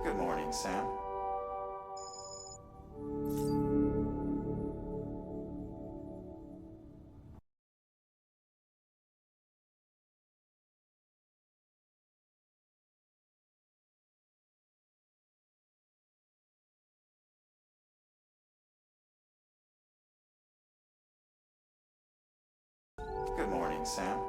Good morning, Sam. Good morning, Sam.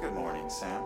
Good morning, Sam.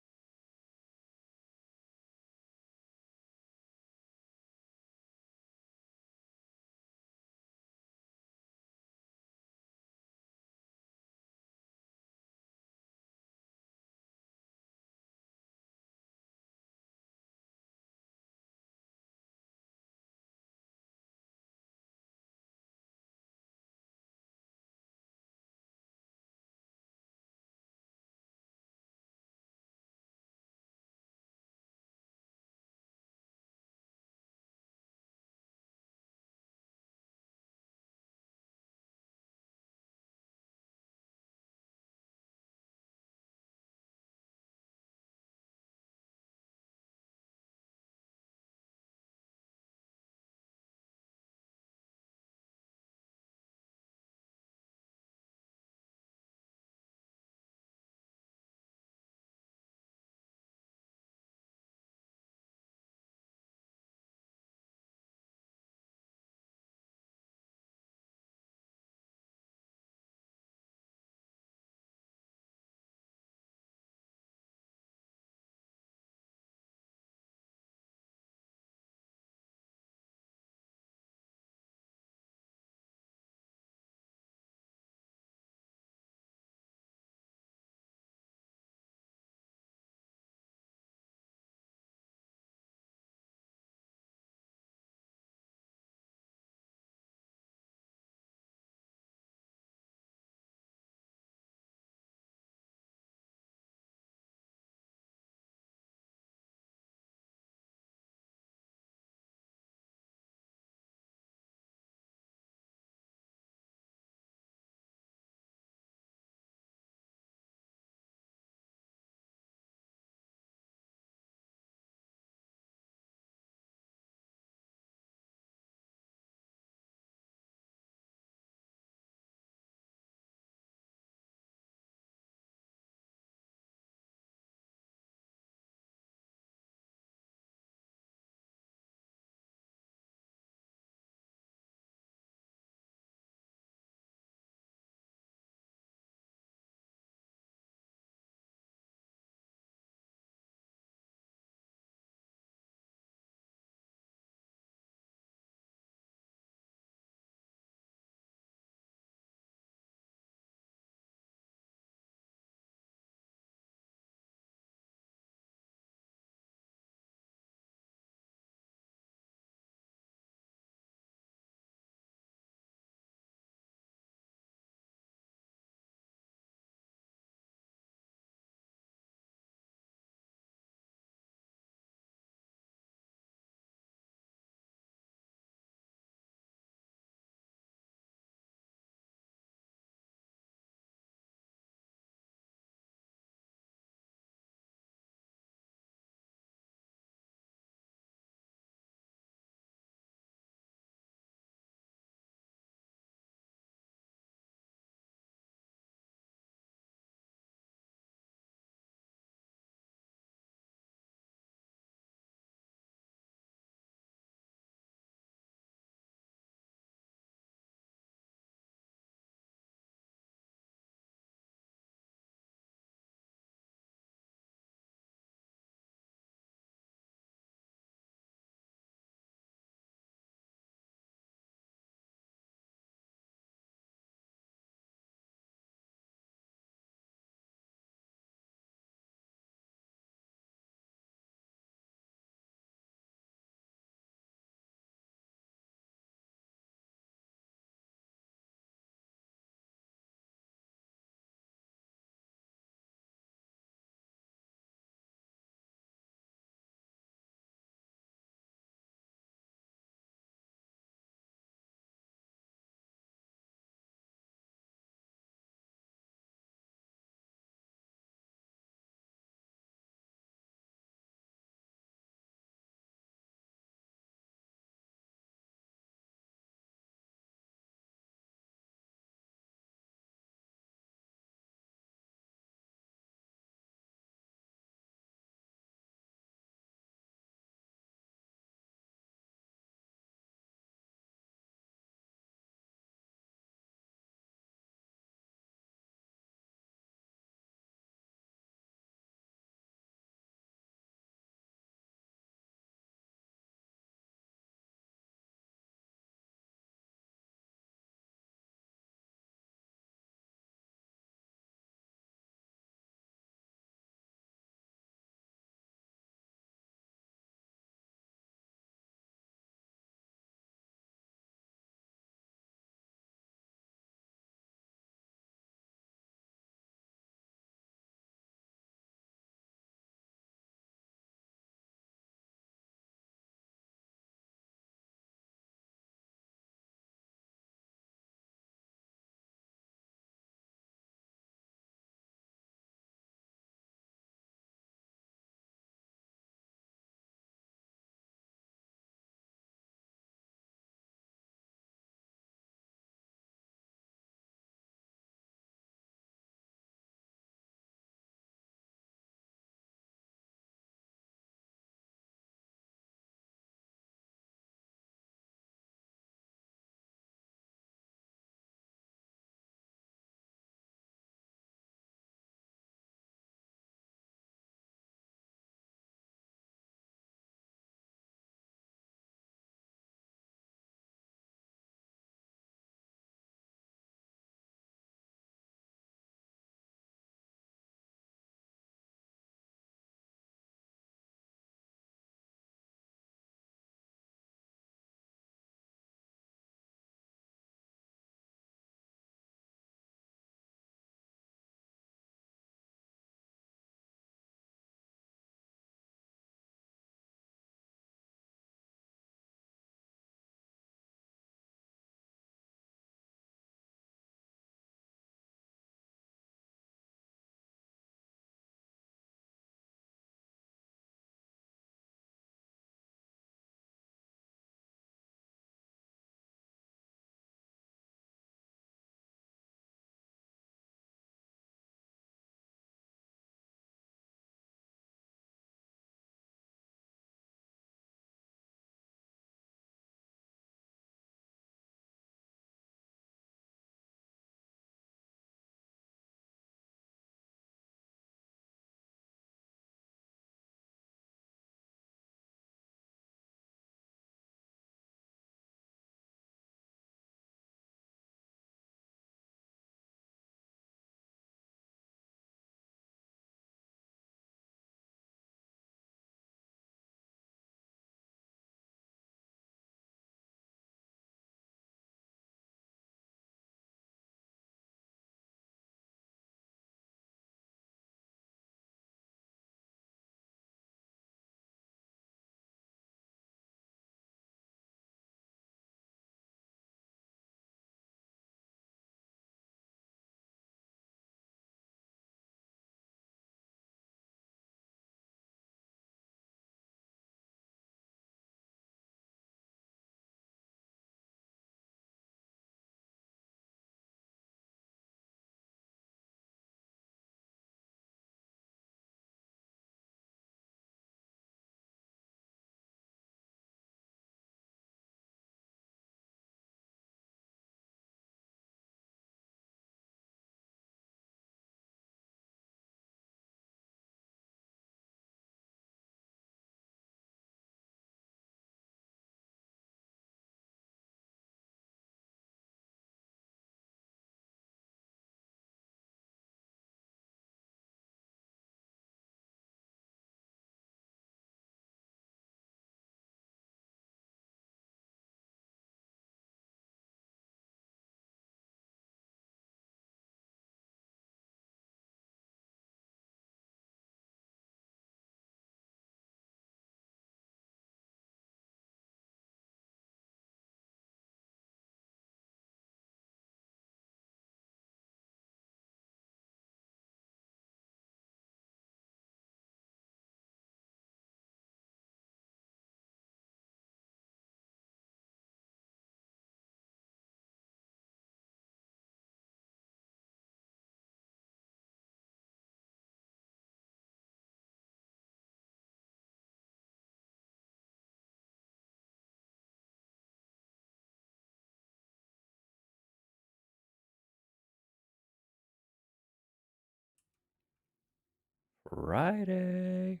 Friday.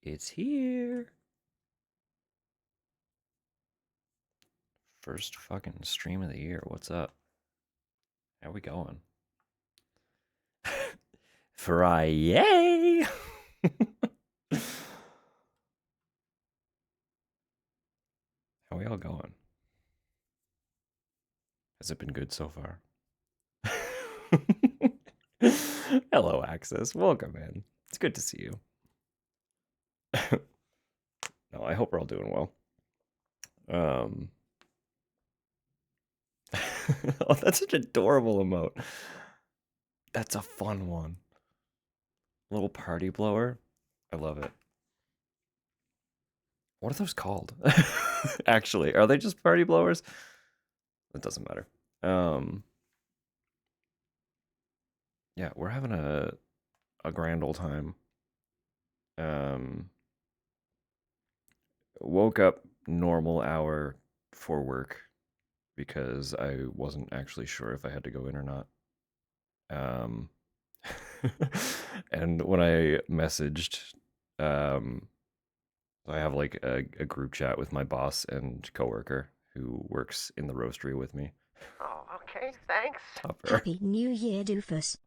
It's here. First fucking stream of the year. What's up? How we going? Friday. How we all going? Has it been good so far? Hello, Access. Welcome in. It's good to see you. No, I hope we're all doing well. Oh, that's such an adorable emote. That's a fun one. Little party blower. I love it. What are those called? Actually, are they just party blowers? It doesn't matter. Yeah, we're having a grand old time. Um, woke up normal hour for work because I wasn't actually sure if I had to go in or not. Um, and when I messaged, um, I have like a group chat with my boss and coworker who works in the roastery with me. Oh, okay, thanks. Topper. Happy New Year, doofus.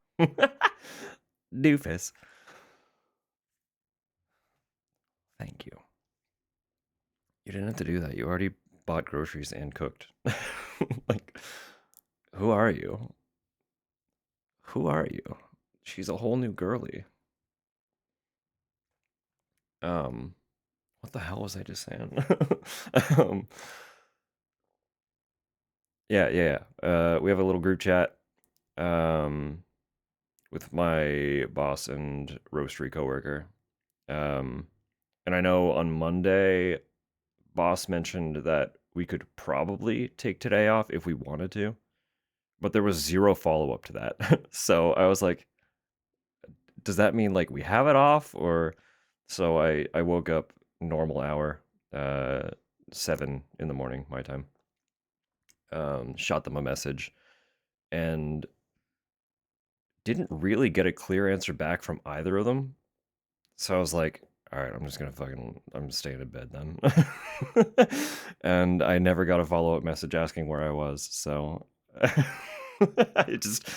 Doofus. Thank you. You didn't have to do that. You already bought groceries and cooked. Like, who are you? Who are you? She's a whole new girly. Um, what the hell was I just saying? um, yeah. We have a little group chat um, with my boss and roastery coworker. And I know on Monday, boss mentioned that we could probably take today off if we wanted to, but there was zero follow up to that. So I was like, does that mean like we have it off or so I woke up normal hour, 7 in the morning my time. Shot them a message and didn't really get a clear answer back from either of them. So I was like, all right, I'm staying in bed then. And I never got a follow up message asking where I was. So it just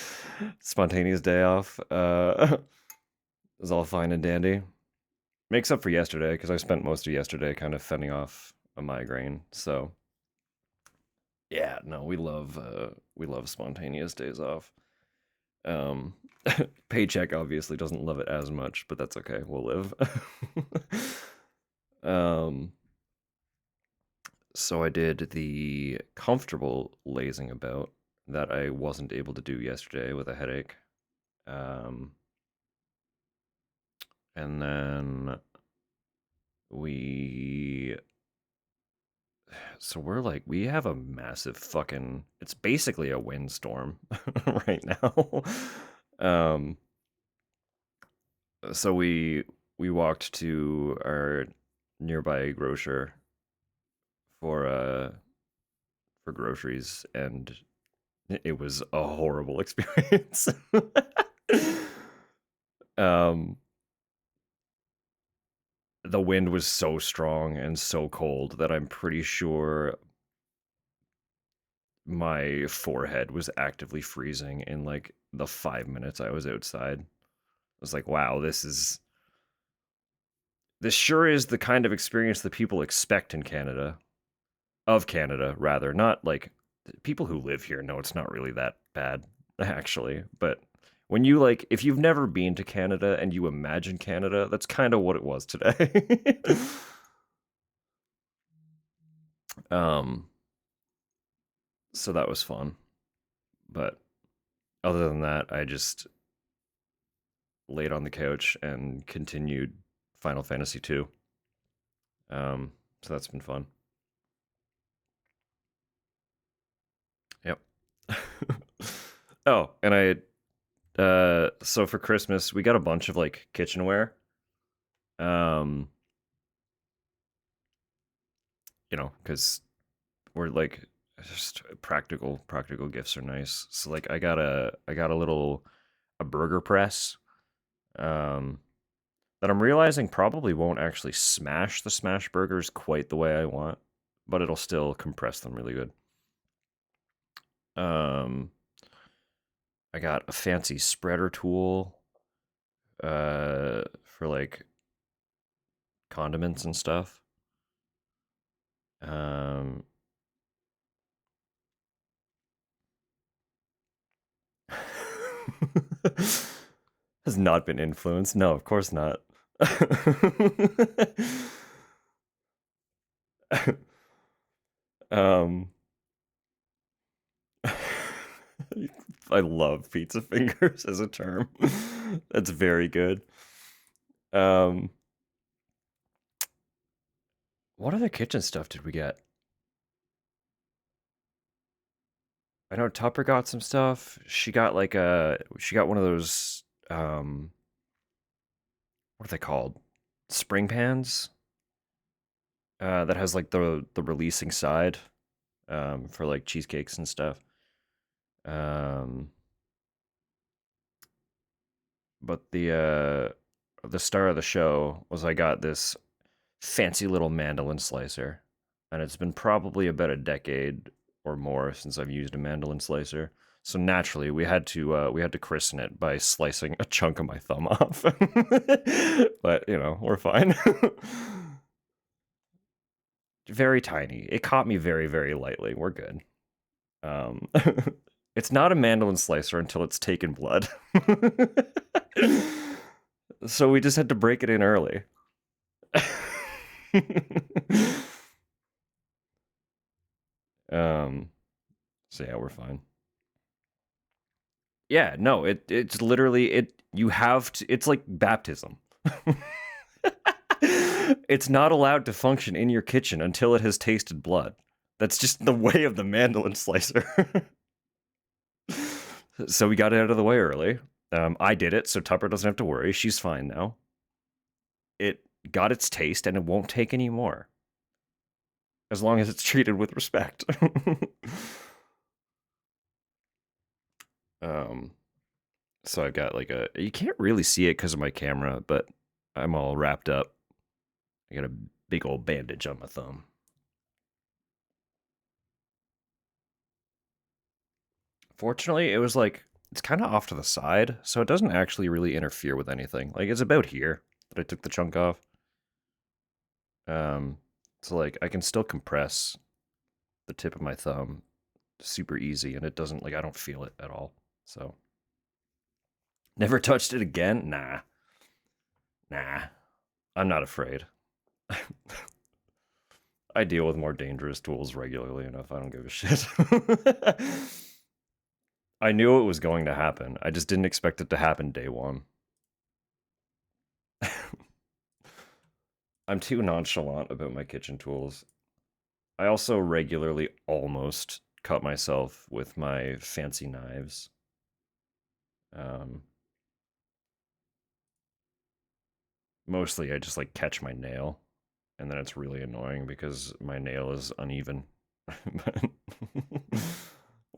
spontaneous day off. It was all fine and dandy. Makes up for yesterday because I spent most of yesterday kind of fending off a migraine. So yeah, no, we love spontaneous days off. Um, Paycheck obviously doesn't love it as much, but that's okay. We'll live. um, so I did the comfortable lazing about that I wasn't able to do yesterday with a headache. Um, and then we we have a massive fucking it's basically a windstorm right now. um so we walked to our nearby grocer for groceries and it was a horrible experience. um the wind was so strong and so cold that I'm pretty sure my forehead was actively freezing in like the 5 minutes I was outside. I was like, wow, this sure is the kind of experience that people expect in Canada. Of Canada, rather. Not like people who live here know it's not really that bad, actually. But when you like, if you've never been to Canada and you imagine Canada, that's kind of what it was today. um, so that was fun. But other than that, I just laid on the couch and continued Final Fantasy 2. So that's been fun. Yep. Oh, and so for Christmas we got a bunch of like kitchenware. Um, because we're like just practical gifts are nice. So like I got a little a burger press. that I'm realizing probably won't actually smash the smash burgers quite the way I want, but it'll still compress them really good. I got a fancy spreader tool for like condiments and stuff. Has not been influenced. No, of course not. um I love pizza fingers as a term. That's very good. What other kitchen stuff did we get? I know Tupper got some stuff. She got like she got one of those what are they called? Spring pans. That has like the releasing side for like cheesecakes and stuff. But the star of the show was I got this fancy little mandolin slicer, and it's been probably about a decade or more since I've used a mandolin slicer. So naturally, we had to christen it by slicing a chunk of my thumb off. But you know, we're fine. Very tiny. It caught me very, very lightly. We're good. It's not a mandolin slicer until it's taken blood. So we just had to break it in early. So yeah, we're fine. Yeah, no, it's literally you have to, it's like baptism. It's not allowed to function in your kitchen until it has tasted blood. That's just the way of the mandolin slicer. So we got it out of the way early. I did it, so Tupper doesn't have to worry. She's fine now. It got its taste, and it won't take any more. As long as it's treated with respect. So I've got like you can't really see it because of my camera, but I'm all wrapped up. I got a big old bandage on my thumb. Fortunately, it was like, it's kind of off to the side, so it doesn't actually really interfere with anything. Like, it's about here that I took the chunk off. So like, I can still compress the tip of my thumb super easy, and it doesn't, like, I don't feel it at all. So, never touched it again? Nah. I'm not afraid. I deal with more dangerous tools regularly enough. I don't give a shit. I knew it was going to happen. I just didn't expect it to happen day one. I'm too nonchalant about my kitchen tools. I also regularly almost cut myself with my fancy knives. Mostly I just like catch my nail, and then it's really annoying because my nail is uneven. But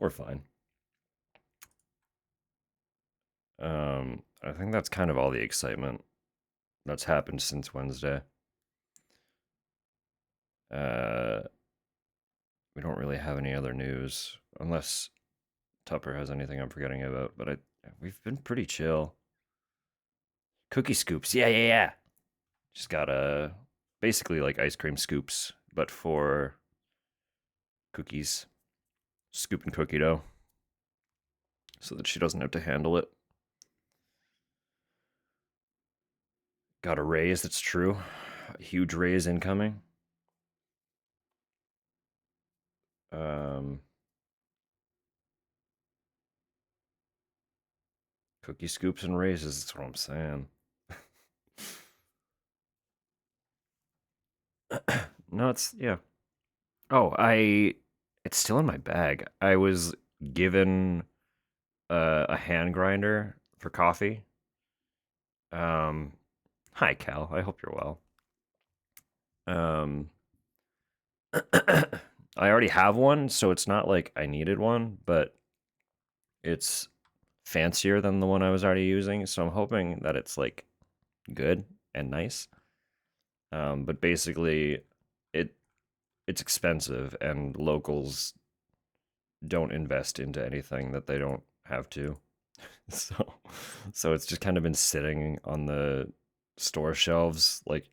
we're fine. I think that's kind of all the excitement that's happened since Wednesday. We don't really have any other news, unless Tupper has anything I'm forgetting about, but we've been pretty chill. Cookie scoops, yeah. Just got basically like ice cream scoops, but for cookies. Scooping cookie dough. So that she doesn't have to handle it. Got a raise, that's true. A huge raise incoming. Cookie scoops and raises, that's what I'm saying. No, it's, yeah. Oh, it's still in my bag. I was given a hand grinder for coffee. Hi Cal, I hope you're well. I already have one, so it's not like I needed one, but it's fancier than the one I was already using, so I'm hoping that it's like good and nice. But basically, it it's expensive, and locals don't invest into anything that they don't have to. So, so it's just kind of been sitting on the store shelves, like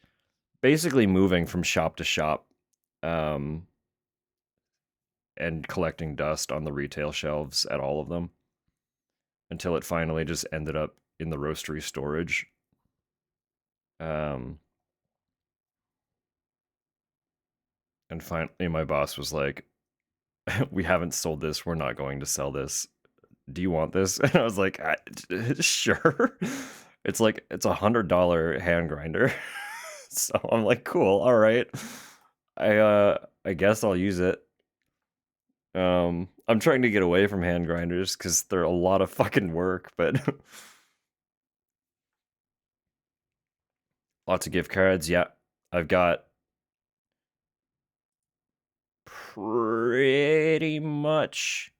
basically moving from shop to shop, um, and collecting dust on the retail shelves at all of them until it finally just ended up in the roastery storage. Um, and finally, my boss was like, "We haven't sold this. We're not going to sell this. Do you want this?" And I was like, "Sure." It's like it's $100 hand grinder, so I'm like, "Cool, all right. I guess I'll use it." I'm trying to get away from hand grinders because they're a lot of fucking work, but lots of gift cards. Yeah, I've got pretty much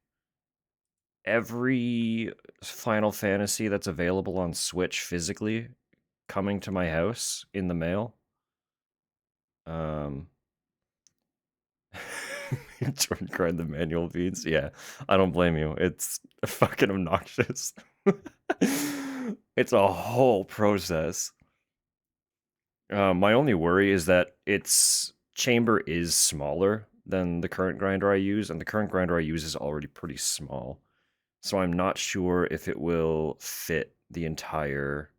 every Final Fantasy that's available on Switch physically coming to my house in the mail. Um, Jordan cried the manual beats. Yeah, I don't blame you. It's fucking obnoxious. It's a whole process. My only worry is that its chamber is smaller than the current grinder I use, and the current grinder I use is already pretty small. So I'm not sure if it will fit the entire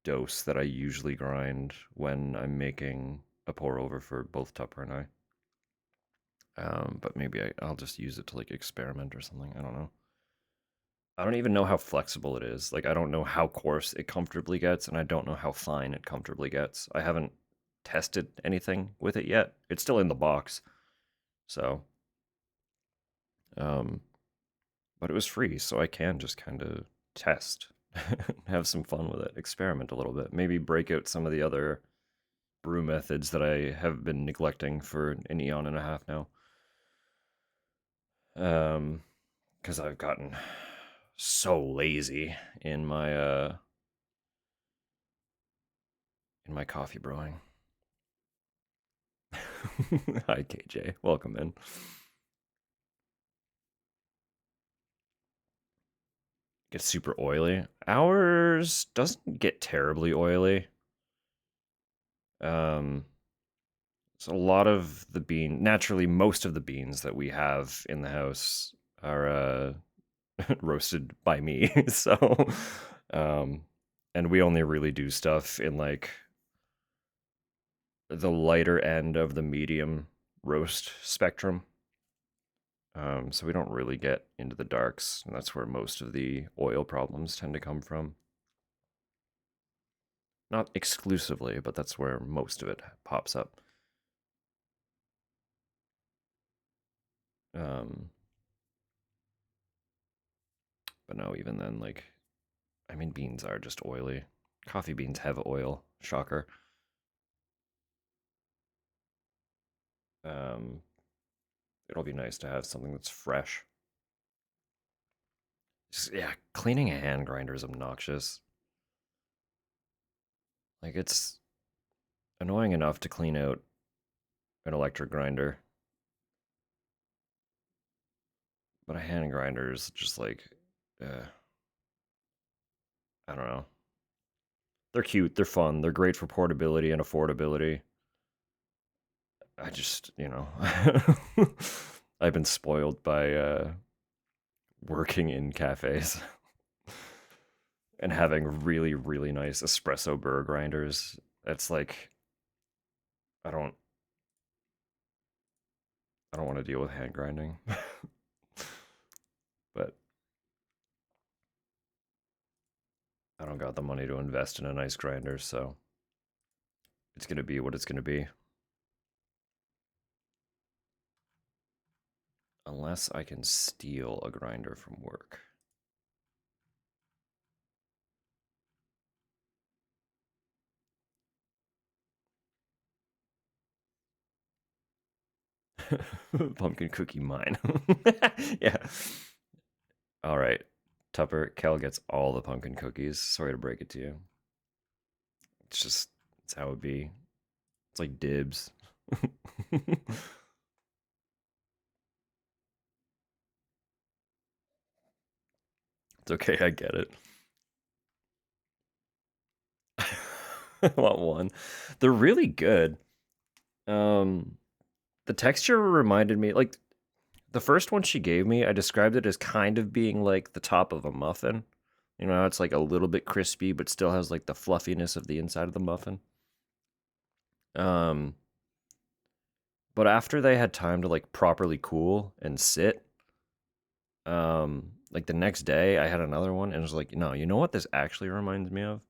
dose that I usually grind when I'm making a pour over for both Tupper and I. But maybe I'll just use it to like experiment or something. I don't know. I don't even know how flexible it is. Like, I don't know how coarse it comfortably gets, and I don't know how fine it comfortably gets. I haven't tested anything with it yet. It's still in the box. So, um, but it was free, so I can just kind of test, have some fun with it, experiment a little bit, maybe break out some of the other brew methods that I have been neglecting for an eon and a half now. Because I've gotten so lazy in my coffee brewing. Hi, KJ. Welcome in. Gets super oily. Ours doesn't get terribly oily. So a lot of the naturally, most of the beans that we have in the house are roasted by me. So, um, and we only really do stuff in like the lighter end of the medium roast spectrum. So we don't really get into the darks, and that's where most of the oil problems tend to come from. Not exclusively, but that's where most of it pops up. Um, but no, even then, like, I mean, beans are just oily. Coffee beans have oil. Shocker. Um, it'll be nice to have something that's fresh. Just, yeah, cleaning a hand grinder is obnoxious. Like, it's annoying enough to clean out an electric grinder, but a hand grinder is just like, I don't know. They're cute, they're fun, they're great for portability and affordability. I just, I've been spoiled by working in cafes and having really, really nice espresso burr grinders. It's like I don't I don't want to deal with hand grinding. But I don't got the money to invest in a nice grinder, so it's gonna be what it's gonna be. Unless I can steal a grinder from work. Pumpkin cookie mine. Yeah. All right, Tupper, Kel gets all the pumpkin cookies. Sorry to break it to you. It's how it be. It's like dibs. It's okay, I get it. I want one. They're really good. The texture reminded me, like, the first one she gave me, I described it as kind of being like the top of a muffin. You know, it's like a little bit crispy, but still has like the fluffiness of the inside of the muffin. Um, but after they had time to like properly cool and sit, like the next day I had another one and it was like, no, you know what this actually reminds me of?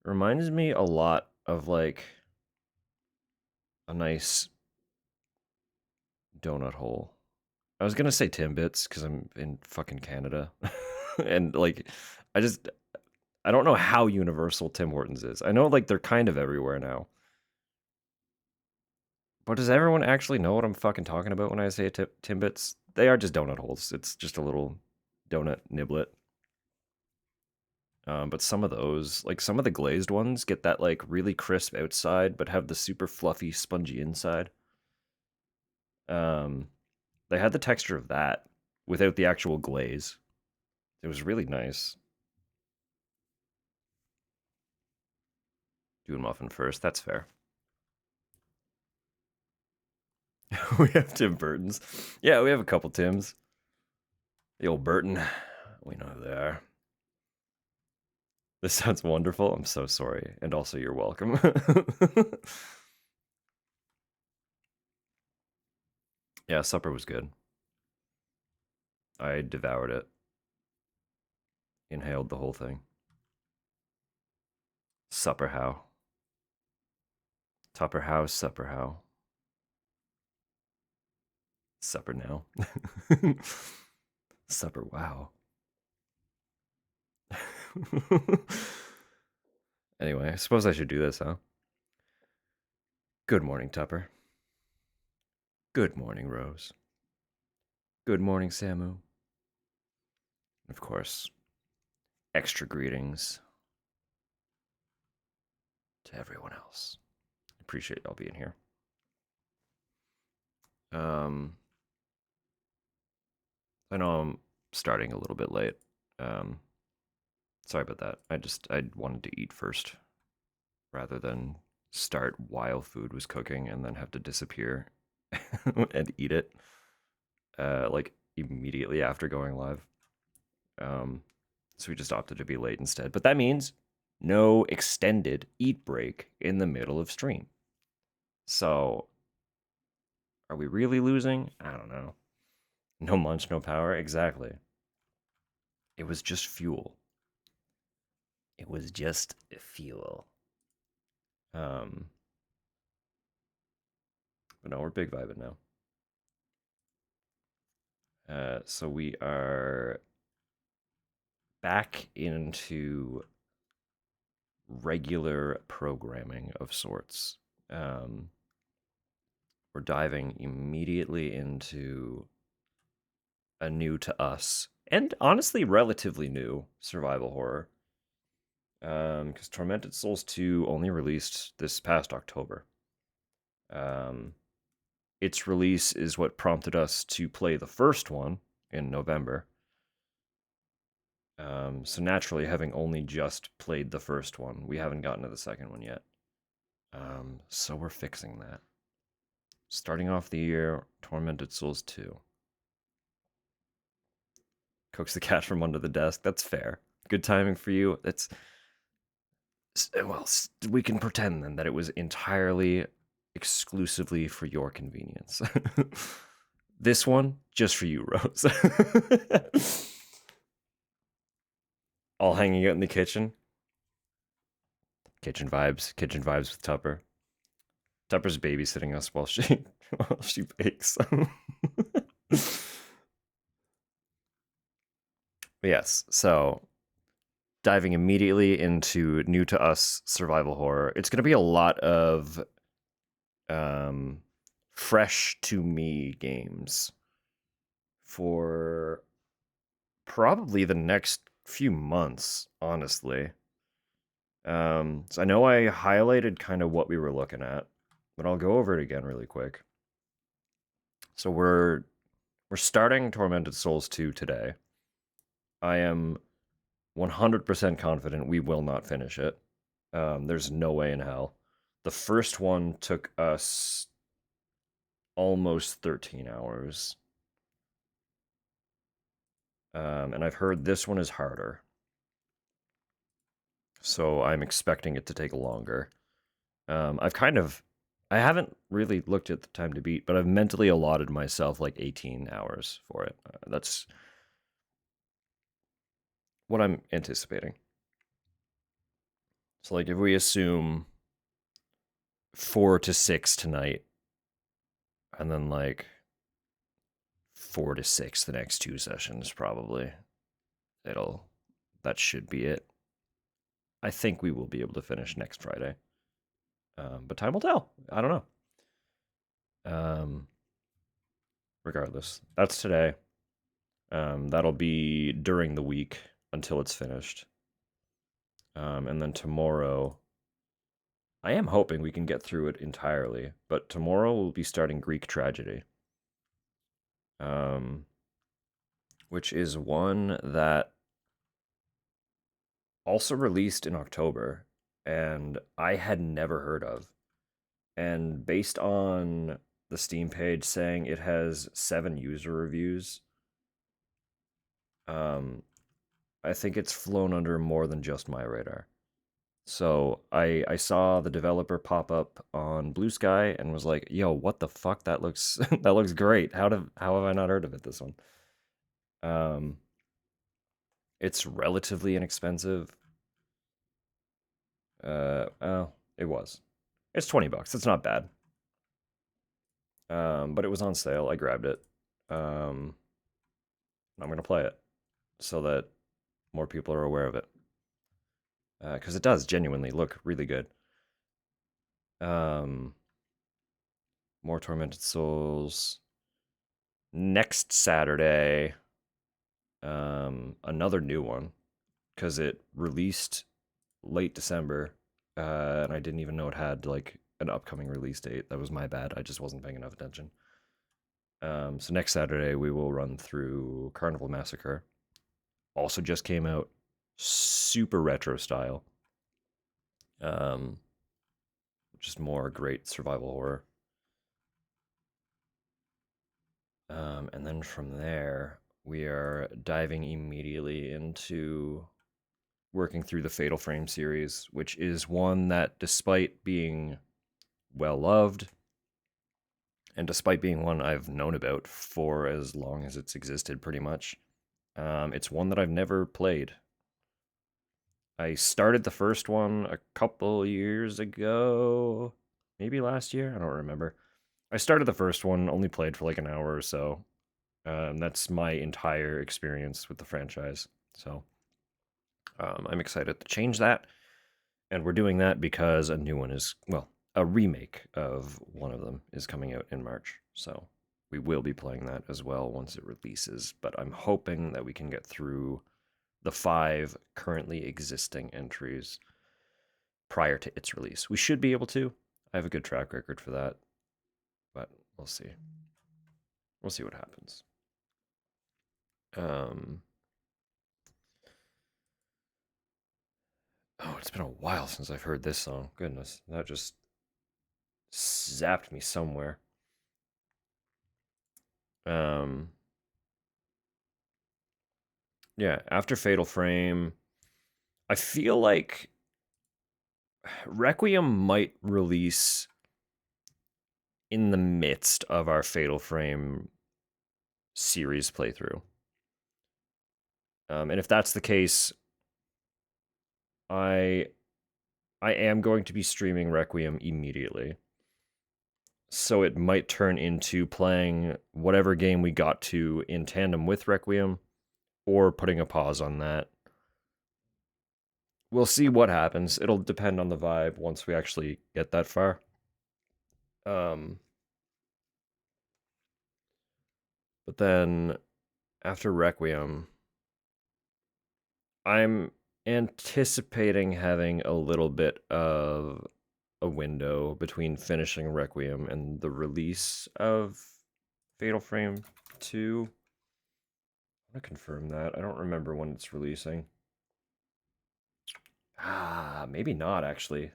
It reminds me a lot of like a nice donut hole. I was gonna say Timbits because I'm in fucking Canada, and like, I just I don't know how universal Tim Hortons is. I know like they're kind of everywhere now, but does everyone actually know what I'm fucking talking about when I say Timbits? They are just donut holes. It's just a little donut niblet. But some of those, like some of the glazed ones, get that like really crisp outside, but have the super fluffy, spongy inside. Um, they had the texture of that without the actual glaze. It was really nice. Doing muffin first. That's fair. We have Tim Burtons. Yeah, we have a couple Tims. The old Burton. We know who they are. This sounds wonderful. I'm so sorry. And also, you're welcome. Yeah, supper was good. I devoured it. Inhaled the whole thing. Supper how? Tupper how? Supper how? Supper now. Supper wow. Anyway, I suppose I should do this, huh? Good morning, Tupper. Good morning, Rose. Good morning, Samu. Of course, extra greetings to everyone else. Appreciate y'all being here. I know I'm starting a little bit late. Sorry about that. I wanted to eat first rather than start while food was cooking and then have to disappear and eat it like immediately after going live. So we just opted to be late instead. But that means no extended eat break in the middle of stream. So are we really losing? I don't know. No munch, no power. Exactly. It was just fuel. It was just fuel. But no, we're big vibing now. So we are back into regular programming of sorts. We're diving immediately into a new to us and honestly relatively new survival horror. Because Tormented Souls 2 only released this past October. Its release is what prompted us to play the first one in November. So naturally, having only just played the first one, we haven't gotten to the second one yet. So we're fixing that. Starting off the year, Tormented Souls 2. Coax the cat from under the desk. That's fair. Good timing for you. That's well, we can pretend then that it was entirely exclusively for your convenience. This one just for you, Rose. All hanging out in the kitchen. Kitchen vibes with Tupper. Tupper's babysitting us while she bakes. Yes, so diving immediately into new to us survival horror. It's going to be a lot of fresh to me games for probably the next few months, honestly. So I know I highlighted kind of what we were looking at, but I'll go over it again really quick. So we're starting Tormented Souls 2 today. I am 100% confident we will not finish it. There's no way in hell. The first one took us almost 13 hours. And I've heard this one is harder. So I'm expecting it to take longer. I haven't really looked at the time to beat, but I've mentally allotted myself like 18 hours for it. That's what I'm anticipating. So, like, if we assume 4 to 6 tonight, and then like 4 to 6 the next 2 sessions, probably that should be it. I think we will be able to finish next Friday, but time will tell. I don't know. Regardless, that's today. That'll be during the week until it's finished. And then tomorrow, I am hoping we can get through it entirely, but tomorrow we'll be starting Greek Tragedy, which is one that also released in October, and I had never heard of. And based on the Steam page saying it has 7 user reviews, I think it's flown under more than just my radar. So I saw the developer pop up on Blue Sky and was like, "Yo, what the fuck? That looks that looks great. How have I not heard of it? This one." Um, it's relatively inexpensive. Oh, it was. It's $20. It's not bad. But it was on sale. I grabbed it. I'm gonna play it so that more people are aware of it. Because it does genuinely look really good. More Tormented Souls. Next Saturday, another new one, because it released late December, and I didn't even know it had like an upcoming release date. That was my bad. I just wasn't paying enough attention. So next Saturday we will run through Carnival Massacre. Also just came out, super retro style. Just more great survival horror. And then from there, we are diving immediately into working through the Fatal Frame series, which is one that, despite being well loved, and despite being one I've known about for as long as it's existed, pretty much, it's one that I've never played. I started the first one a couple years ago, maybe last year, I don't remember. I started the first one, only played for like an hour or so. That's my entire experience with the franchise. So I'm excited to change that. And we're doing that because a new one is, well, a remake of one of them is coming out in March. So we will be playing that as well once it releases. But I'm hoping that we can get through the 5 currently existing entries prior to its release. We should be able to. I have a good track record for that. But we'll see. We'll see what happens. Oh, it's been a while since I've heard this song. Goodness, that just zapped me somewhere. Yeah, after Fatal Frame, I feel like Requiem might release in the midst of our Fatal Frame series playthrough. And if that's the case, I am going to be streaming Requiem immediately. So it might turn into playing whatever game we got to in tandem with Requiem, or putting a pause on that. We'll see what happens. It'll depend on the vibe once we actually get that far. But then after Requiem, I'm anticipating having a little bit of a window between finishing Requiem and the release of Fatal Frame 2. I'm gonna confirm that. I don't remember when it's releasing. Maybe not actually.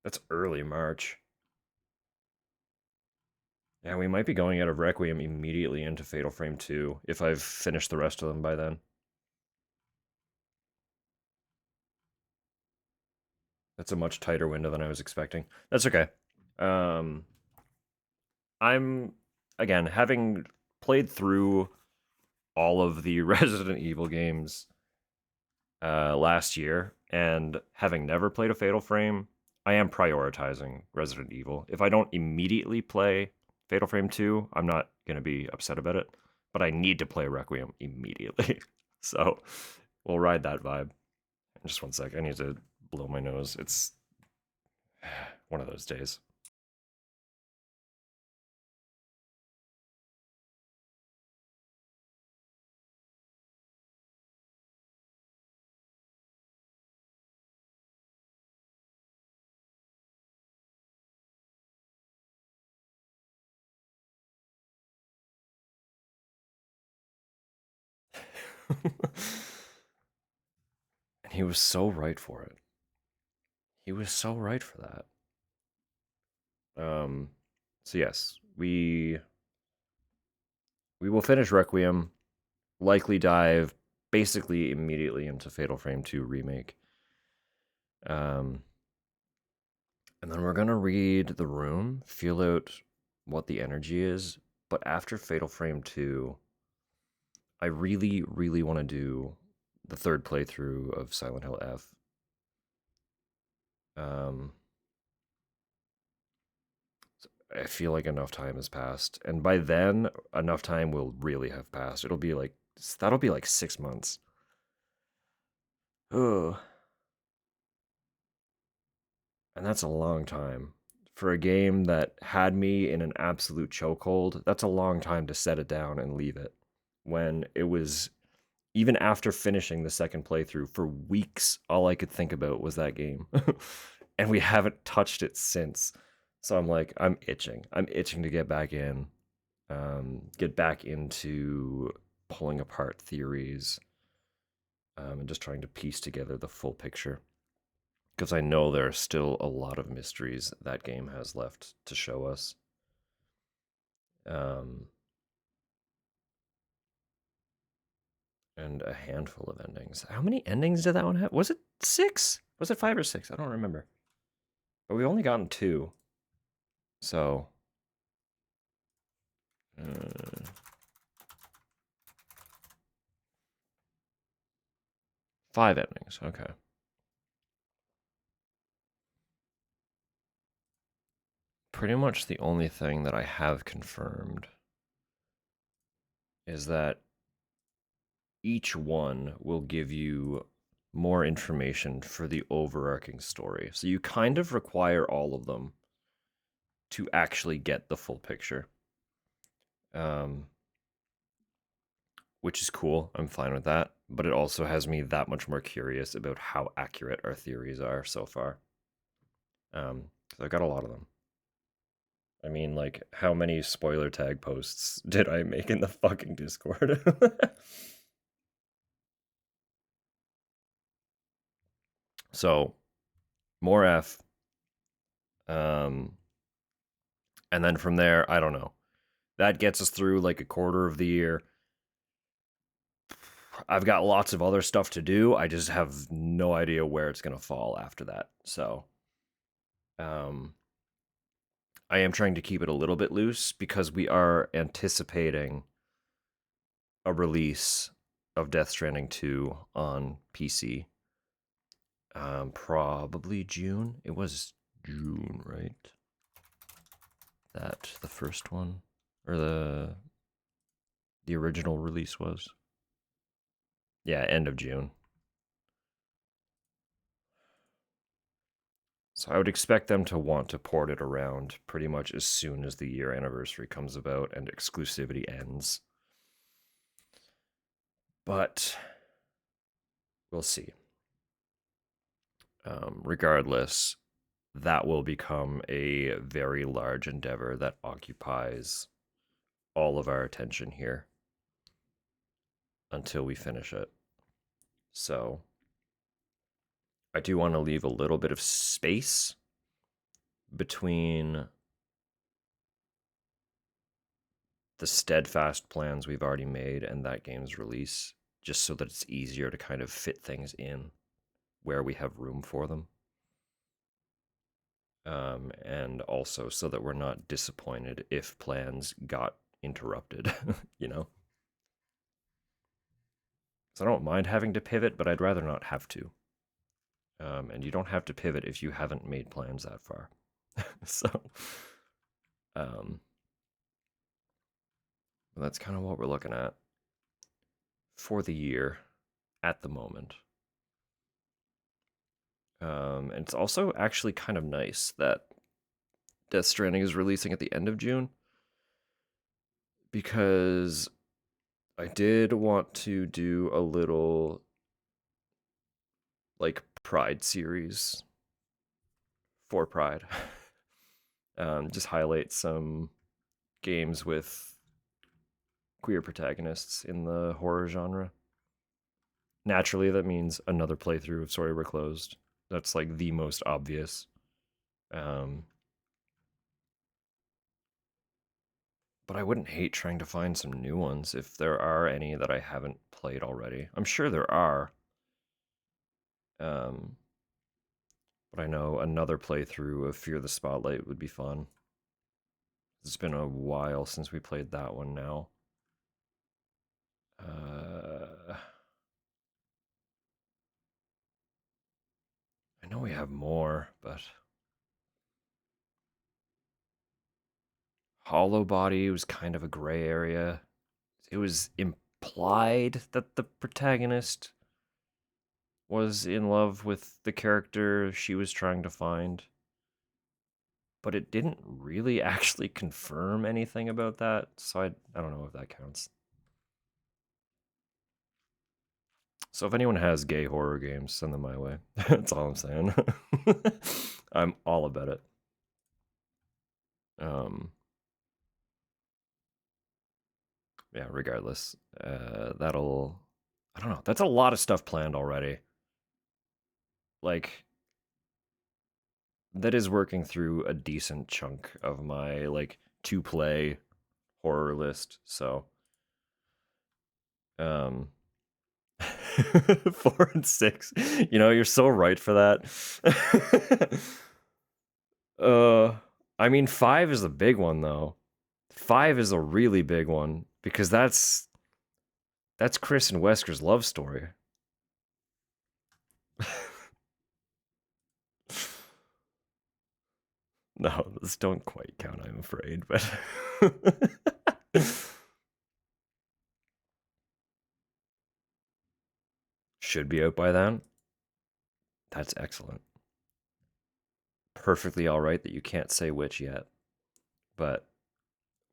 That's early March. Yeah, we might be going out of Requiem immediately into Fatal Frame 2 if I've finished the rest of them by then. That's a much tighter window than I was expecting. That's okay. I'm, again, having played through all of the Resident Evil games last year and having never played a Fatal Frame, I am prioritizing Resident Evil. If I don't immediately play Fatal Frame 2, I'm not going to be upset about it, but I need to play Requiem immediately. So we'll ride that vibe. Just one sec. I need to blow my nose. It's one of those days. And he was so right for it. He was so right for that. So yes, we will finish Requiem, likely dive basically immediately into Fatal Frame 2 remake. And then we're gonna read the room, feel out what the energy is. But after Fatal Frame 2, I really, really want to do the third playthrough of Silent Hill F. I feel like enough time has passed, and by then, enough time will really have passed. That'll be like 6 months. Ugh. And that's a long time. For a game that had me in an absolute chokehold, that's a long time to set it down and leave it. When it was, even after finishing the second playthrough, for weeks, all I could think about was that game. And we haven't touched it since. So I'm like, I'm itching. I'm itching to get back in, get back into pulling apart theories, and just trying to piece together the full picture. Because I know there are still a lot of mysteries that game has left to show us. And a handful of endings. How many endings did that one have? Was it 6? Was it 5 or 6? I don't remember. But we've only gotten 2. So. 5 endings. Okay. Pretty much the only thing that I have confirmed is that each one will give you more information for the overarching story. So you kind of require all of them to actually get the full picture. Which is cool. I'm fine with that. But it also has me that much more curious about how accurate our theories are so far. So I got a lot of them. I mean, like, how many spoiler tag posts did I make in the fucking Discord? So, more F. And then from there, I don't know. That gets us through like a quarter of the year. I've got lots of other stuff to do. I just have no idea where it's going to fall after that. So, I am trying to keep it a little bit loose because we are anticipating a release of Death Stranding 2 on PC. Probably June. It was June, right? That the first one, or the original release was. Yeah, end of June. So I would expect them to want to port it around pretty much as soon as the year anniversary comes about and exclusivity ends. But we'll see. Regardless, that will become a very large endeavor that occupies all of our attention here until we finish it. So I do want to leave a little bit of space between the steadfast plans we've already made and that game's release, just so that it's easier to kind of fit things in where we have room for them. And also so that we're not disappointed if plans got interrupted, you know? So I don't mind having to pivot, but I'd rather not have to. And you don't have to pivot if you haven't made plans that far. So, that's kind of what we're looking at for the year at the moment. And it's also actually kind of nice that Death Stranding is releasing at the end of June, because I did want to do a little like Pride series for Pride. Just highlight some games with queer protagonists in the horror genre. Naturally, that means another playthrough of Sorry We're Closed. That's like the most obvious. But I wouldn't hate trying to find some new ones if there are any that I haven't played already. I'm sure there are. But I know another playthrough of Fear the Spotlight would be fun. It's been a while since we played that one now. I know we have more, but Hollow Body was kind of a gray area. It was implied that the protagonist was in love with the character she was trying to find, but it didn't really actually confirm anything about that, so I don't know if that counts. So if anyone has gay horror games, send them my way. That's all I'm saying. I'm all about it. Yeah, regardless. That'll, I don't know. That's a lot of stuff planned already. Like, that is working through a decent chunk of my like to play horror list. So 4 and 6. You know, you're so right for that. I mean 5 is a big one though. 5 is a really big one because that's Chris and Wesker's love story. No, those don't quite count, I'm afraid, but should be out by then. That's excellent. Perfectly all right that you can't say which yet, but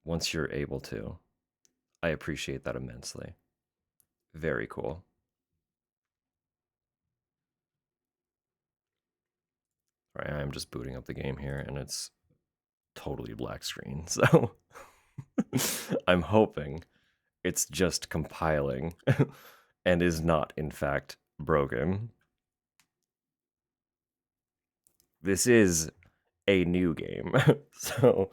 once you're able to, I appreciate that immensely. Very cool. All right, I am just booting up the game here, and it's totally black screen, so I'm hoping it's just compiling and is not, in fact, broken. This is a new game, so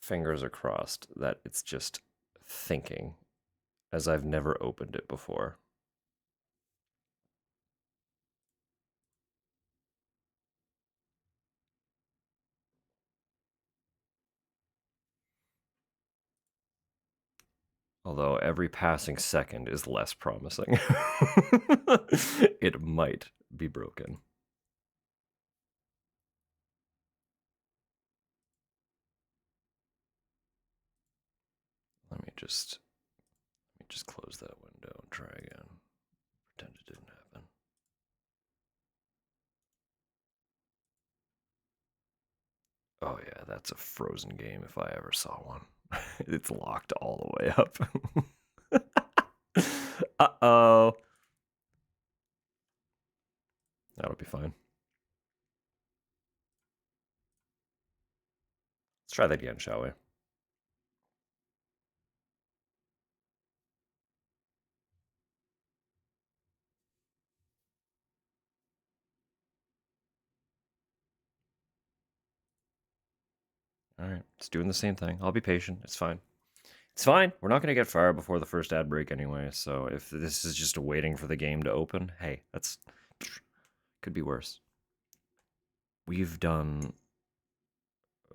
fingers are crossed that it's just thinking, as I've never opened it before. Although every passing second is less promising. It might be broken. Let me just close that window and try again. Pretend it didn't happen. Oh yeah, that's a frozen game if I ever saw one. It's locked all the way up. Uh-oh. That'll be fine. Let's try that again, shall we? All right, it's doing the same thing. I'll be patient. It's fine. It's fine. We're not going to get far before the first ad break anyway, so if this is just waiting for the game to open, hey, that's could be worse. We've done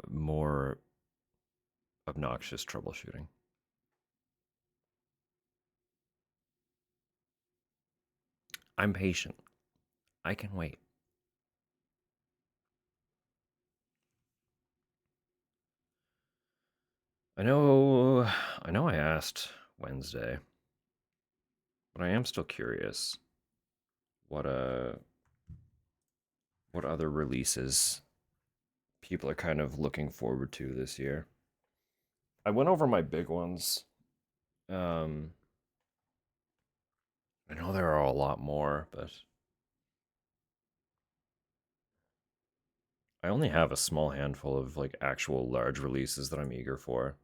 more obnoxious troubleshooting. I'm patient. I can wait. I know I asked Wednesday, but I am still curious what other releases people are kind of looking forward to this year. I went over my big ones. I know there are a lot more, but I only have a small handful of like actual large releases that I'm eager for.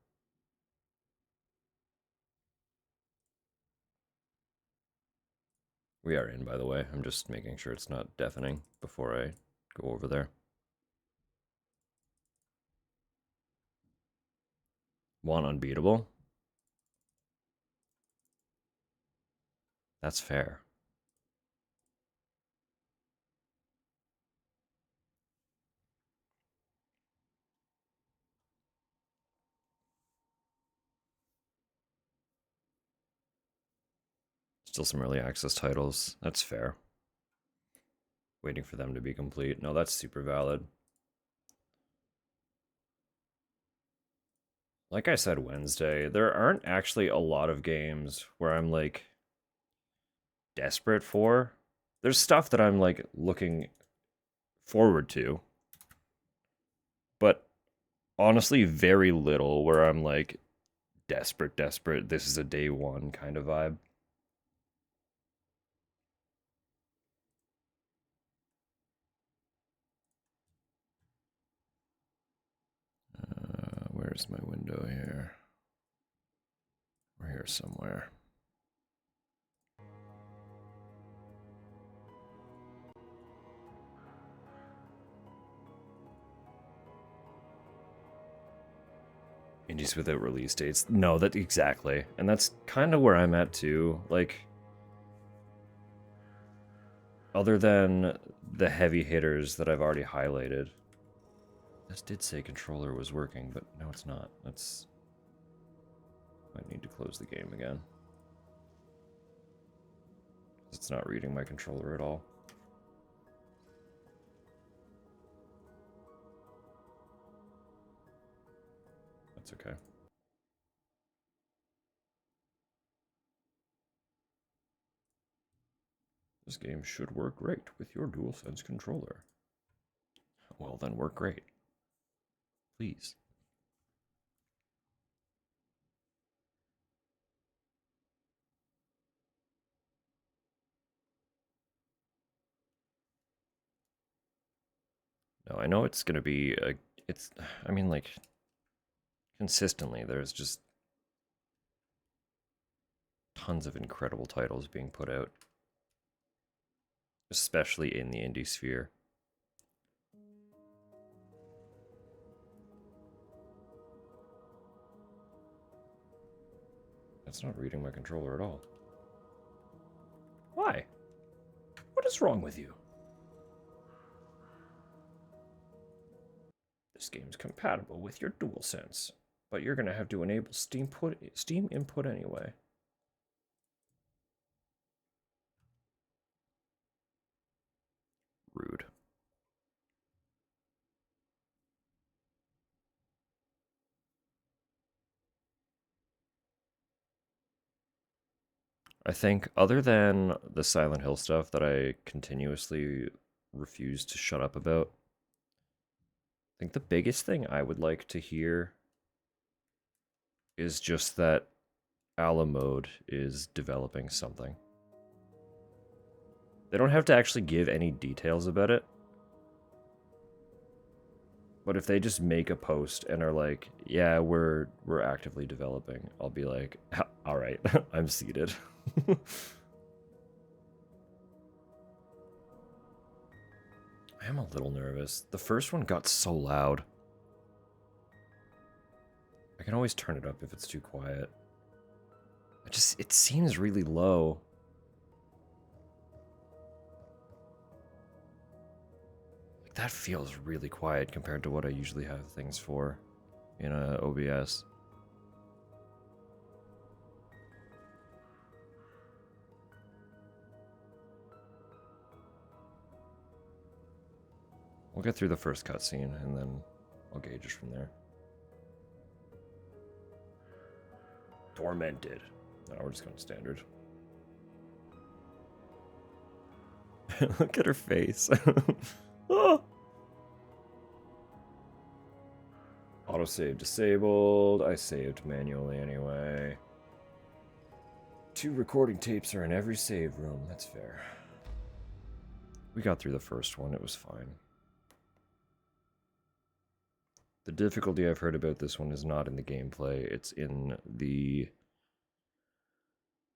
We are in, by the way. I'm just making sure it's not deafening before I go over there. One unbeatable. That's fair. Still some early access titles. That's fair. Waiting for them to be complete. No, that's super valid. Like I said Wednesday, there aren't actually a lot of games where I'm like desperate for. There's stuff that I'm like looking forward to, but honestly, very little where I'm like desperate. This is a day one kind of vibe. Where's my window here? We're here somewhere. Indies without release dates. No, that exactly. And that's kind of where I'm at too. Like, other than the heavy hitters that I've already highlighted. This did say controller was working, but no, it's not. That's... Might need to close the game again. It's not reading my controller at all. That's okay. This game should work great with your DualSense controller. Well, then work great. Please. No, I know it's gonna be a... It's... I mean, like... Consistently, there's just... tons of incredible titles being put out. Especially in the indie sphere. That's not reading my controller at all. Why? What is wrong with you? This game's compatible with your DualSense, but you're gonna have to enable Steam input anyway. Rude. I think other than the Silent Hill stuff that I continuously refuse to shut up about, I think the biggest thing I would like to hear is just that Ala mode is developing something. They don't have to actually give any details about it. But if they just make a post and are like, yeah, we're actively developing, I'll be like, all right, I'm seated. I am a little nervous. The first one got so loud. I can always turn it up if it's too quiet. It seems really low. Like, that feels really quiet compared to what I usually have things for in OBS. We'll get through the first cutscene and then I'll gauge it from there. Tormented. No, we're just going standard. Look at her face. Oh! Autosave disabled. I saved manually anyway. 2 recording tapes are in every save room. That's fair. We got through the first one. It was fine. The difficulty I've heard about this one is not in the gameplay. It's in the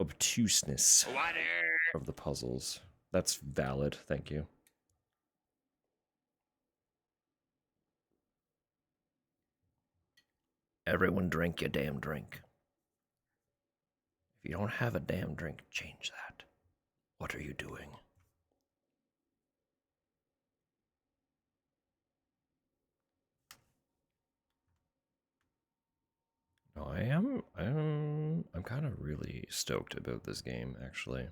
obtuseness of the puzzles. That's valid. Thank you. Everyone drink your damn drink. If you don't have a damn drink, change that. What are you doing? No, I'm kind of really stoked about this game, actually.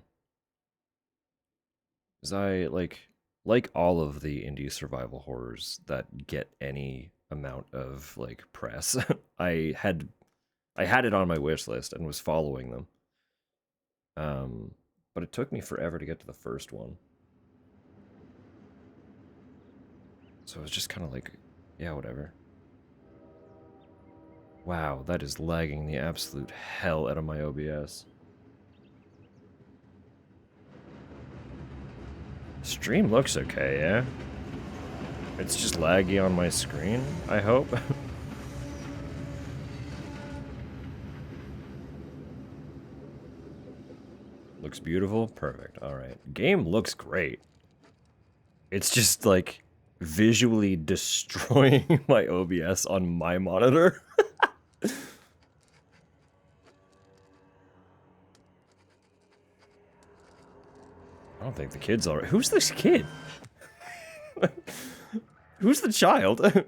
Because I, like all of the indie survival horrors that get any amount of, like, press, I had it on my wish list and was following them. But it took me forever to get to the first one. So it was just kind of like, yeah, whatever. Wow, that is lagging the absolute hell out of my OBS. Stream looks okay, yeah? It's just laggy on my screen, I hope. Looks beautiful? Perfect, alright. Game looks great. It's just, like, visually destroying my OBS on my monitor. I don't think the kid's alright. Who's this kid? Who's the child? Anna?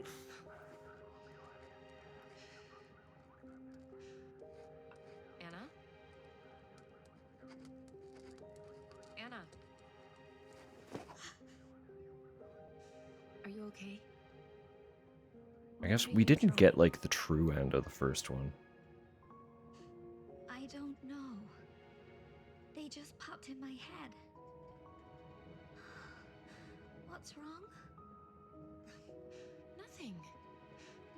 Anna? Are you okay? I guess we didn't get, like, the true end of the first one. I don't know. They just popped in my head. What's wrong? Nothing.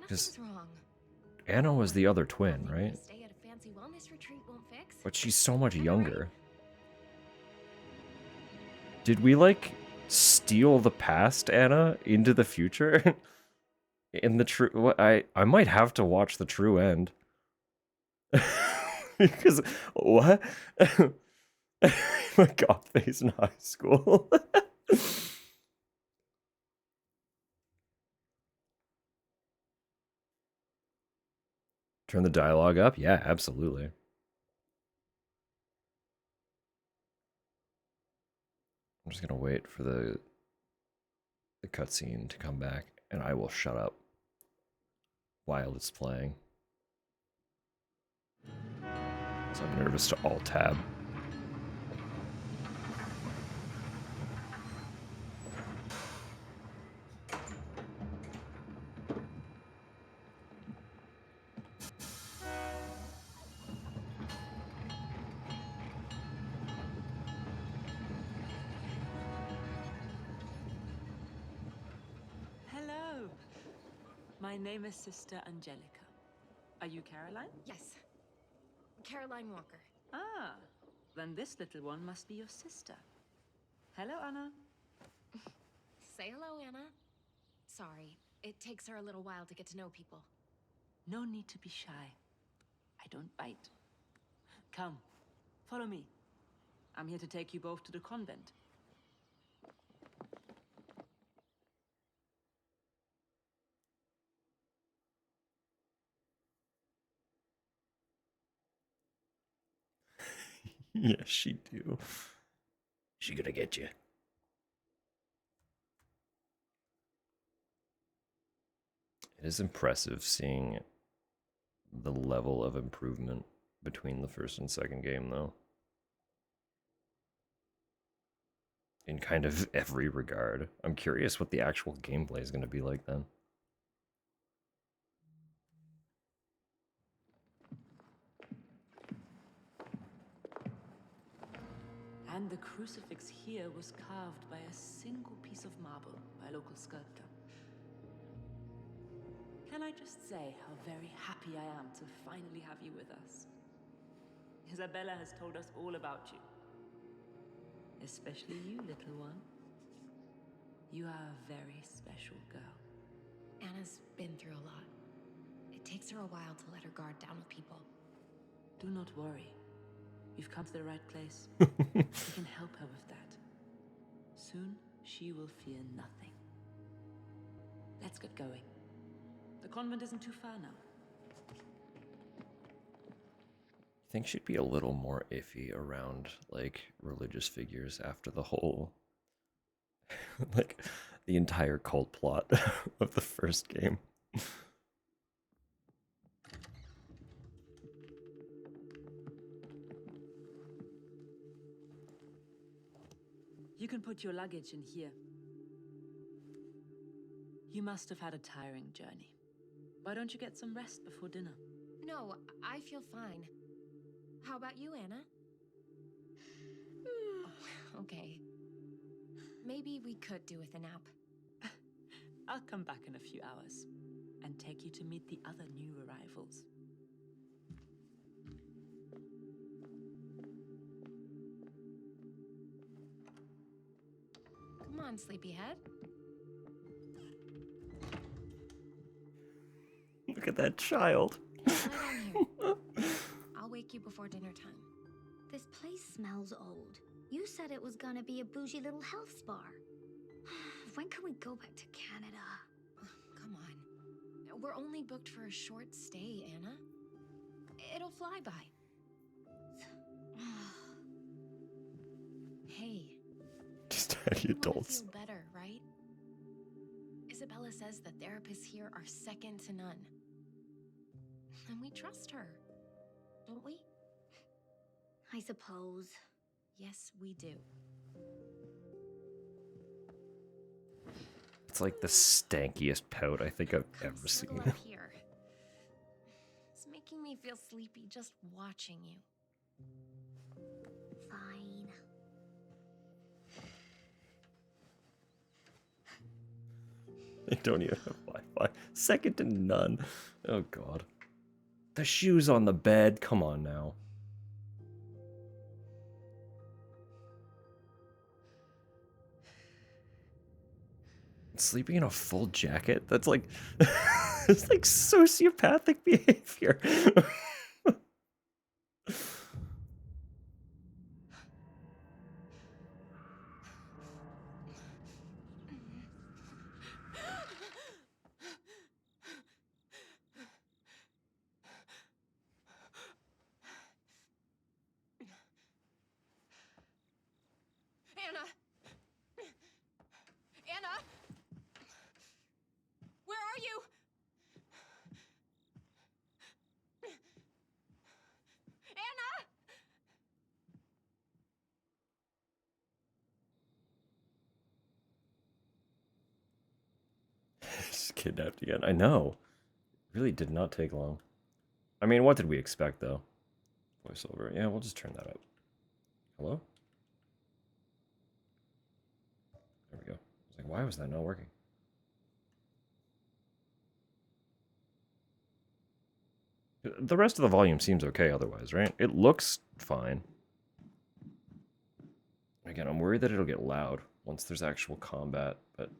Because Nothing's wrong. Anna was the other twin, right? Stay at a fancy wellness retreat won't fix. But she's so much younger. Did we, like, steal the past Anna into the future? In the true... What, I might have to watch the true end. Because... What? My goth face in high school. Turn the dialogue up? Yeah, absolutely. I'm just gonna wait for the cutscene to come back, and I will shut up while it's playing. So I'm nervous to alt-tab. Hello. My name is Sister Angelica. Are you Caroline? Yes. Caroline Walker. Ah, then this little one must be your sister. Hello, Anna. Say hello, Anna. Sorry, it takes her a little while to get to know people. No need to be shy. I don't bite. Come, follow me. I'm here to take you both to the convent. Yeah, she do. She gonna get you. It is impressive seeing the level of improvement between the first and second game, though. In kind of every regard. I'm curious what the actual gameplay is going to be like then. And the crucifix here was carved by a single piece of marble by a local sculptor. Can I just say how very happy I am to finally have you with us? Isabella has told us all about you. Especially you, little one. You are a very special girl. Anna's been through a lot. It takes her a while to let her guard down with people. Do not worry. You've come to the right place. We can help her with that. Soon, she will fear nothing. Let's get going. The convent isn't too far now. I think she'd be a little more iffy around, like, religious figures after the whole, like, the entire cult plot of the first game. You can put your luggage in here. You must have had a tiring journey. Why don't you get some rest before dinner? No, I feel fine. How about you, Anna? Oh, okay. Maybe we could do with a nap. I'll come back in a few hours and take you to meet the other new arrivals. Come on, sleepyhead. Look at that child. Lie down here. I'll wake you before dinner time. This place smells old. You said it was gonna be a bougie little health spa. When can we go back to Canada? Come on. We're only booked for a short stay, Anna. It'll fly by. Hey. Just any You wanna adults. feel better, right? Isabella says the therapists here are second to none. And we trust her, don't we? I suppose. Yes, we do. It's like the stankiest pout I think I've Come ever snuggle seen. up here. It's making me feel sleepy just watching you. Fine. They don't even have Wi-Fi. Second to none. Oh god. The shoes on the bed. Come on now. Sleeping in a full jacket? That's like it's like sociopathic behavior. Anna! Anna! Where are you? Anna! Just kidnapped again. I know. Really did not take long. I mean, what did we expect though? Voiceover. Yeah, we'll just turn that up. Hello? There we go. I was like, why was that not working? The rest of the volume seems okay otherwise, right? It looks fine. Again, I'm worried that it'll get loud once there's actual combat, but...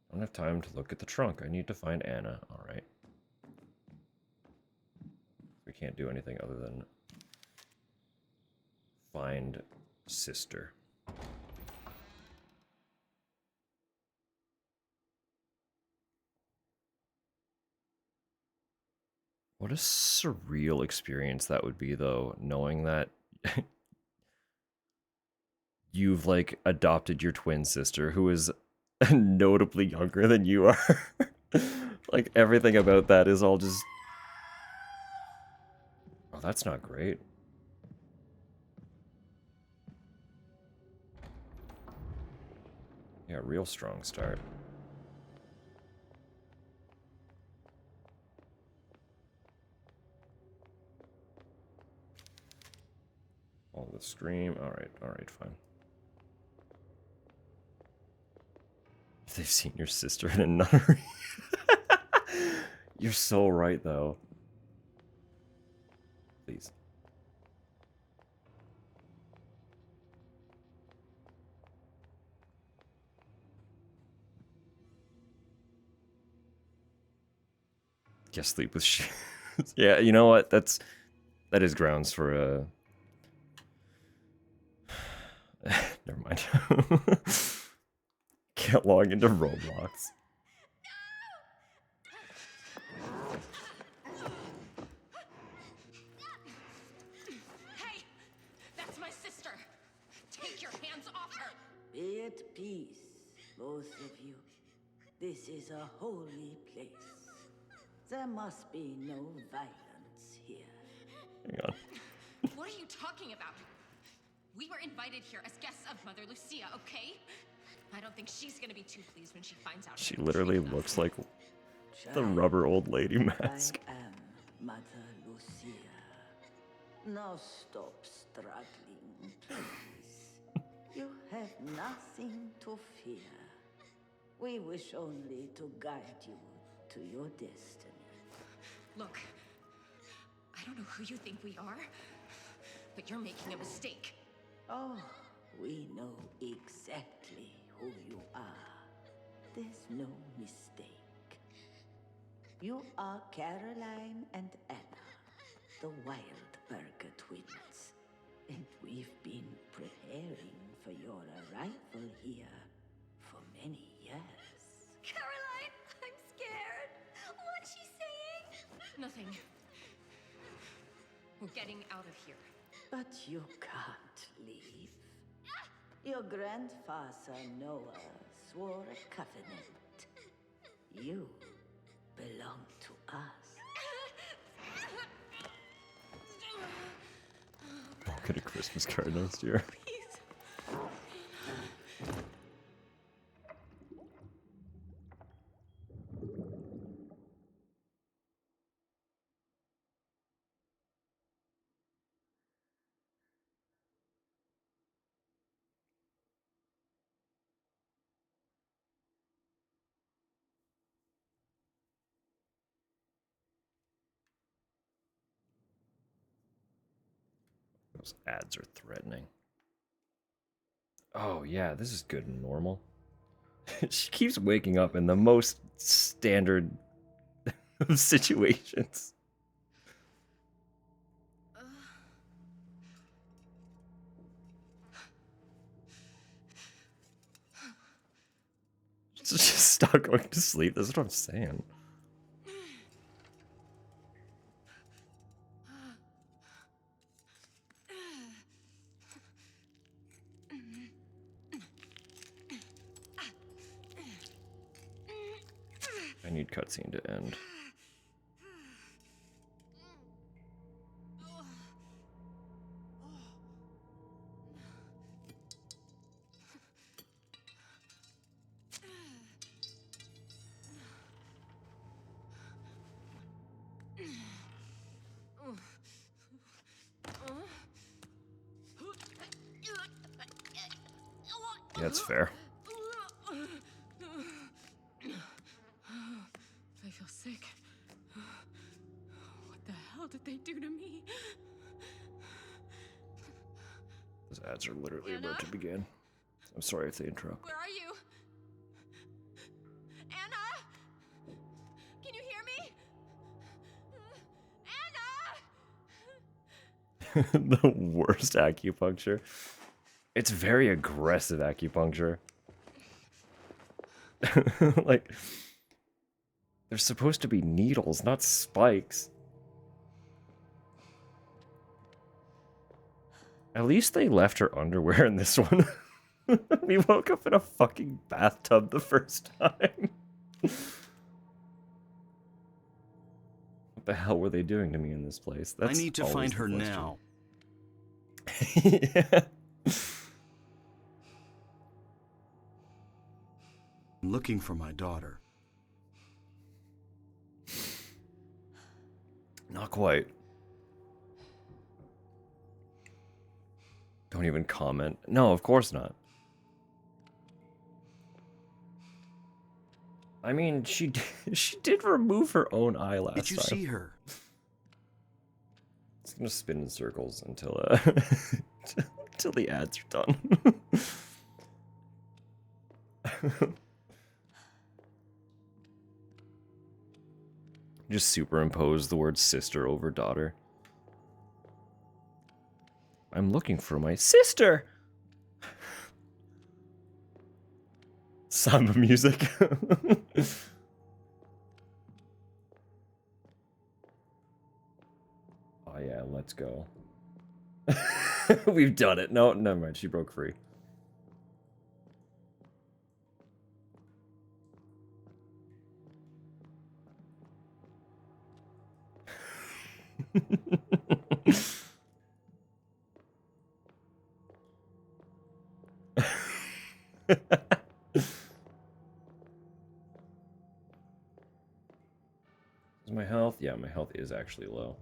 I don't have time to look at the trunk. I need to find Anna. Alright. We can't do anything other than find sister. What a surreal experience that would be, though, knowing that you've, like, adopted your twin sister, who is notably younger than you are. Like, everything about that is all just... Oh, that's not great. Yeah, real strong start. All the scream. Alright, fine. If they've seen your sister in a nunnery. You're so right, though. Please. Guess sleep with shoes. Yeah, you know what? That is grounds for a... Never mind. Can't log into Roblox. Hey! That's my sister! Take your hands off her! Be at peace, both of you. This is a holy place. There must be no violence here. Hang on. What are you talking about? We were invited here as guests of Mother Lucia, okay? I don't think she's gonna be too pleased when she finds out. She literally looks like the rubber old lady mask. I am Mother Lucia. Now stop struggling, please. You have nothing to fear. We wish only to guide you to your destiny. Look, I don't know who you think we are, but you're making a mistake. Oh, we know exactly who you are. There's no mistake. You are Caroline and Anna, the Wildberger twins. And we've been preparing for your arrival here for many years. Caroline, I'm scared. What's she saying? Nothing. We're getting out of here. But you can't leave. Your grandfather Noah swore a covenant. You belong to us. I'll get a Christmas card next year. Those ads are threatening. Oh yeah, this is good and normal. She keeps waking up in the most standard of situations. Just stop going to sleep. That's what I'm saying. I need cutscene to end. Yeah, that's fair. Ads are literally Anna? about to begin. I'm sorry if they interrupt. Where are you? Anna? Can you hear me? Anna! The worst acupuncture. It's very aggressive acupuncture. Like, they're supposed to be needles, not spikes. At least they left her underwear in this one. We woke up in a fucking bathtub the first time. What the hell were they doing to me in this place? I need to always find the her question. now. Yeah. I'm looking for my daughter. Not quite. Don't even comment. No, of course not. I mean, she did remove her own eye last Did you time. see her? It's gonna spin in circles until until the ads are done. Just superimpose the word sister over daughter. I'm looking for my sister. Samba music. Oh yeah, let's go. We've done it. No, never mind. She broke free. Is my health? Yeah, my health is actually low.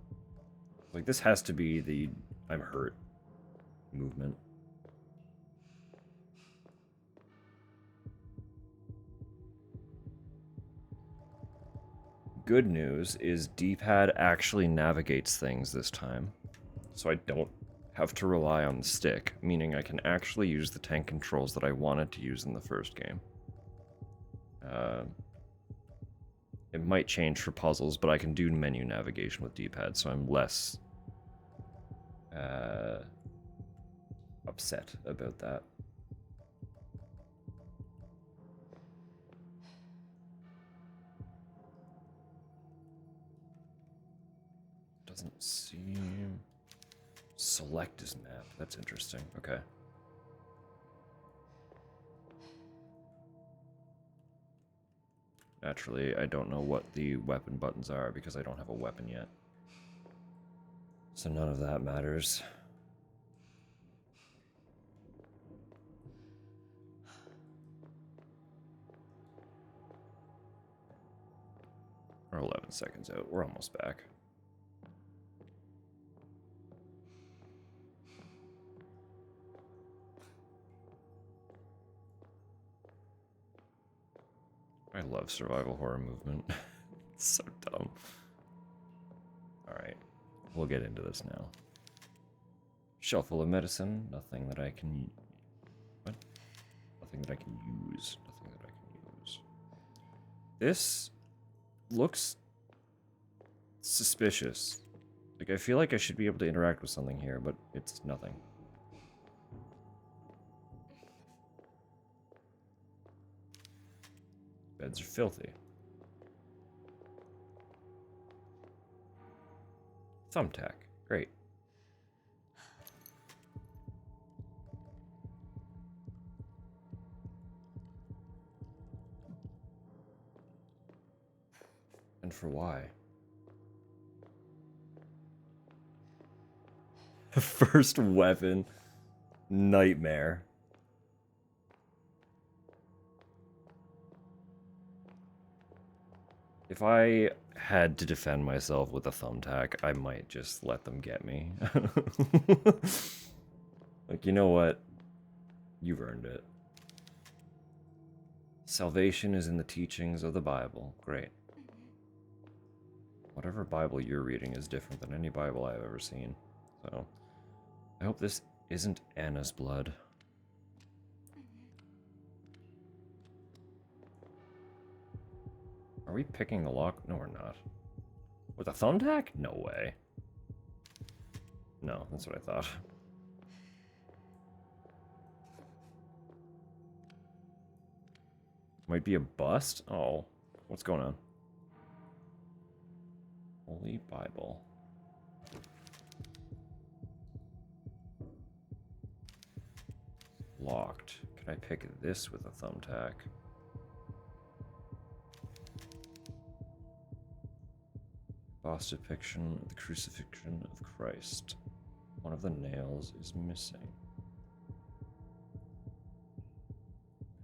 Like, this has to be the I'm hurt movement. Good news is D-pad actually navigates things this time, so I don't have to rely on the stick, meaning I can actually use the tank controls that I wanted to use in the first game. It might change for puzzles, but I can do menu navigation with D-pad, so I'm less upset about that. Doesn't seem... Select his map. That's interesting. Okay. Naturally, I don't know what the weapon buttons are because I don't have a weapon yet. So none of that matters. We're 11 seconds out. We're almost back. I love survival horror movement. It's so dumb. Alright, we'll get into this now. Shelf full of medicine, nothing that I can... What? Nothing that I can use. Nothing that I can use. This looks suspicious. Like, I feel like I should be able to interact with something here, but it's nothing. Beds are filthy. Thumbtack. Great. And for why? First weapon. Nightmare. If I had to defend myself with a thumbtack, I might just let them get me. Like, you know what? You've earned it. Salvation is in the teachings of the Bible. Great. Whatever Bible you're reading is different than any Bible I've ever seen. So, I hope this isn't Anna's blood. Are we picking the lock? No, we're not. With a thumbtack? No way. No, that's what I thought. Might be a bust? Oh, what's going on? Holy Bible. Locked. Can I pick this with a thumbtack? Boss depiction of the crucifixion of Christ. One of the nails is missing.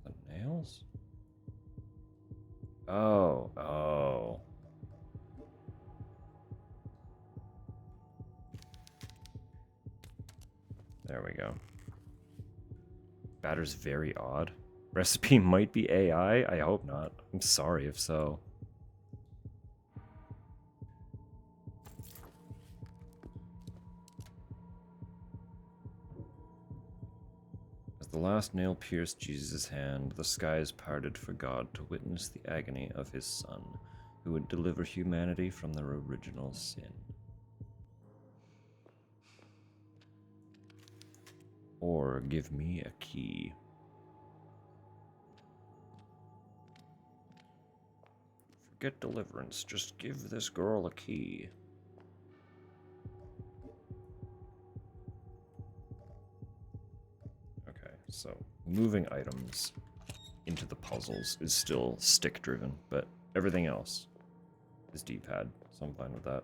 The nails? Oh, oh. There we go. Batter's very odd. Recipe might be AI? I hope not. I'm sorry if so. As the last nail pierced Jesus' hand, the skies parted for God to witness the agony of his Son, who would deliver humanity from their original sin. Or give me a key. Forget deliverance, just give this girl a key. Okay, so moving items into the puzzles is still stick driven, but everything else is D-pad, so I'm fine with that.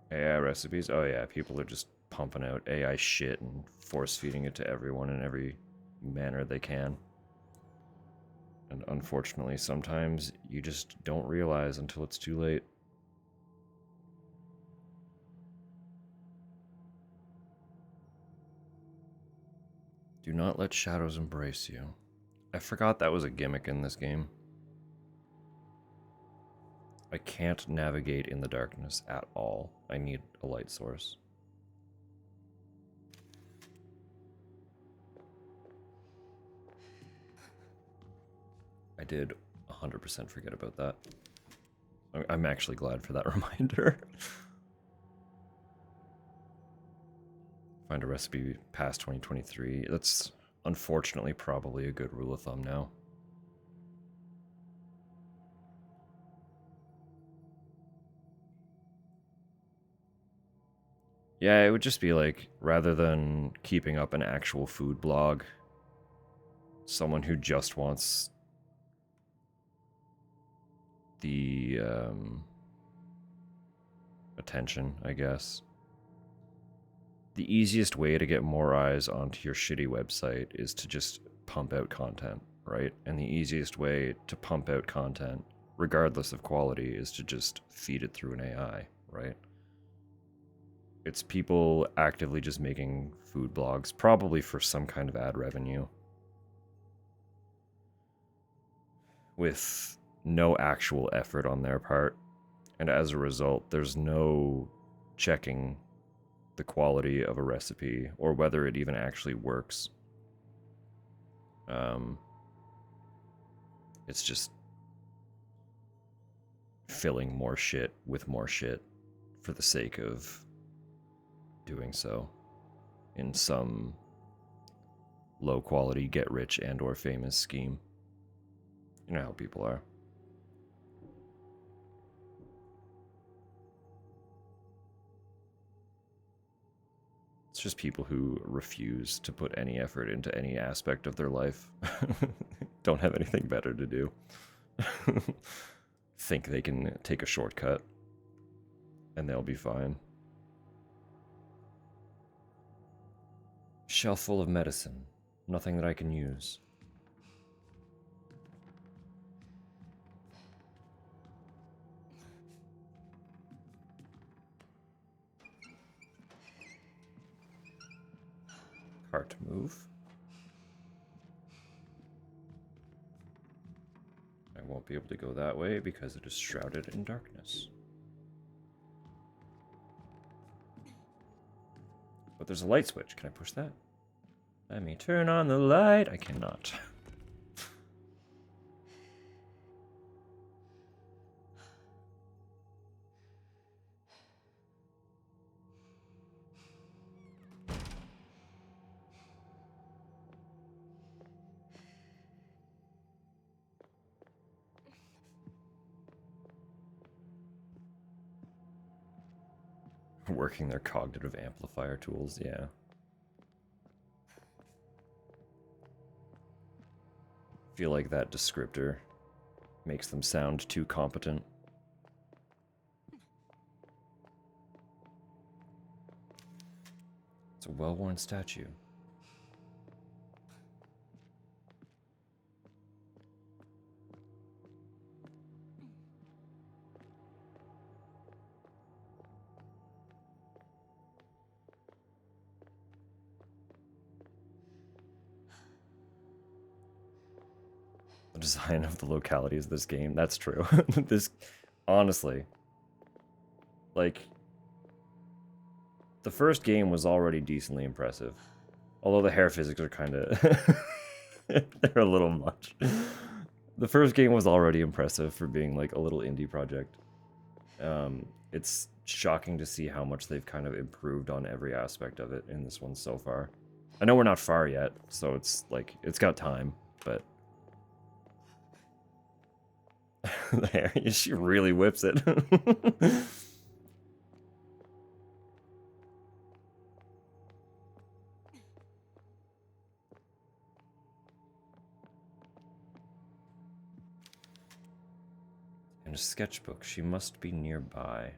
AI recipes? Oh yeah, people are just pumping out AI shit and force feeding it to everyone in every manner they can. And unfortunately, sometimes you just don't realize until it's too late. Do not let shadows embrace you. I forgot that was a gimmick in this game. I can't navigate in the darkness at all. I need a light source. I did 100% forget about that. I'm actually glad for that reminder. Find a recipe past 2023. That's unfortunately probably a good rule of thumb now. Yeah, it would just be like, rather than keeping up an actual food blog, someone who just wants the attention, I guess. The easiest way to get more eyes onto your shitty website is to just pump out content, right? And the easiest way to pump out content, regardless of quality, is to just feed it through an AI, right? It's people actively just making food blogs, probably for some kind of ad revenue, with no actual effort on their part. And as a result, there's no checking the quality of a recipe or whether it even actually works. It's just filling more shit with more shit for the sake of doing so in some low quality get rich and or famous scheme. You know how people are. It's just people who refuse to put any effort into any aspect of their life. Don't have anything better to do. Think they can take a shortcut and they'll be fine. Shelf full of medicine. Nothing that I can use. Cart move. I won't be able to go that way because it is shrouded in darkness. But there's a light switch. Can I push that? Let me turn on the light. I cannot. Working their cognitive amplifier tools, yeah. Feel like that descriptor makes them sound too competent. It's a well-worn statue. The design of the localities of this game, that's true. This, honestly, like, the first game was already decently impressive. Although the hair physics are kind of, they're a little much. The first game was already impressive for being like a little indie project. It's shocking to see how much they've kind of improved on every aspect of it in this one so far. I know we're not far yet, so it's like, it's got time, but there, she really whips it. And a sketchbook. She must be nearby.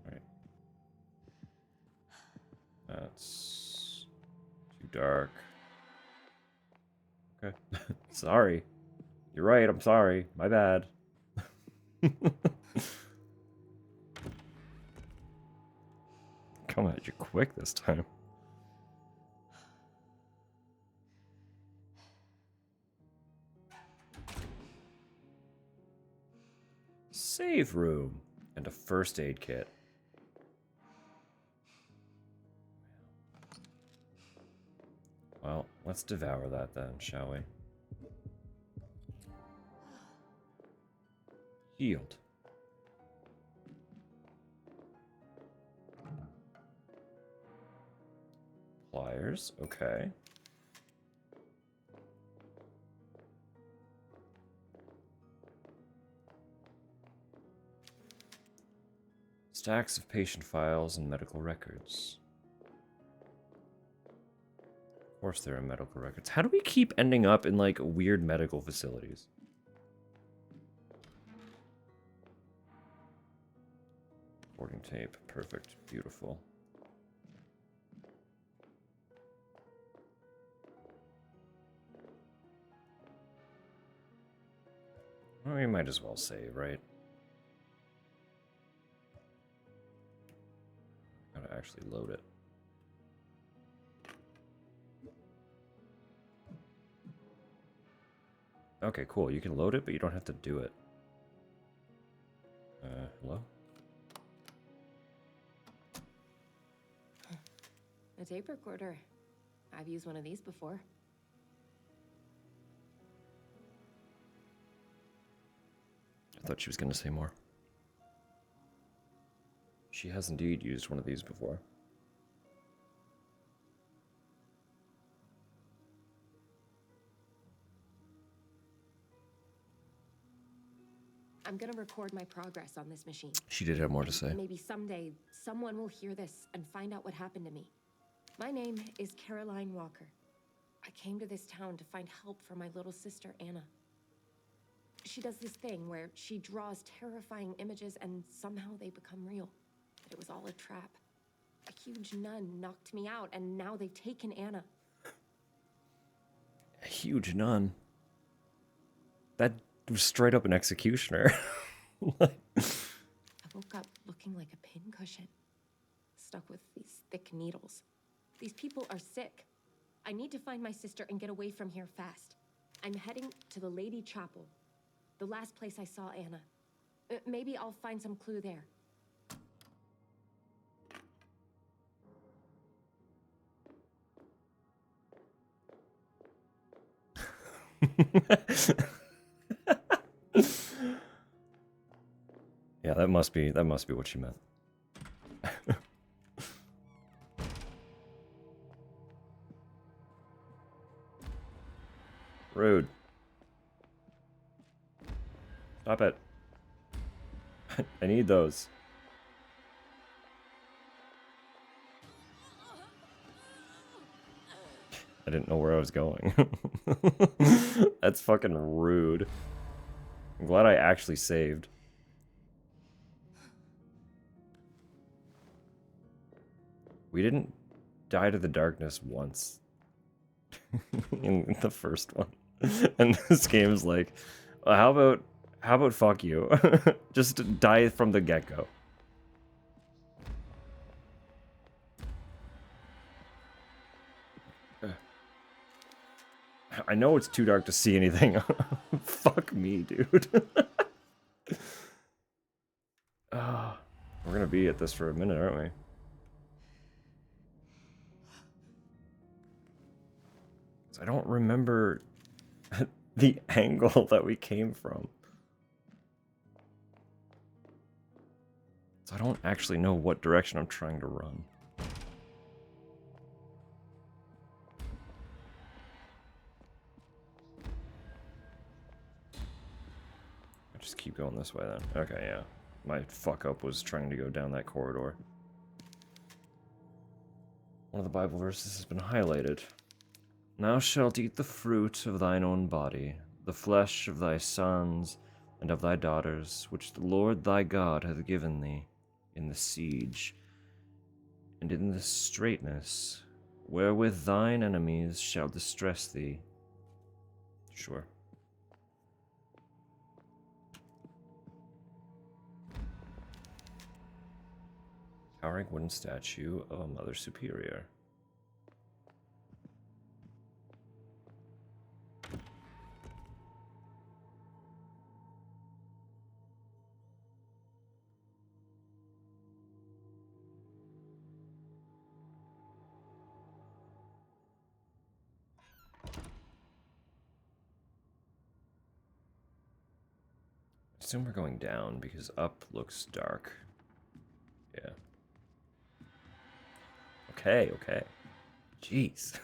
Alright. That's too dark. Okay. Sorry. You're right, I'm sorry. My bad. Come at you quick this time. Save room and a first aid kit. Well, let's devour that then, shall we? Healed. Pliers, okay. Stacks of patient files and medical records. Of course there are medical records. How do we keep ending up in, like, weird medical facilities? Recording tape. Perfect. Beautiful. Well, we might as well save, right? Gotta actually load it. Okay, cool. You can load it, but you don't have to do it. Hello? A tape recorder. I've used one of these before. I thought she was going to say more. She has indeed used one of these before. I'm gonna record my progress on this machine. She did have more to say. Maybe someday someone will hear this and find out what happened to me. My name is Caroline Walker. I came to this town to find help for my little sister, Anna. She does this thing where she draws terrifying images and somehow they become real. But it was all a trap. A huge nun knocked me out and now they've taken Anna. A huge nun. That was straight up an executioner. Like, I woke up looking like a pincushion, stuck with these thick needles. These people are sick. I need to find my sister and get away from here fast. I'm heading to the Lady Chapel, the last place I saw Anna. Maybe I'll find some clue there. yeah, that must be what she meant. Rude. Stop it. I need those. I didn't know where I was going. That's fucking rude. I'm glad I actually saved. We didn't die to the darkness once. in the first one. And this game's like, well, how about fuck you? Just die from the get-go. I know it's too dark to see anything. Fuck me, dude. We're gonna be at this for a minute, aren't we? I don't remember the angle that we came from. So I don't actually know what direction I'm trying to run. I just keep going this way then. Okay, yeah. My fuck up was trying to go down that corridor. One of the Bible verses has been highlighted. Thou shalt eat the fruit of thine own body, the flesh of thy sons and of thy daughters, which the Lord thy God hath given thee, in the siege, and in the straitness, wherewith thine enemies shall distress thee. Sure. Towering wooden statue of a Mother Superior. I assume we're going down because up looks dark. Yeah. Okay, okay. Jeez.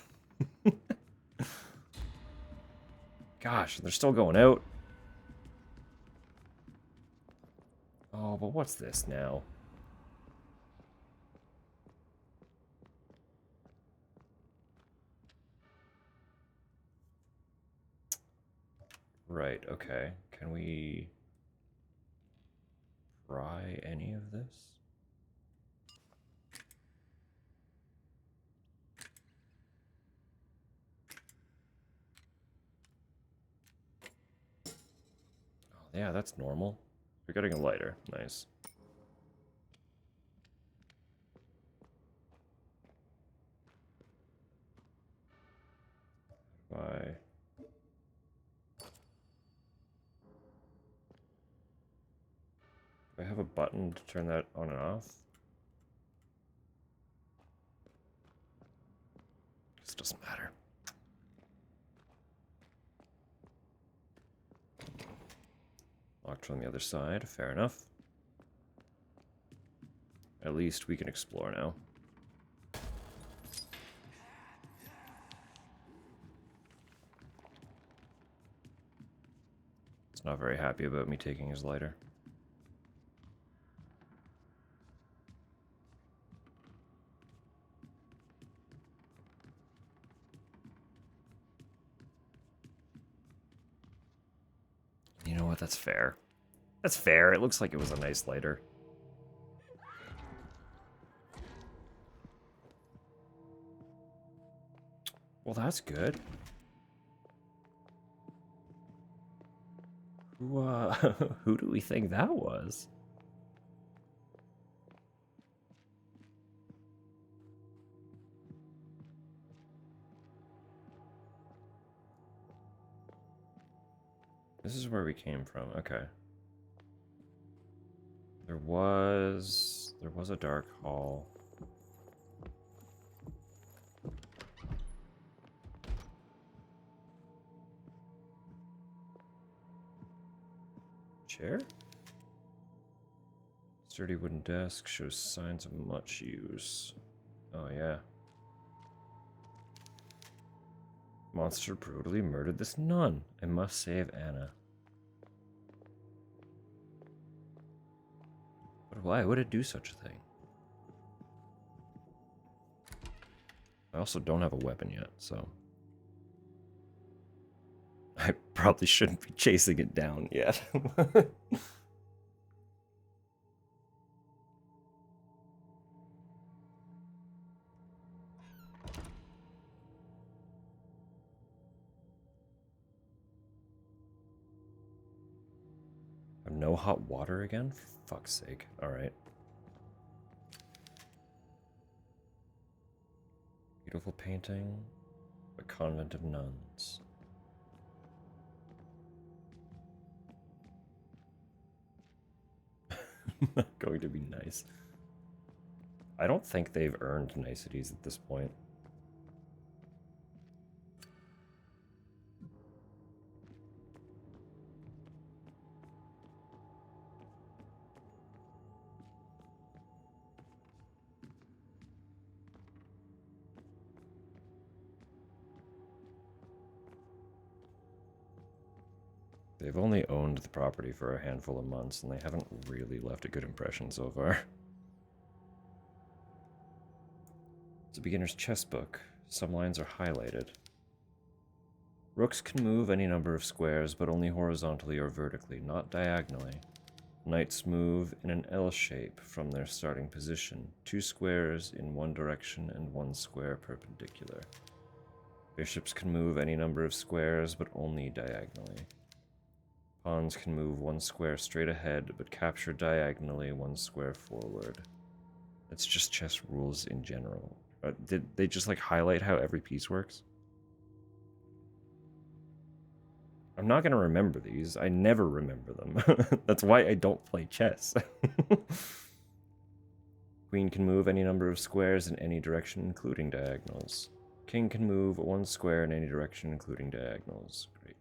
Gosh, they're still going out. Oh, but what's this now? Right, okay. Can we try any of this? Oh, yeah, that's normal. We're getting a lighter. Nice. Bye. Do I have a button to turn that on and off? This doesn't matter. Locked from the other side, fair enough. At least we can explore now. He's not very happy about me taking his lighter. You know what? That's fair. That's fair. It looks like it was a nice lighter. Well, that's good. Who do we think that was? This is where we came from. Okay. There was a dark hall. Chair? Sturdy wooden desk shows signs of much use. Oh yeah. Monster brutally murdered this nun. I must save Anna. But why would it do such a thing? I also don't have a weapon yet, so... I probably shouldn't be chasing it down yet. No hot water again? For fuck's sake. Alright. Beautiful painting. A convent of nuns. Not going to be nice. I don't think they've earned niceties at this point. They've only owned the property for a handful of months, and they haven't really left a good impression so far. It's a beginner's chess book. Some lines are highlighted. Rooks can move any number of squares, but only horizontally or vertically, not diagonally. Knights move in an L shape from their starting position, 2 squares in one direction and 1 square perpendicular. Bishops can move any number of squares, but only diagonally. Pawns can move 1 square straight ahead, but capture diagonally 1 square forward. It's just chess rules in general. Did they just like highlight how every piece works? I'm not gonna remember these. I never remember them. That's why I don't play chess. Queen can move any number of squares in any direction, including diagonals. King can move 1 square in any direction, including diagonals. Great.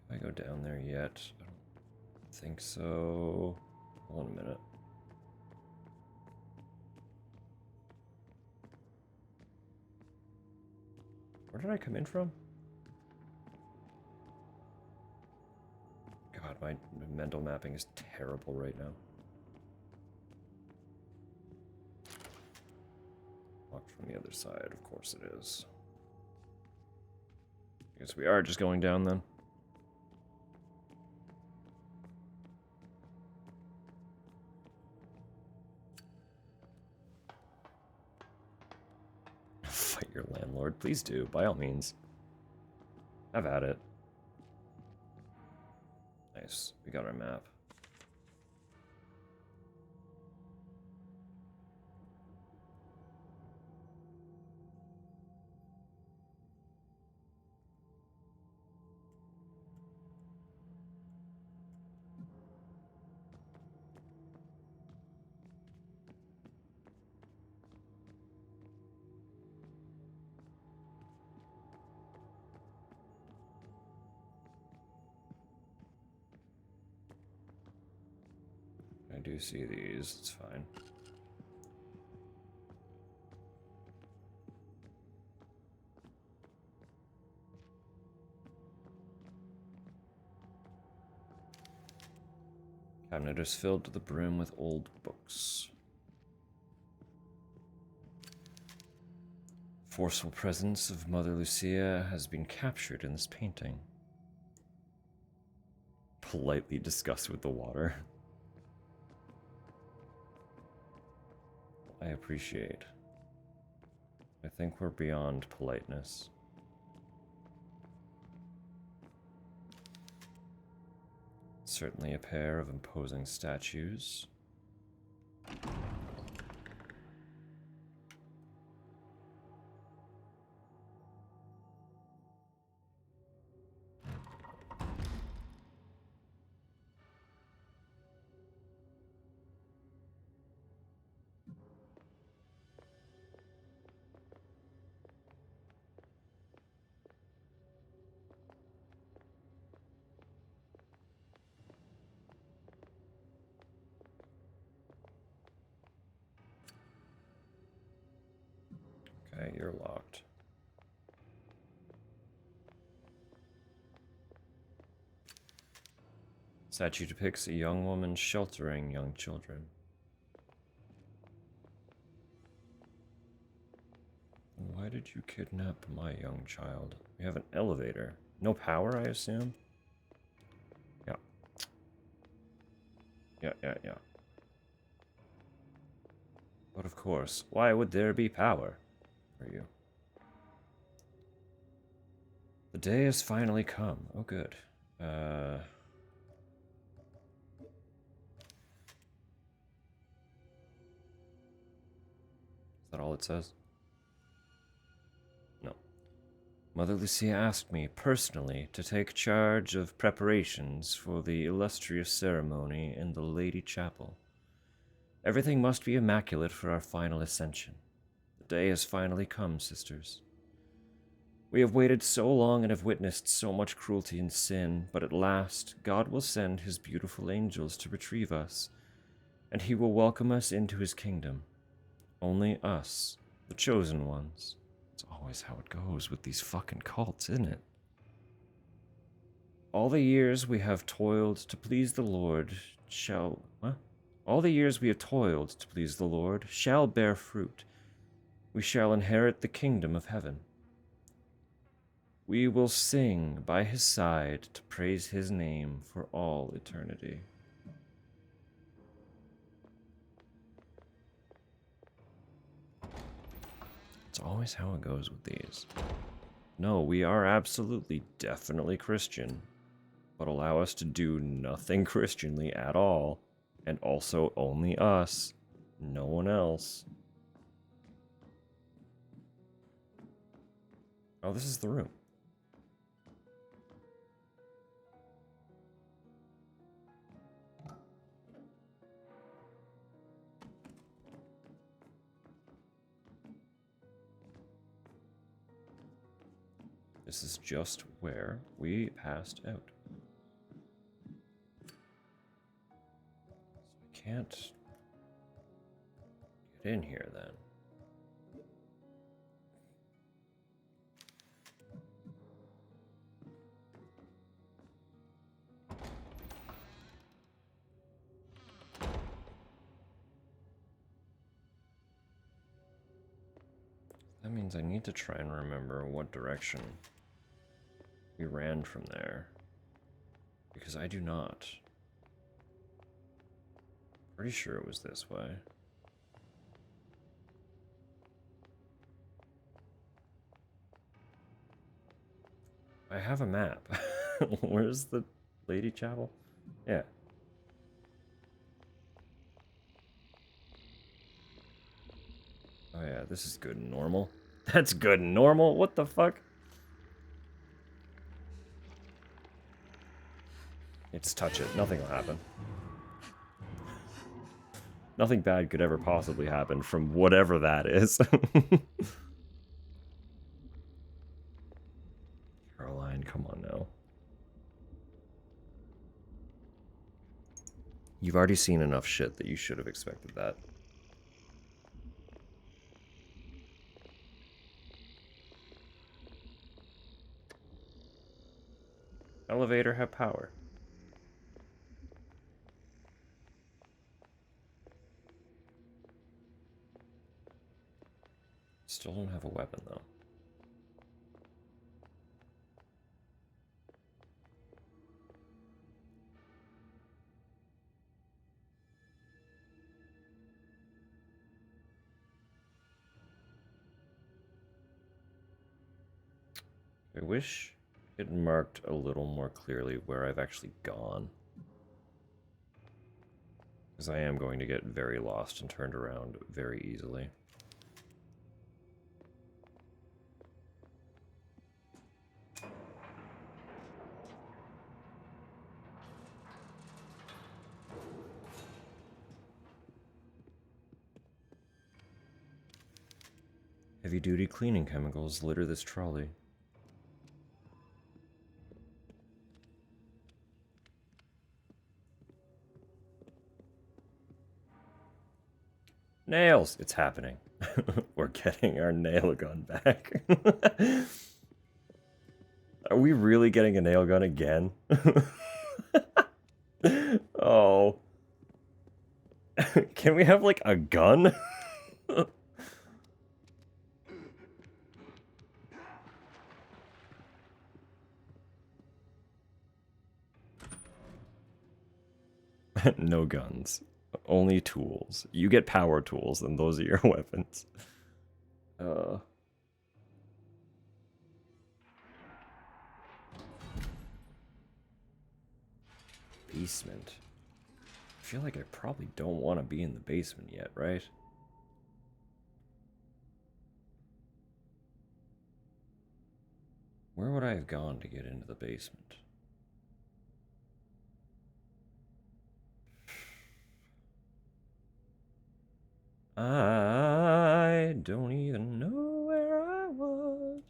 Do I go down there yet? I don't think so. Hold on a minute. Where did I come in from? God, my mental mapping is terrible right now. Locked from the other side, of course it is. I guess we are just going down then. Fight your landlord. Please do, by all means. Have at it. Nice. We got our map. I do see these, it's fine. Cabinet is filled to the brim with old books. Forceful presence of Mother Lucia has been captured in this painting. Politely discussed with the water. I appreciate. I think we're beyond politeness. Certainly a pair of imposing statues. Okay, you're locked. Statue depicts a young woman sheltering young children. Why did you kidnap my young child? We have an elevator. No power, I assume? Yeah. Yeah. But of course, why would there be power for you? The day has finally come. Oh, good. Is that all it says? No. Mother Lucia asked me personally to take charge of preparations for the illustrious ceremony in the Lady Chapel. Everything must be immaculate for our final ascension. The day has finally come, sisters. We have waited so long and have witnessed so much cruelty and sin, but at last God will send his beautiful angels to retrieve us, and he will welcome us into his kingdom. Only us, the chosen ones. It's always how it goes with these fucking cults, isn't it? All the years we have toiled to please the Lord All the years we have toiled to please the Lord shall bear fruit. We shall inherit the kingdom of heaven. We will sing by his side to praise his name for all eternity. It's always how it goes with these. No, we are absolutely, definitely Christian, but allow us to do nothing Christianly at all, and also only us, no one else. Oh, this is the room. This is just where we passed out. So I can't get in here then. That means I need to try and remember what direction we ran from there. Because I do not. Pretty sure it was this way. I have a map. Where's the Lady Chapel? Yeah. Oh yeah, this is good and normal. That's good and normal? What the fuck? It's touch it. Nothing will happen. Nothing bad could ever possibly happen from whatever that is. Caroline, come on now. You've already seen enough shit that you should have expected that. Elevator have power. Still don't have a weapon though. I wish it marked a little more clearly where I've actually gone. Because I am going to get very lost and turned around very easily. Heavy-duty cleaning chemicals litter this trolley. Nails! It's happening. We're getting our nail gun back. Are we really getting a nail gun again? Oh. Can we have, like, a gun? No guns. Only tools. You get power tools, and those are your weapons. Basement. I feel like I probably don't want to be in the basement yet, right? Where would I have gone to get into the basement? I don't even know where I was.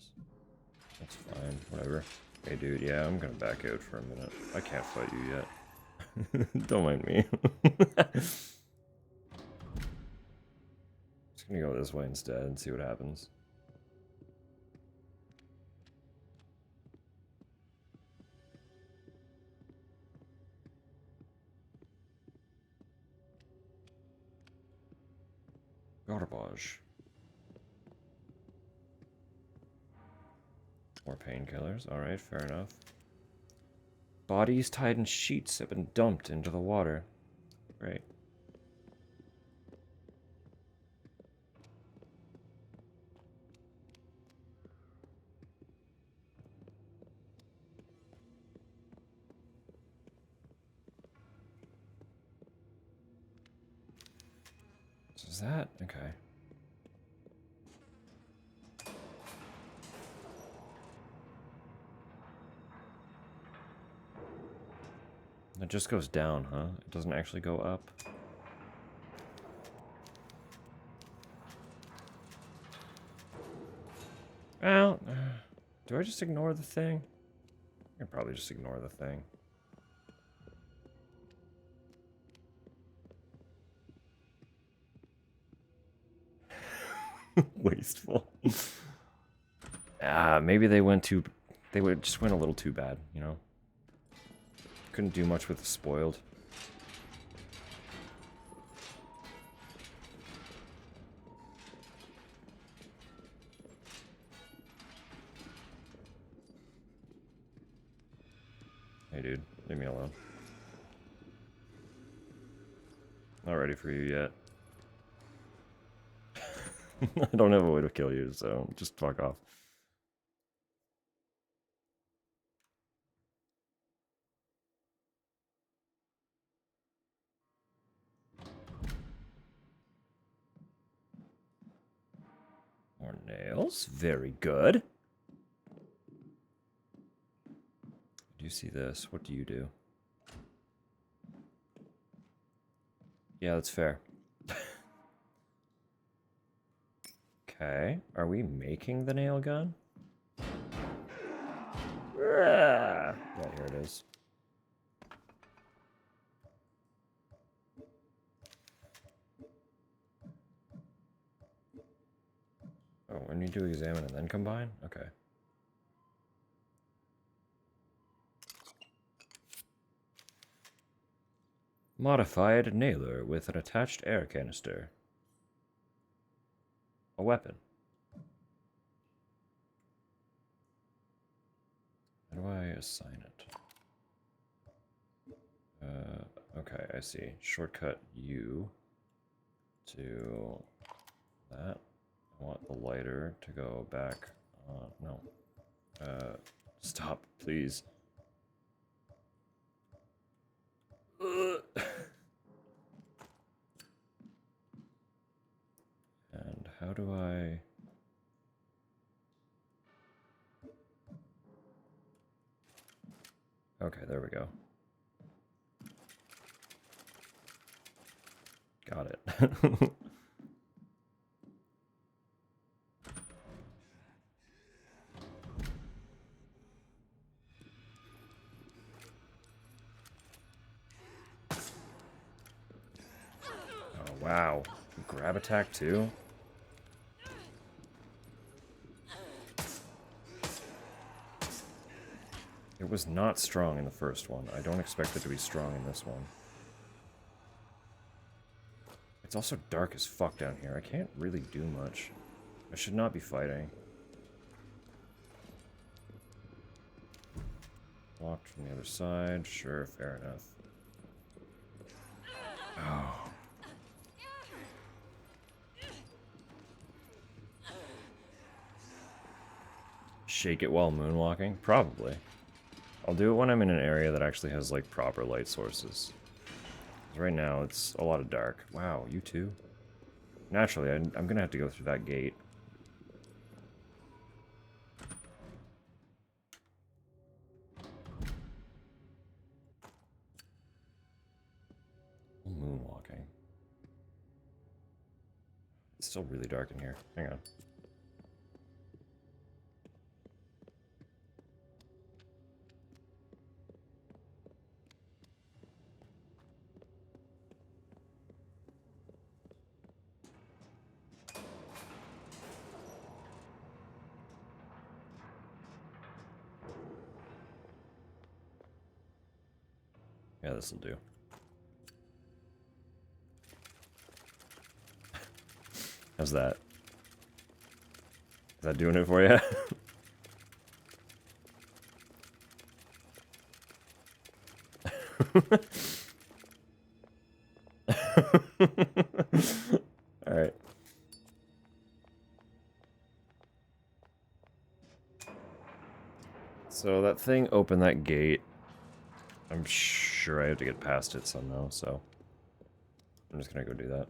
That's fine, whatever. Hey dude, yeah, I'm gonna back out for a minute. I can't fight you yet. Don't mind me. Just gonna go this way instead and see what happens. Garbage. More painkillers. Alright, fair enough. Bodies tied in sheets have been dumped into the water. Great. So is that? Okay. It just goes down, huh? It doesn't actually go up. Well, do I just ignore the thing? I can probably just ignore the thing. Wasteful. Maybe they went too... They would just went a little too bad, you know? Couldn't do much with the spoiled. Hey dude, leave me alone. Not ready for you yet. I don't have a way to kill you, so just fuck off. More nails. Very good. Do you see this? What do you do? Yeah, that's fair. Okay. Are we making the nail gun? Yeah, here it is. Oh, we need to examine and then combine? Okay. Modified nailer with an attached air canister. A weapon. How do I assign it? Okay, I see. Shortcut U to that. I want the lighter to go back. No. Stop, please. Ugh. And how do I... Okay, there we go. Got it. Oh, wow. Grab attack too? It was not strong in the first one. I don't expect it to be strong in this one. It's also dark as fuck down here. I can't really do much. I should not be fighting. Locked from the other side. Sure, fair enough. Oh. Shake it while moonwalking? Probably. I'll do it when I'm in an area that actually has, like, proper light sources. Right now, it's a lot of dark. Wow, you too? Naturally, I'm gonna have to go through that gate. Moonwalking. It's still really dark in here. Hang on. Yeah, this'll do. How's that? Is that doing it for you? Alright. So that thing opened that gate. I'm sure I have to get past it somehow, so I'm just gonna go do that.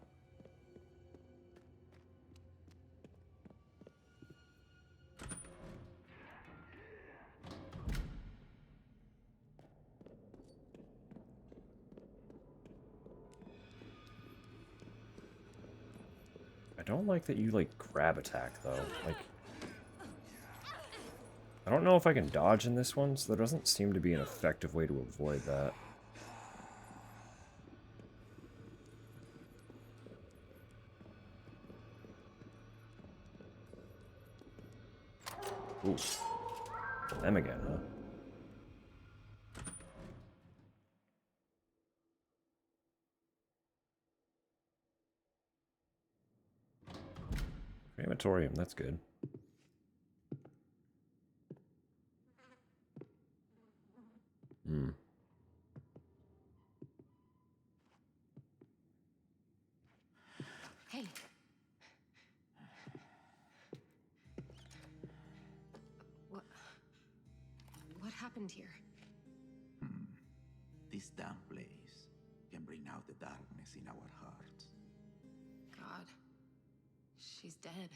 I don't like that you, like, grab attack, though. Like, I don't know if I can dodge in this one, so there doesn't seem to be an effective way to avoid that. Ooh. Them again, huh? Crematorium, that's good. Hmm. Hey. What happened here? This damn place can bring out the darkness in our hearts. God. She's dead.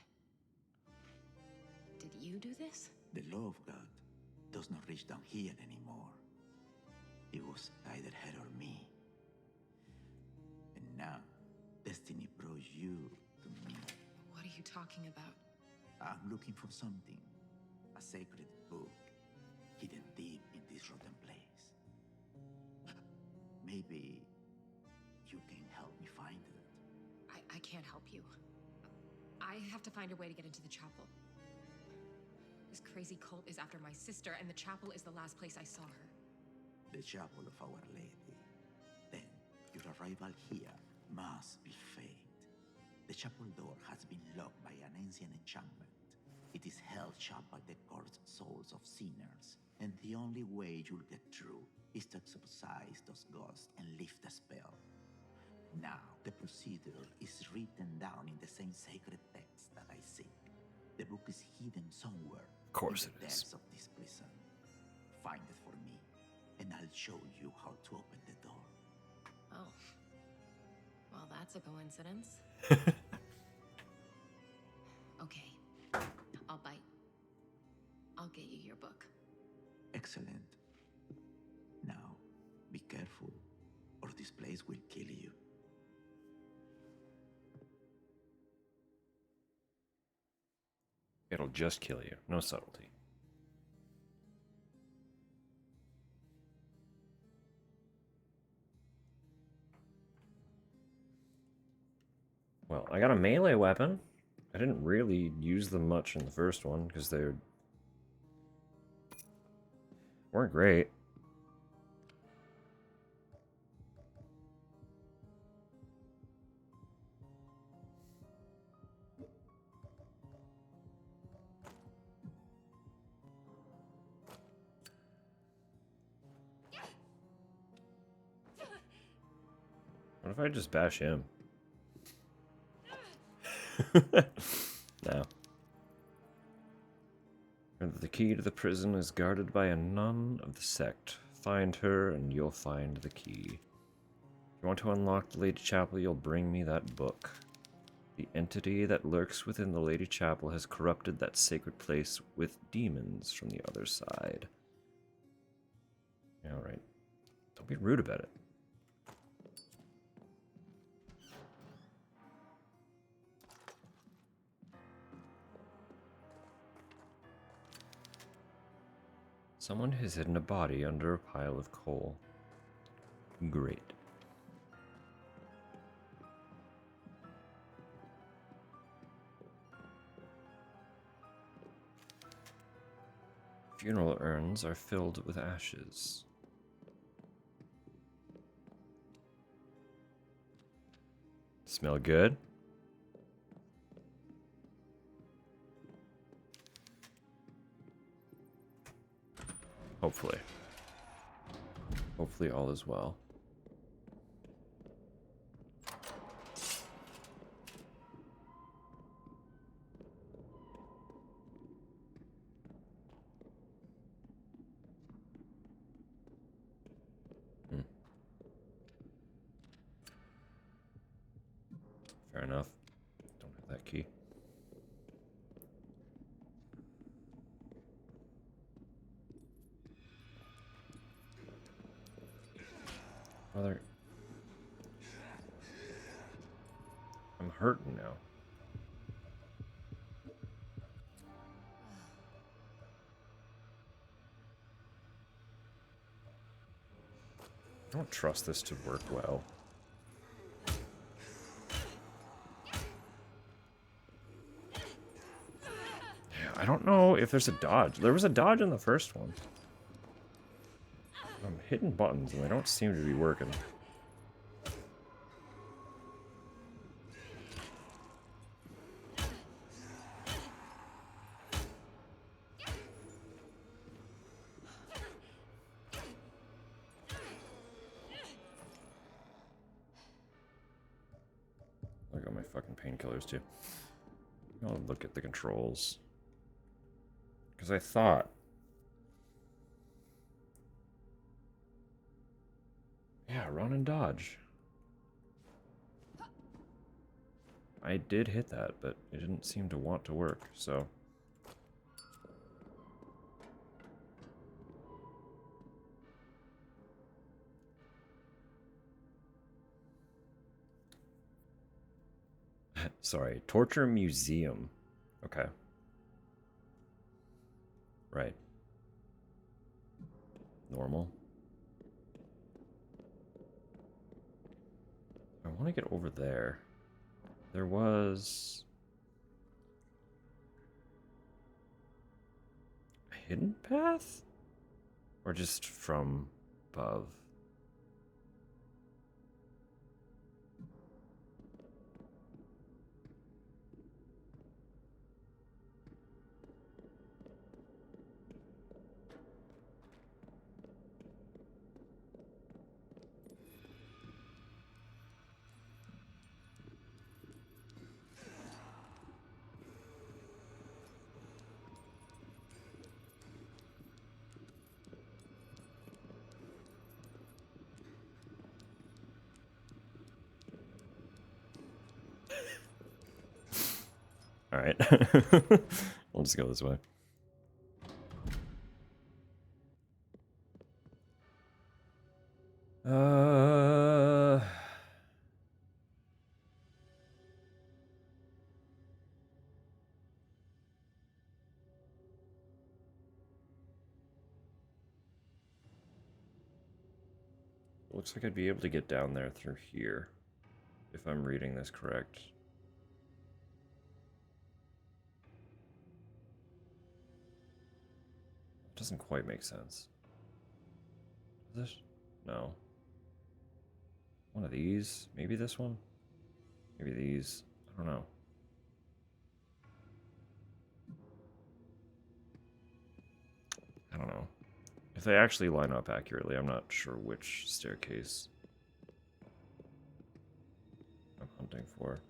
Did you do this? The law of God does not reach down here anymore. It was either her or me. And now, destiny brought you to me. What are you talking about? I'm looking for something. A sacred book hidden deep in this rotten place. Maybe you can help me find it. I can't help you. I have to find a way to get into the chapel. This crazy cult is after my sister, and the chapel is the last place I saw her. The chapel of Our Lady. Then, your arrival here must be fate. The chapel door has been locked by an ancient enchantment. It is held shut by the cursed souls of sinners, and the only way you'll get through is to exorcise those ghosts and lift the spell. Now, the procedure is written down in the same sacred text that I seek. The book is hidden somewhere Of course in the it is. depths of this prison. find it for me, and I'll show you how to open the door. Oh. Well, that's a coincidence. Okay. I'll bite. I'll get you your book. Excellent. Now, be careful, or this place will kill you. It'll just kill you. No subtlety. Well, I got a melee weapon. I didn't really use them much in the first one because they weren't great. What if I just bash him? No. The key to the prison is guarded by a nun of the sect. Find her and you'll find the key. If you want to unlock the Lady Chapel, you'll bring me that book. The entity that lurks within the Lady Chapel has corrupted that sacred place with demons from the other side. Alright. Don't be rude about it. Someone has hidden a body under a pile of coal. Great. Funeral urns are filled with ashes. Smell good? Hopefully. Hopefully all is well. Fair enough. Don't have that key. Brother. I'm hurting now. I don't trust this to work well. Yeah, I don't know if there's a dodge. There was a dodge in the first one. I'm hitting buttons and they don't seem to be working. I got my fucking painkillers too. I'll look at the controls. Because I thought... Yeah, run and dodge. I did hit that, but it didn't seem to want to work, so... Sorry, Torture Museum. Okay. Right. Normal. I want to get over there. There was... a hidden path? Or just from above? Alright. We'll just go this way. Looks like I'd be able to get down there through here, if I'm reading this correct. Doesn't quite make sense. Is it? No. One of these? Maybe this one? Maybe these? I don't know. I don't know. If they actually line up accurately, I'm not sure which staircase I'm hunting for.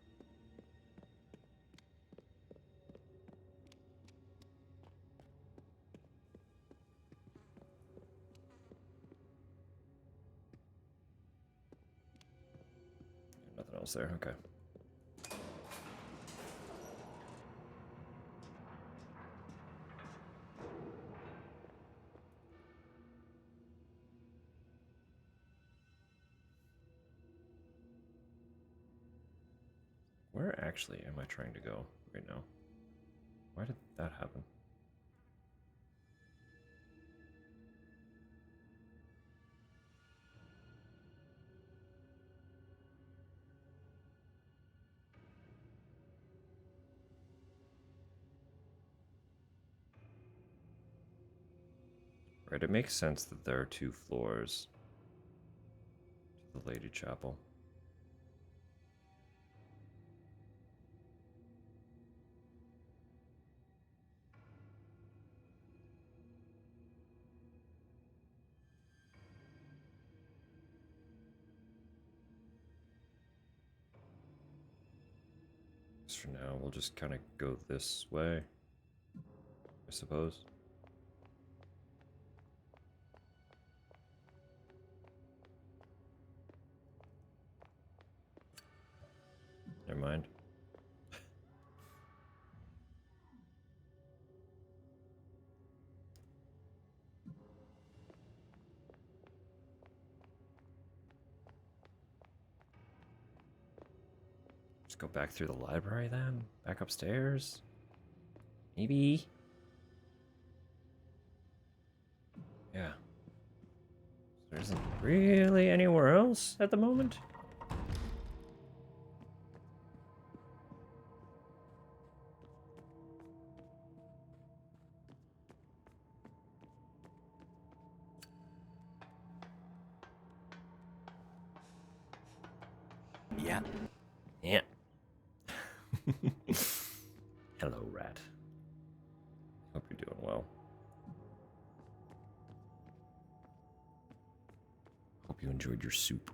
Nothing else there, okay. Where actually am I trying to go right now? Why did that happen? Right, it makes sense that there are 2 floors to the Lady Chapel. So for now, we'll just kind of go this way, I suppose. Never mind. Just go back through the library then? Back upstairs? Maybe? Yeah. There isn't really anywhere else at the moment? Yeah. Yeah. Hello, rat. Hope you're doing well. Hope you enjoyed your soup.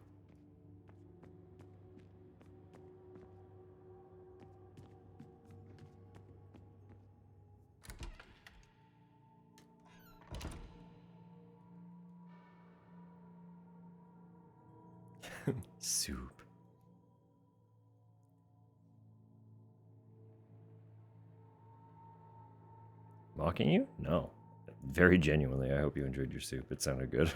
Soup. Mocking you? No. Very genuinely, I hope you enjoyed your soup. It sounded good.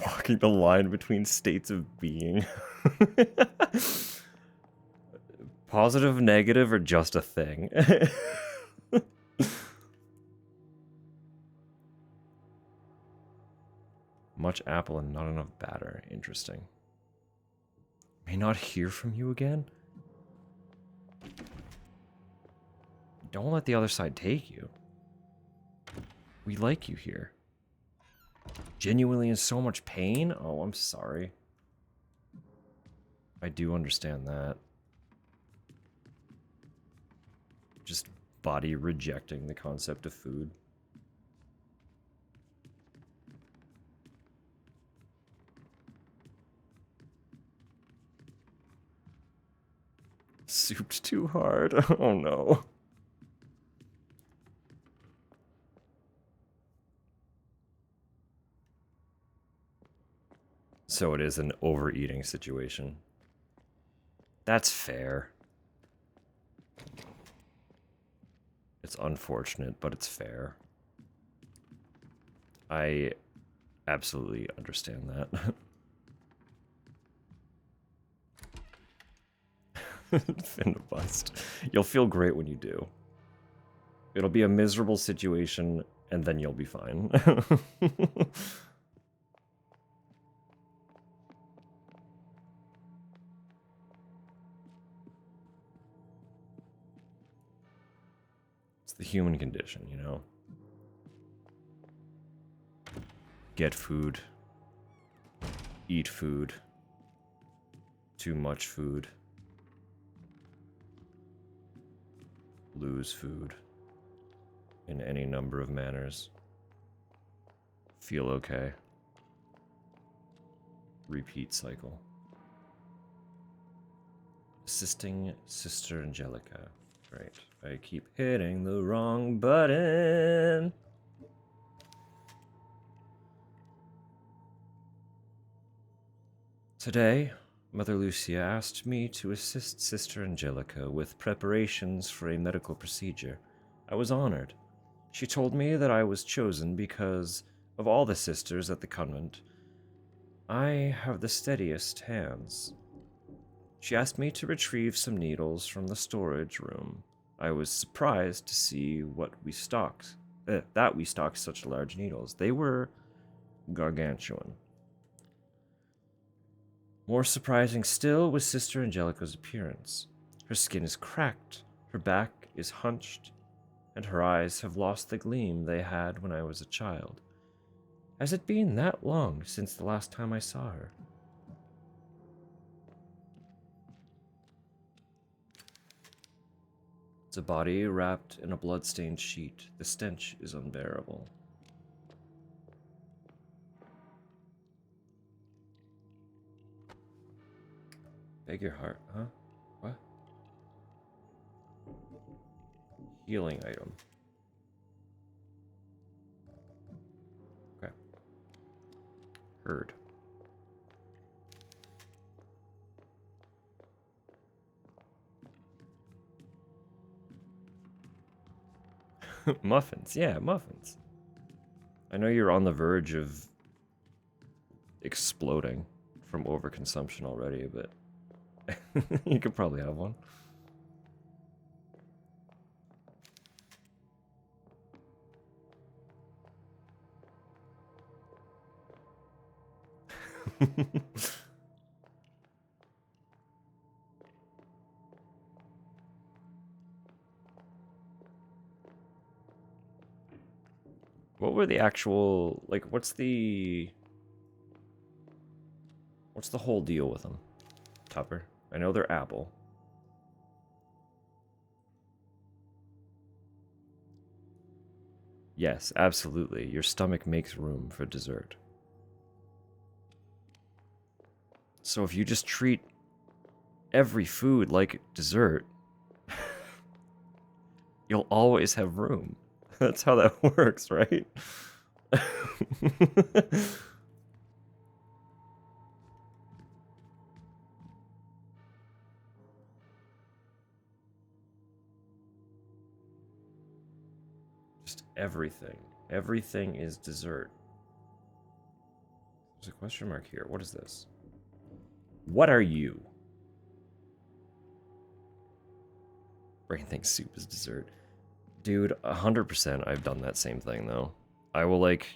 Walking the line between states of being. Positive, negative, or just a thing? Much apple and not enough batter. Interesting. May not hear from you again? Don't let the other side take you. We like you here. Genuinely in so much pain? Oh, I'm sorry. I do understand that. Just body rejecting the concept of food. Souped too hard. Oh no. So it is an overeating situation. That's fair. It's unfortunate, but it's fair. I absolutely understand that. Finna bust. You'll feel great when you do. It'll be a miserable situation, and then you'll be fine. It's the human condition, you know? Get food. Eat food. Too much food. Lose food. In any number of manners. Feel okay. Repeat cycle. Assisting Sister Angelica. Right. I keep hitting the wrong button. Today, Mother Lucia asked me to assist Sister Angelica with preparations for a medical procedure. I was honored. She told me that I was chosen because, of all the sisters at the convent, I have the steadiest hands. She asked me to retrieve some needles from the storage room. I was surprised to see that we stocked such large needles. They were gargantuan. More surprising still was Sister Angelica's appearance. Her skin is cracked, her back is hunched, and her eyes have lost the gleam they had when I was a child. Has it been that long since the last time I saw her? It's a body wrapped in a blood-stained sheet. The stench is unbearable. Beg your heart, huh? What? Healing item. Okay. Heard. Muffins, yeah, muffins. I know you're on the verge of exploding from overconsumption already, but you could probably have one. What were the actual, like, what's the whole deal with them, Tupper? I know they're apple. Yes, absolutely. Your stomach makes room for dessert. So if you just treat every food like dessert, you'll always have room. That's how that works, right? Just everything. Everything is dessert. There's a question mark here. What is this? What are you? Brain thinks soup is dessert. Dude, 100% I've done that same thing, though. I will, like,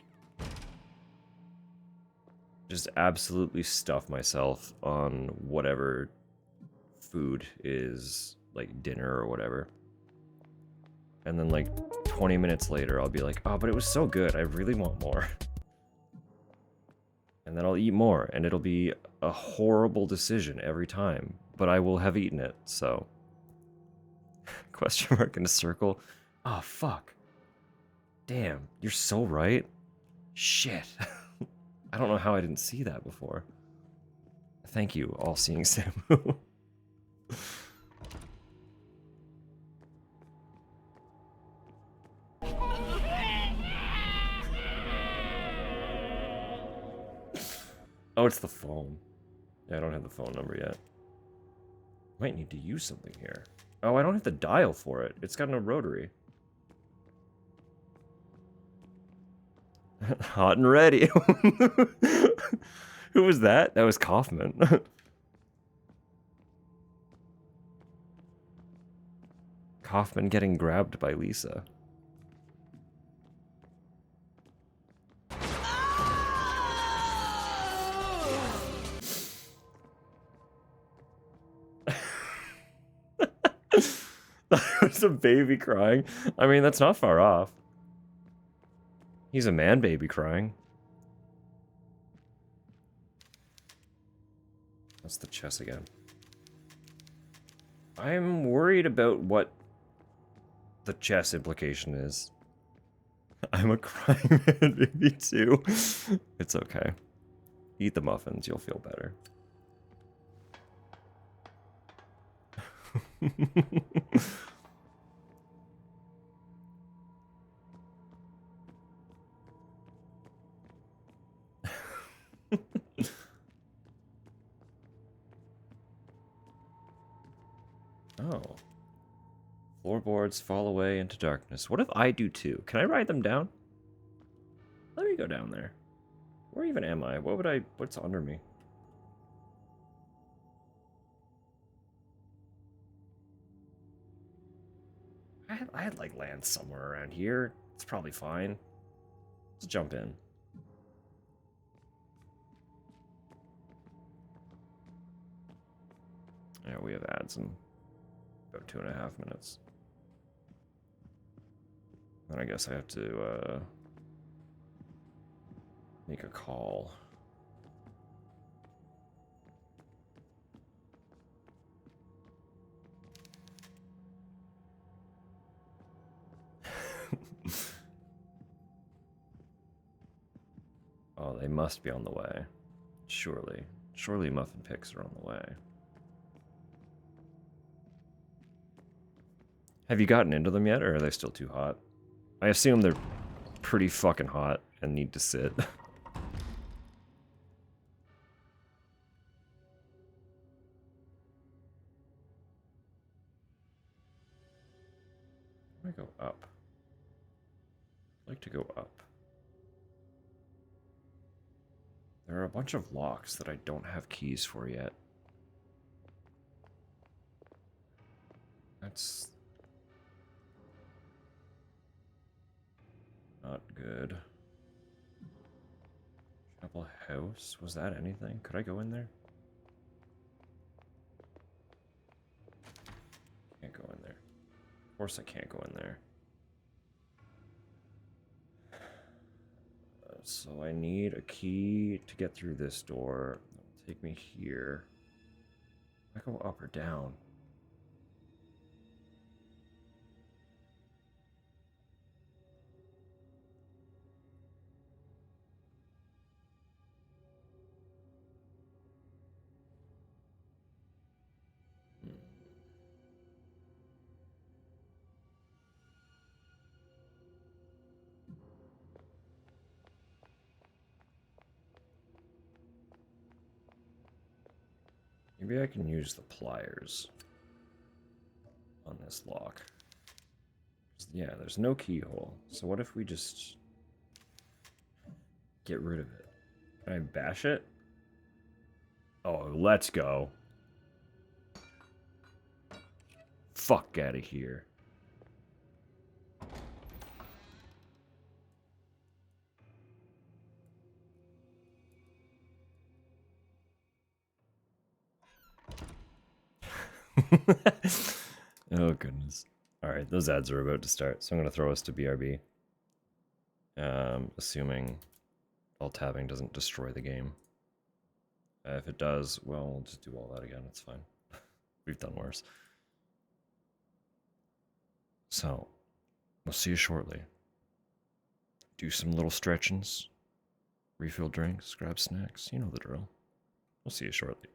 just absolutely stuff myself on whatever food is, like, dinner or whatever. And then, like, 20 minutes later, I'll be like, oh, but it was so good. I really want more. And then I'll eat more, and it'll be a horrible decision every time. But I will have eaten it, so... Question mark in a circle. Oh, fuck. Damn, you're so right. Shit. I don't know how I didn't see that before. Thank you, all-seeing Samu. Oh, it's the phone. Yeah, I don't have the phone number yet. Might need to use something here. Oh, I don't have the dial for it. It's got no rotary. Hot and ready. Who was that? That was Kaufman. Kaufman getting grabbed by Lisa. That was a baby crying. I mean, that's not far off. He's a man baby crying. That's the chess again. I'm worried about what the chess implication is. I'm a crying man baby too. It's okay. Eat the muffins, you'll feel better. Oh. Floorboards fall away into darkness. What if I do too? Can I ride them down? Let me go down there. Where even am I? What's under me? I'd like land somewhere around here. It's probably fine. Let's jump in. Yeah, we have ads in about 2.5 minutes. And I guess I have to make a call. Oh, they must be on the way. Surely. Surely muffin picks are on the way. Have you gotten into them yet, or are they still too hot? I assume they're pretty fucking hot and need to sit. I go up. I'd like to go up. There are a bunch of locks that I don't have keys for yet. That's not good. Chapel House? Was that anything? Could I go in there? Can't go in there. Of course I can't go in there. So I need a key to get through this door. That'll take me here. I go up or down. Maybe I can use the pliers on this lock. Yeah, there's no keyhole. So what if we just get rid of it? Can I bash it? Oh, let's go. Fuck out of here. Oh, goodness. Alright, those ads are about to start, so I'm going to throw us to BRB. Assuming alt-tabbing doesn't destroy the game. If it does, well, we'll just do all that again. It's fine. We've done worse. So, we'll see you shortly. Do some little stretchings. Refill drinks, grab snacks. You know the drill. We'll see you shortly.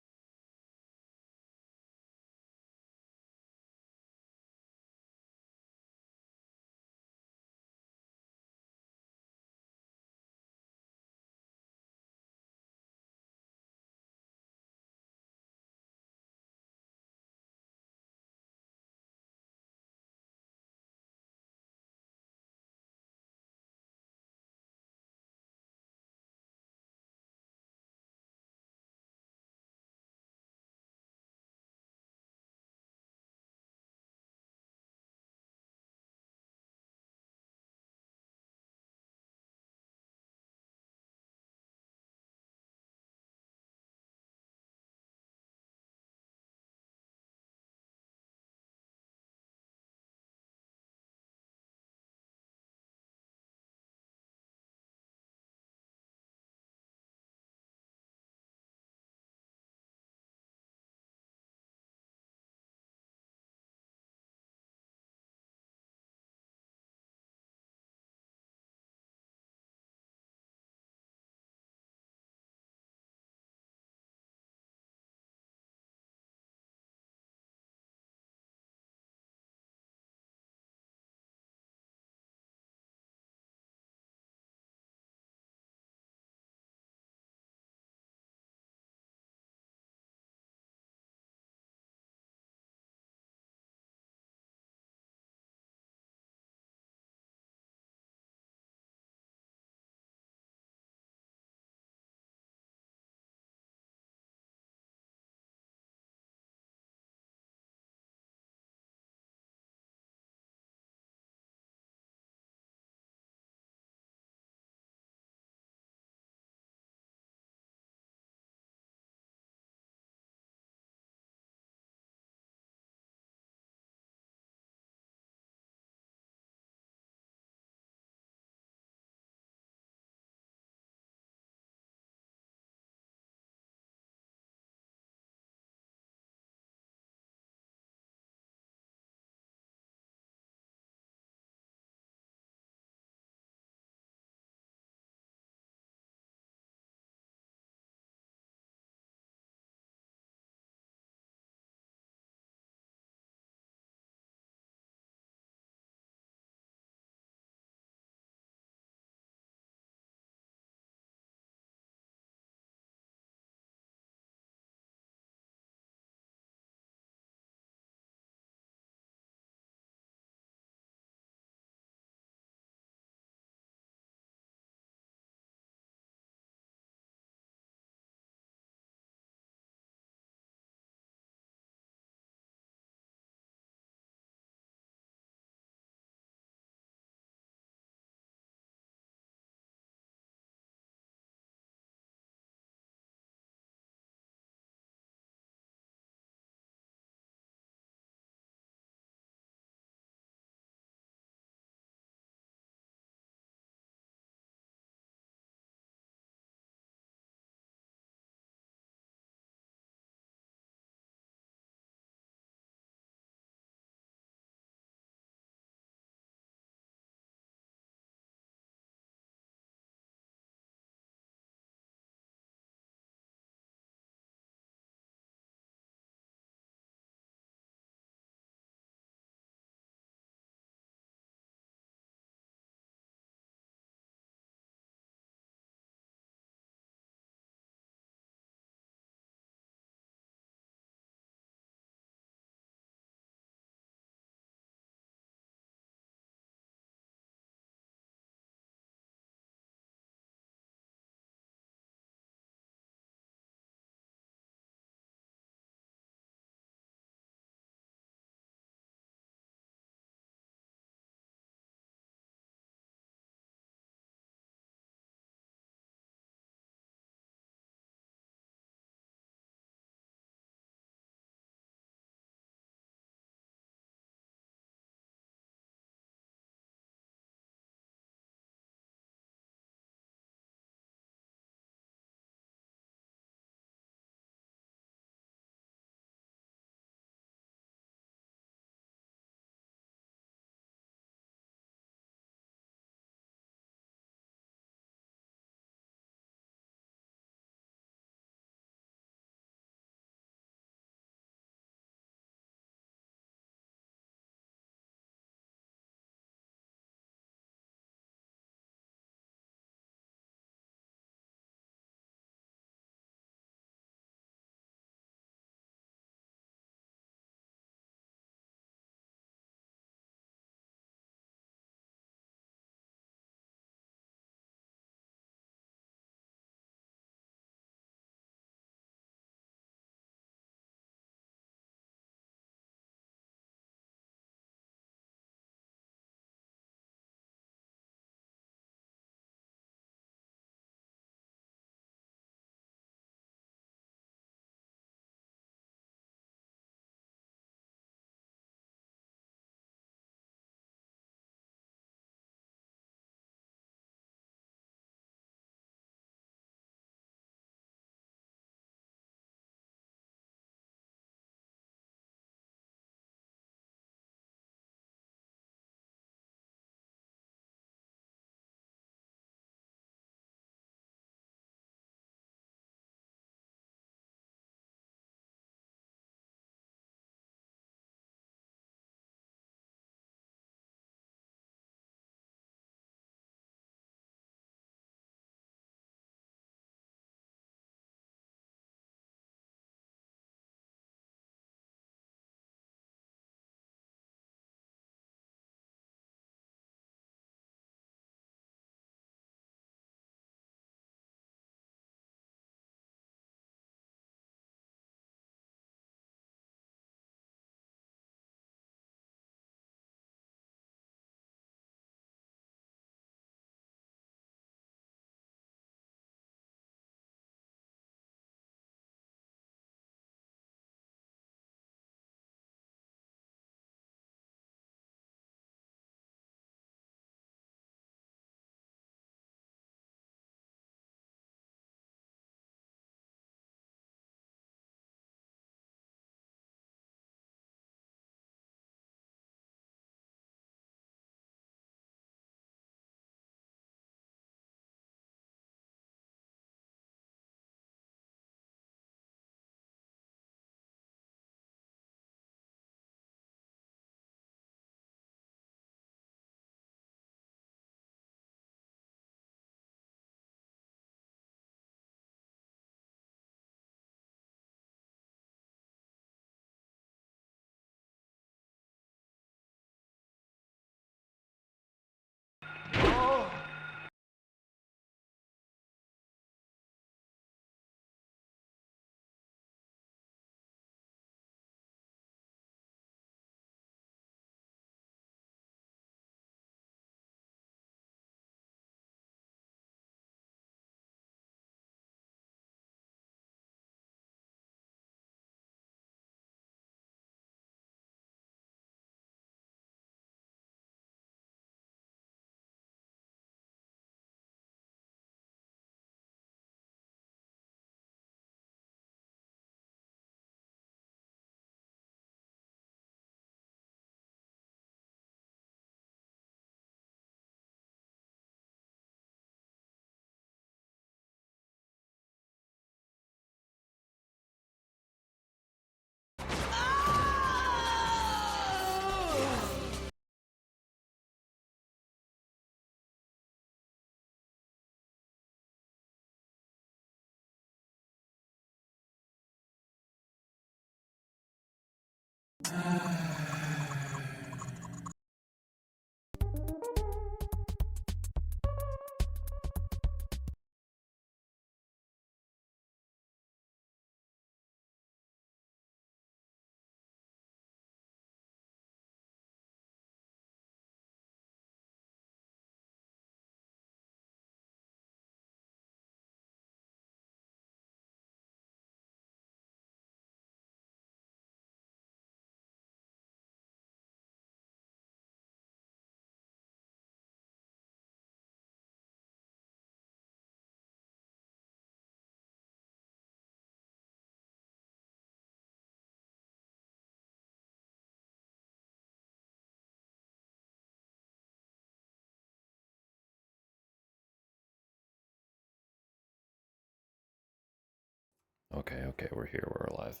Okay, okay, we're here, we're alive.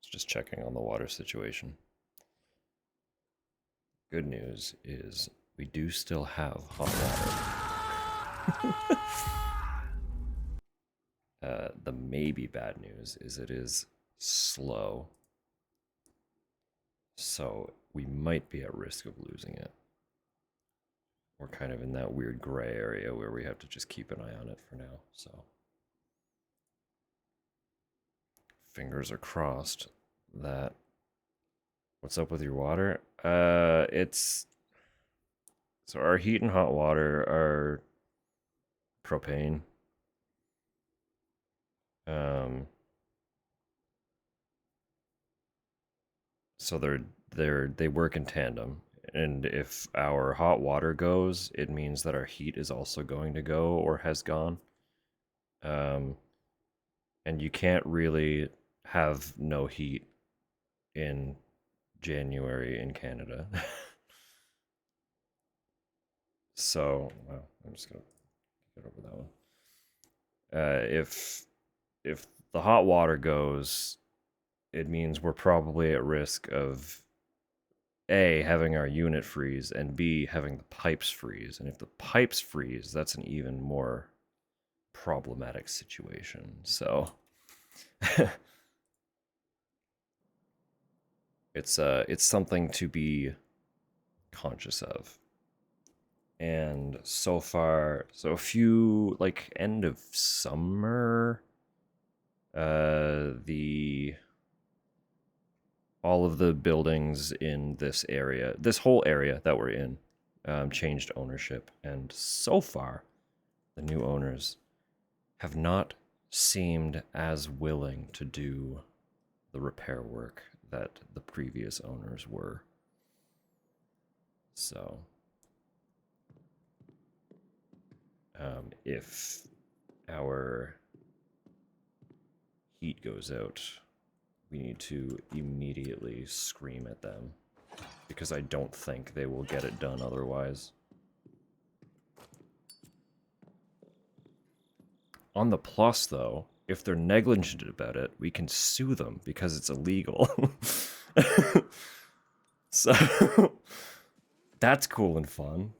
Just checking on the water situation. Good news is we do still have hot water. The maybe bad news is it is slow. So we might be at risk of losing it. We're kind of in that weird gray area where we have to just keep an eye on it for now, so. Fingers are crossed that... What's up with your water? It's... So our heat and hot water are propane. So they work in tandem. And if our hot water goes, it means that our heat is also going to go or has gone. And you can't really have no heat in January in Canada. So, well, I'm just gonna get over that one. If the hot water goes, it means we're probably at risk of A, having our unit freeze, and B, having the pipes freeze. And if the pipes freeze, that's an even more problematic situation. So it's something to be conscious of. And so far, so a few, like, end of summer, all of the buildings in this area, this whole area that we're in, changed ownership. And so far, the new owners have not seemed as willing to do the repair work that the previous owners were. So, if our heat goes out, we need to immediately scream at them, because I don't think they will get it done otherwise. On the plus, though, if they're negligent about it, we can sue them because it's illegal. So, that's cool and fun.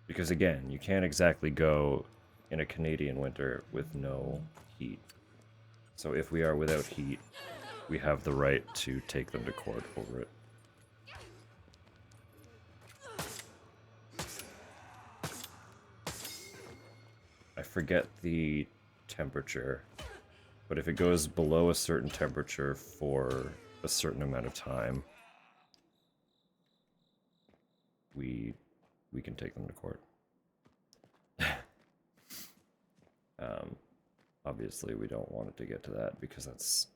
Because again, you can't exactly go in a Canadian winter with no heat. So if we are without heat, we have the right to take them to court over it. I forget the temperature, but if it goes below a certain temperature for a certain amount of time, we can take them to court. Obviously, we don't want it to get to that because that's...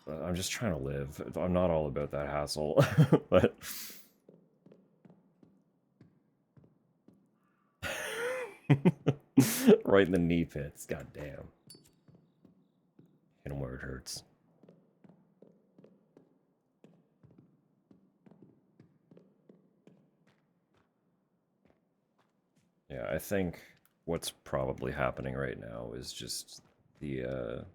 I'm just trying to live. I'm not all about that hassle, but... Right in the knee pits, goddamn. Hit him where it hurts. Yeah, I think what's probably happening right now is just the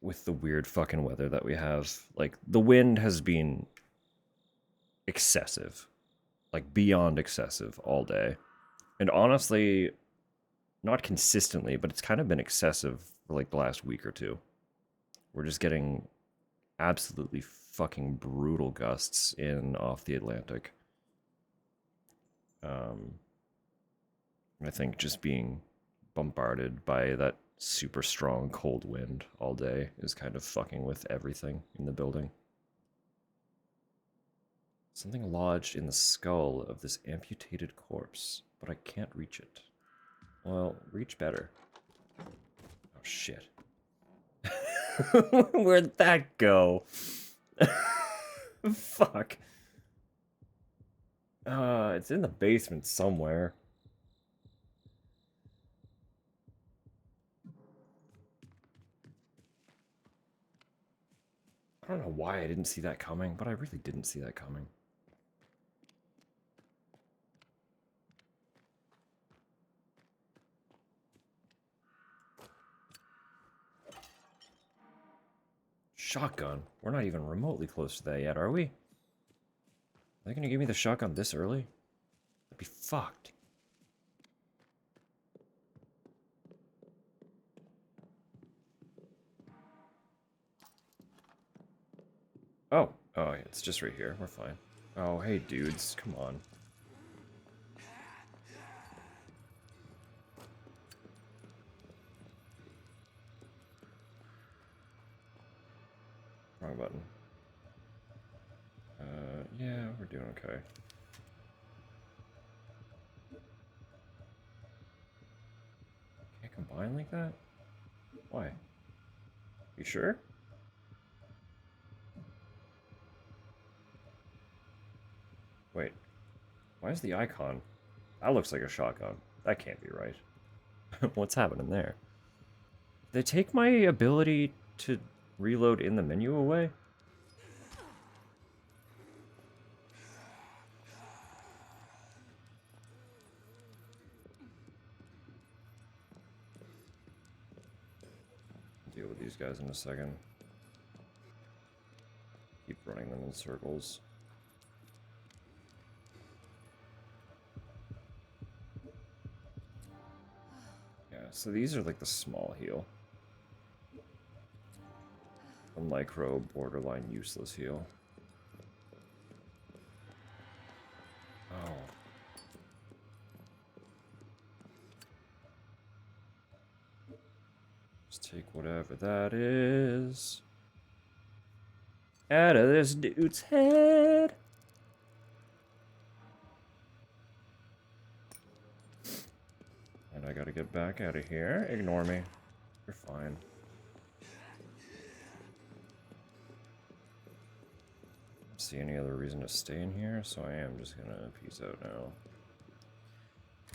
with the weird fucking weather that we have. Like, the wind has been excessive. Like, beyond excessive all day. And honestly, not consistently, but it's kind of been excessive for like the last week or two. We're just getting absolutely fucking brutal gusts in off the Atlantic. I think just being bombarded by that super strong cold wind all day is kind of fucking with everything in the building. Something lodged in the skull of this amputated corpse, but I can't reach it. Well, reach better. Oh shit. Where'd that go? Fuck. It's in the basement somewhere. I don't know why I didn't see that coming, but I really didn't see that coming. Shotgun? We're not even remotely close to that yet, are we? Are they gonna give me the shotgun this early? That'd be fucked. Oh, it's just right here. We're fine. Oh, hey, dudes, come on. Wrong button. Yeah, we're doing okay. Can't combine like that? Why? You sure? Wait. Why is the icon? That looks like a shotgun. That can't be right. What's happening there? Did they take my ability to reload in the menu away? Deal with these guys in a second. Keep running them in circles. Yeah, so these are like the small heal. The micro, borderline useless heal. Oh. Just take whatever that is out of this dude's head. And I gotta get back out of here. Ignore me. You're fine. Don't see any other reason to stay in here, so I am just gonna peace out now.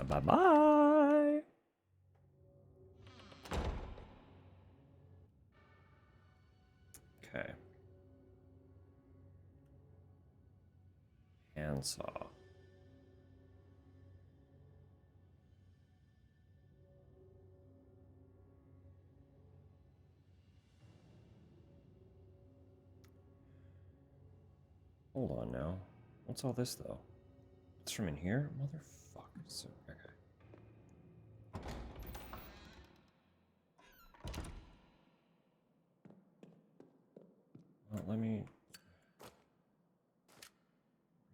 Bye-bye! Okay. Handsaw. Hold on now. What's all this, though? It's from in here? Motherfucker. So, okay. Well, let me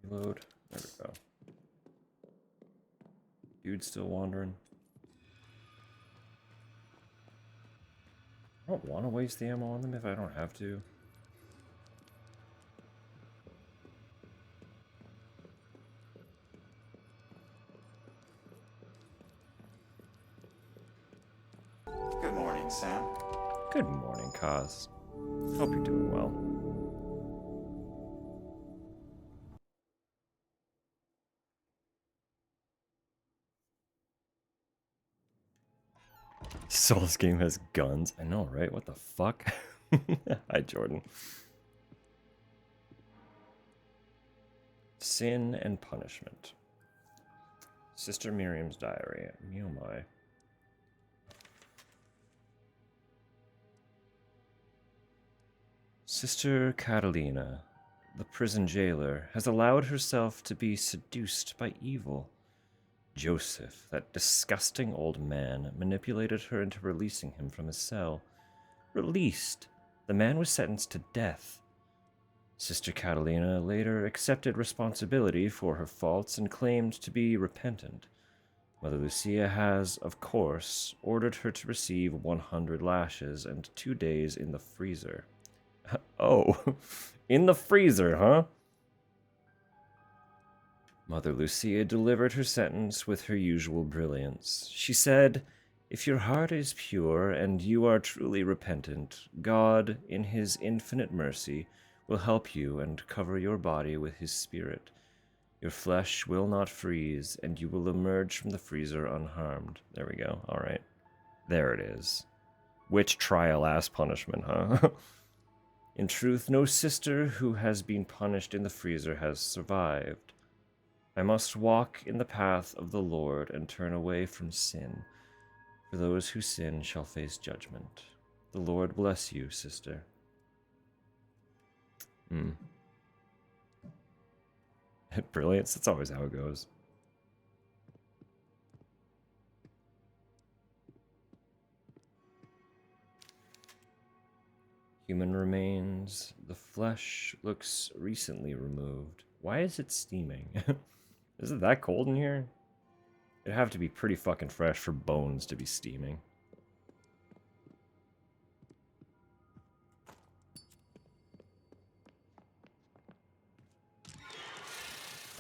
reload. There we go. Dude's still wandering. I don't want to waste the ammo on them if I don't have to. Good morning, Sam. Good morning, Kaz. Hope you're doing well. So this game has guns. I know, right? What the fuck? Hi, Jordan. Sin and Punishment. Sister Miriam's diary. Oh my. Sister Catalina, the prison jailer, has allowed herself to be seduced by evil. Joseph, that disgusting old man, manipulated her into releasing him from his cell. Released, the man was sentenced to death. Sister Catalina later accepted responsibility for her faults and claimed to be repentant. Mother Lucia has, of course, ordered her to receive 100 lashes and 2 days in the freezer. Oh, in the freezer, huh? Mother Lucia delivered her sentence with her usual brilliance. She said, "If your heart is pure and you are truly repentant, God, in his infinite mercy, will help you and cover your body with his spirit. Your flesh will not freeze, and you will emerge from the freezer unharmed." There we go. All right. There it is. Witch trial ass punishment, huh? In truth, no sister who has been punished in the freezer has survived. I must walk in the path of the Lord and turn away from sin. For those who sin shall face judgment. The Lord bless you, sister. Brilliance, that's always how it goes. Human remains. The flesh looks recently removed. Why is it steaming? Is it that cold in here? It'd have to be pretty fucking fresh for bones to be steaming.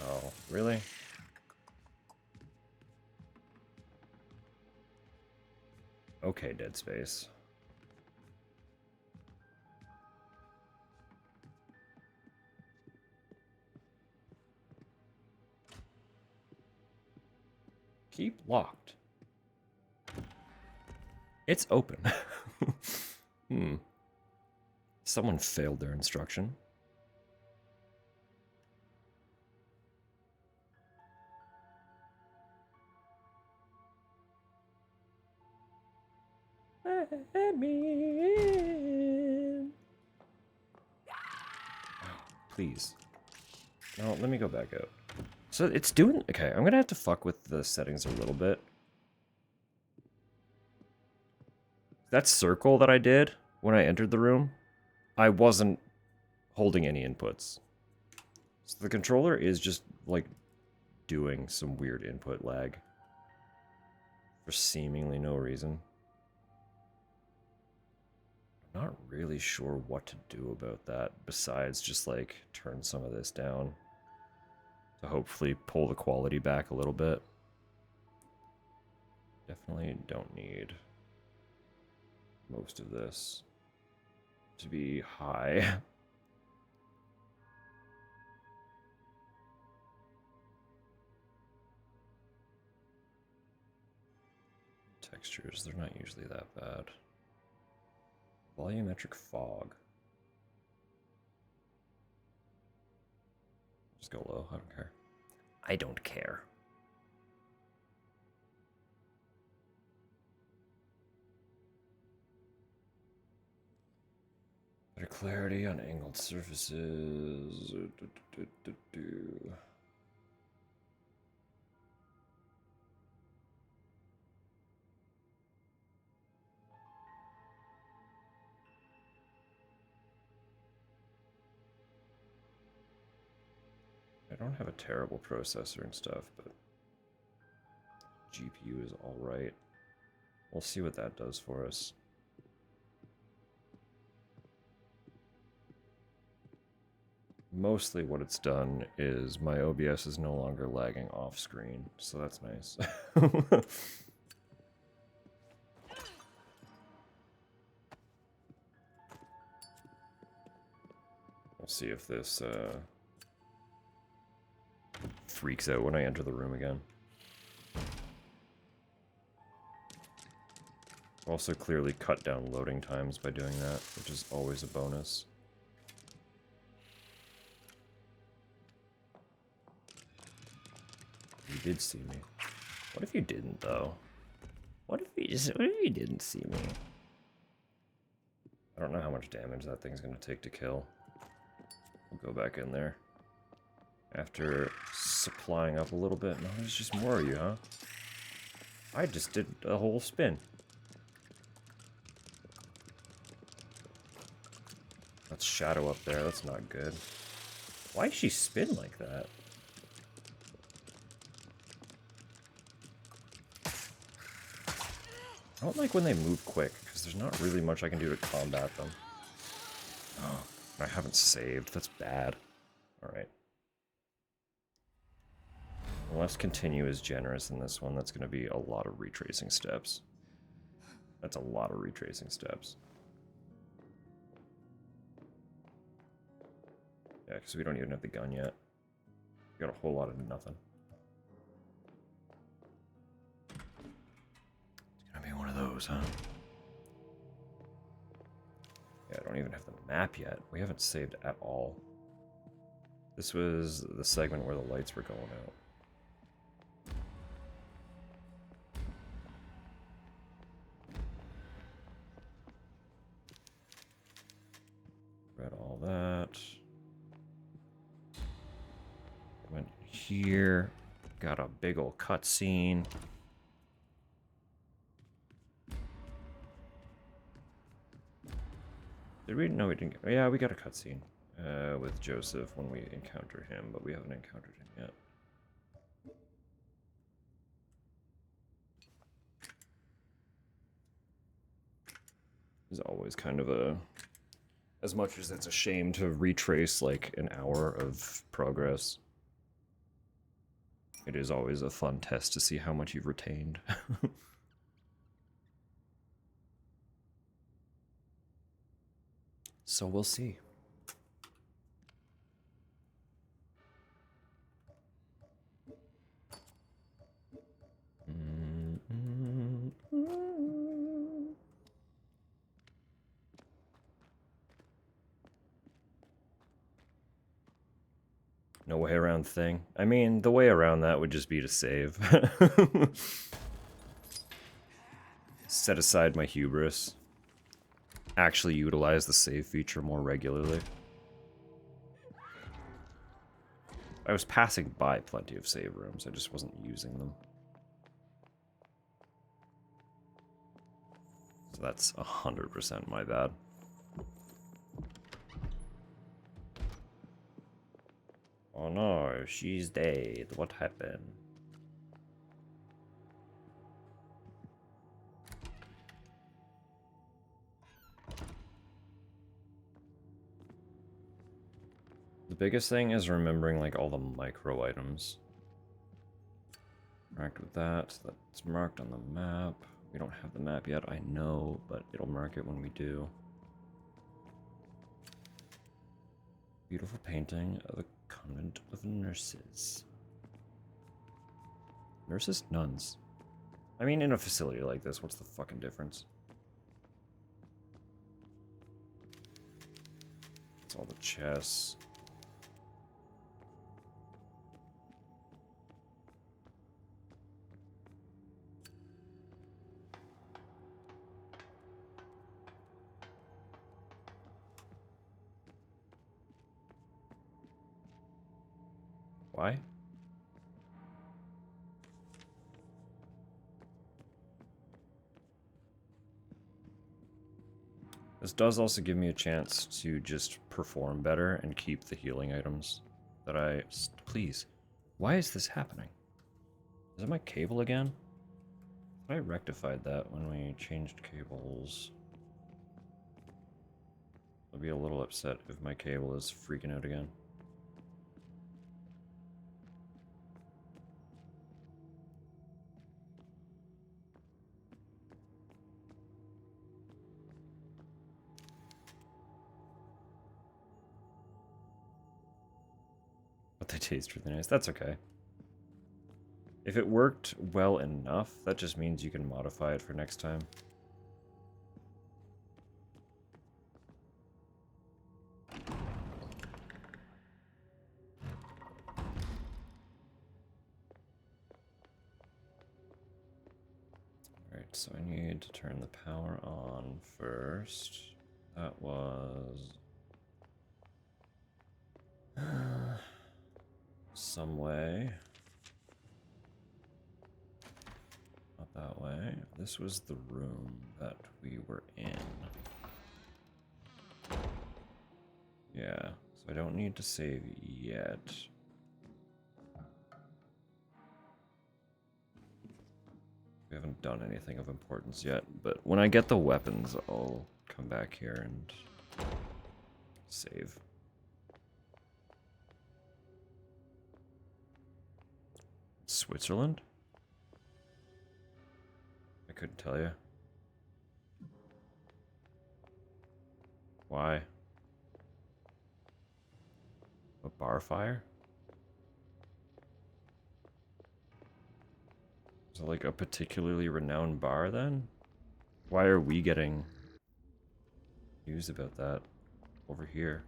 Oh, really? Okay, Dead Space. Keep locked. It's open. Someone failed their instruction. Let me in. Please. No, let me go back out. So it's doing... Okay, I'm gonna have to fuck with the settings a little bit. That circle that I did when I entered the room, I wasn't holding any inputs. So the controller is just, like, doing some weird input lag. For seemingly no reason. I'm not really sure what to do about that, besides just, like, turn some of this down. To hopefully pull the quality back a little bit. Definitely don't need most of this to be high. Textures, they're not usually that bad. Volumetric fog. Just go low, I don't care. I don't care. Better clarity on angled surfaces. I don't have a terrible processor and stuff, but GPU is alright. We'll see what that does for us. Mostly what it's done is my OBS is no longer lagging off screen, so that's nice. We'll see if this freaks out when I enter the room again. Also clearly cut down loading times by doing that, which is always a bonus. You did see me. What if you didn't, though? What if you didn't see me? I don't know how much damage that thing's gonna take to kill. We'll go back in there. After supplying up a little bit. No, there's just more of you, huh? I just did a whole spin. That's Shadow up there. That's not good. Why does she spin like that? I don't like when they move quick, because there's not really much I can do to combat them. Oh, I haven't saved. That's bad. Alright. Unless continue is generous in this one, that's going to be a lot of retracing steps. That's a lot of retracing steps. Yeah, because we don't even have the gun yet. We got a whole lot of nothing. It's gonna be one of those, huh? Yeah, I don't even have the map yet. We haven't saved at all. This was the segment where the lights were going out. Read all that. Went here. Got a big ol' cutscene. Did we? No, we didn't. Yeah, we got a cutscene with Joseph when we encounter him, but we haven't encountered him yet. It's always kind of a... As much as it's a shame to retrace like an hour of progress, it is always a fun test to see how much you've retained. So we'll see. No way around thing. I mean, the way around that would just be to save. Set aside my hubris. Actually utilize the save feature more regularly. I was passing by plenty of save rooms, I just wasn't using them. So that's 100% my bad. Oh no, she's dead. What happened? The biggest thing is remembering like all the micro items. Marked with that. That's marked on the map. We don't have the map yet, I know, but it'll mark it when we do. Beautiful painting of a convent of nurses. Nurses? Nuns. I mean, in a facility like this, what's the fucking difference? It's all the chests. Why? This does also give me a chance to just perform better and keep the healing items that I... Please. Why is this happening? Is it my cable again? I rectified that when we changed cables. I'll be a little upset if my cable is freaking out again. But they taste really nice. That's okay. If it worked well enough, that just means you can modify it for next time. Alright, so I need to turn the power on first. That was some way. Not that way. This was the room that we were in. Yeah, so I don't need to save yet. We haven't done anything of importance yet, but when I get the weapons, I'll come back here and save. Switzerland? I couldn't tell you. Why? A bar fire? Is it like a particularly renowned bar then? Why are we getting news about that over here?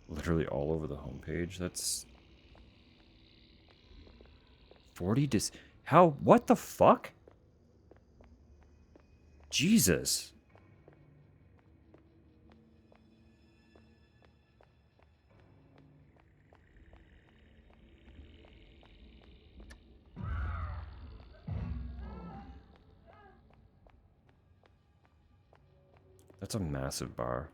Literally all over the homepage. That's 40 how? What the fuck? Jesus. That's a massive bar.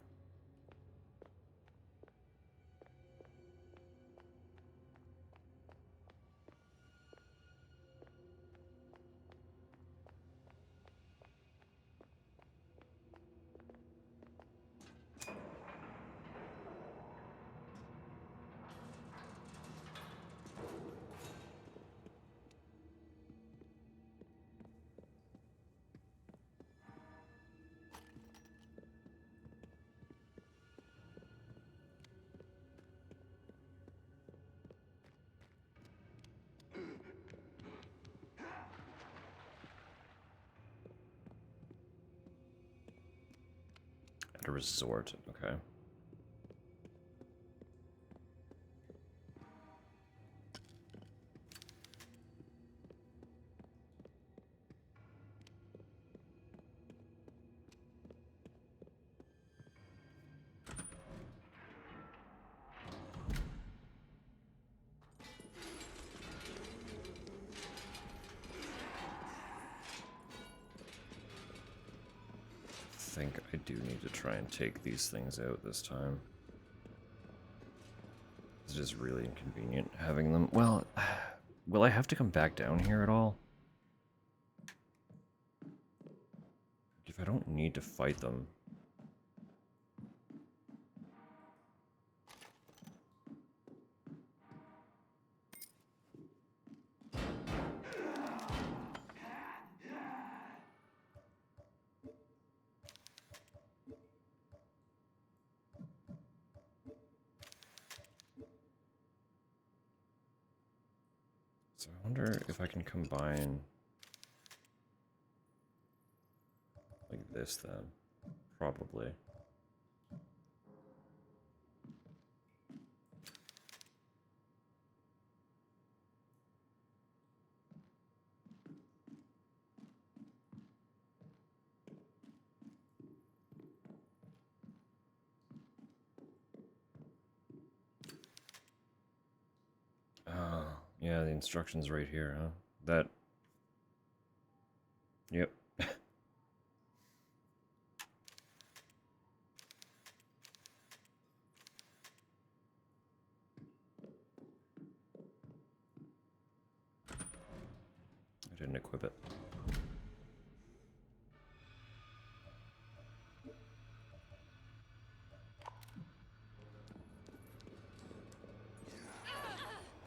At a resort, okay. I think I do need to try and take these things out this time. It's just really inconvenient having them. Well, will I have to come back down here at all? If I don't need to fight them. So I wonder if I can combine like this then. Probably. Oh, yeah, the instructions right here, huh? That. Yep. I didn't equip it.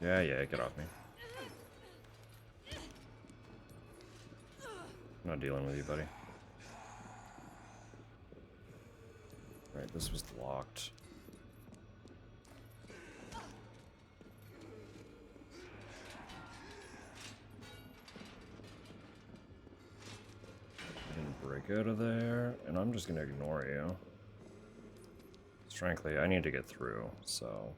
Yeah, get off me. I'm not dealing with you, buddy. Right, this was locked. I didn't break out of there, and I'm just gonna ignore you. Frankly, I need to get through, so...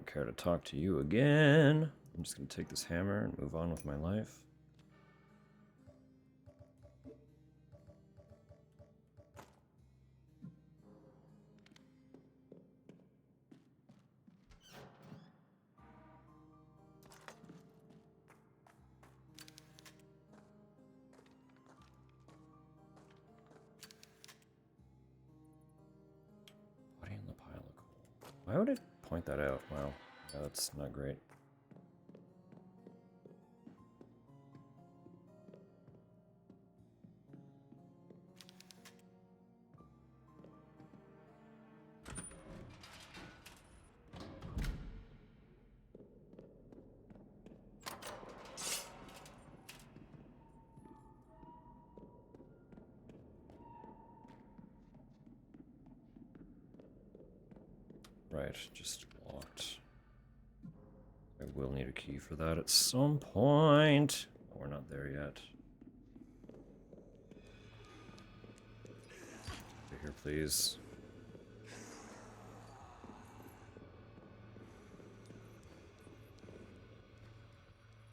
don't care to talk to you again. I'm just gonna take this hammer and move on with my life. Body in the pile of coal. Why would it point that out? Wow, yeah, that's not great. Right, just locked. I will need a key for that at some point. Oh, we're not there yet. Stay here, please.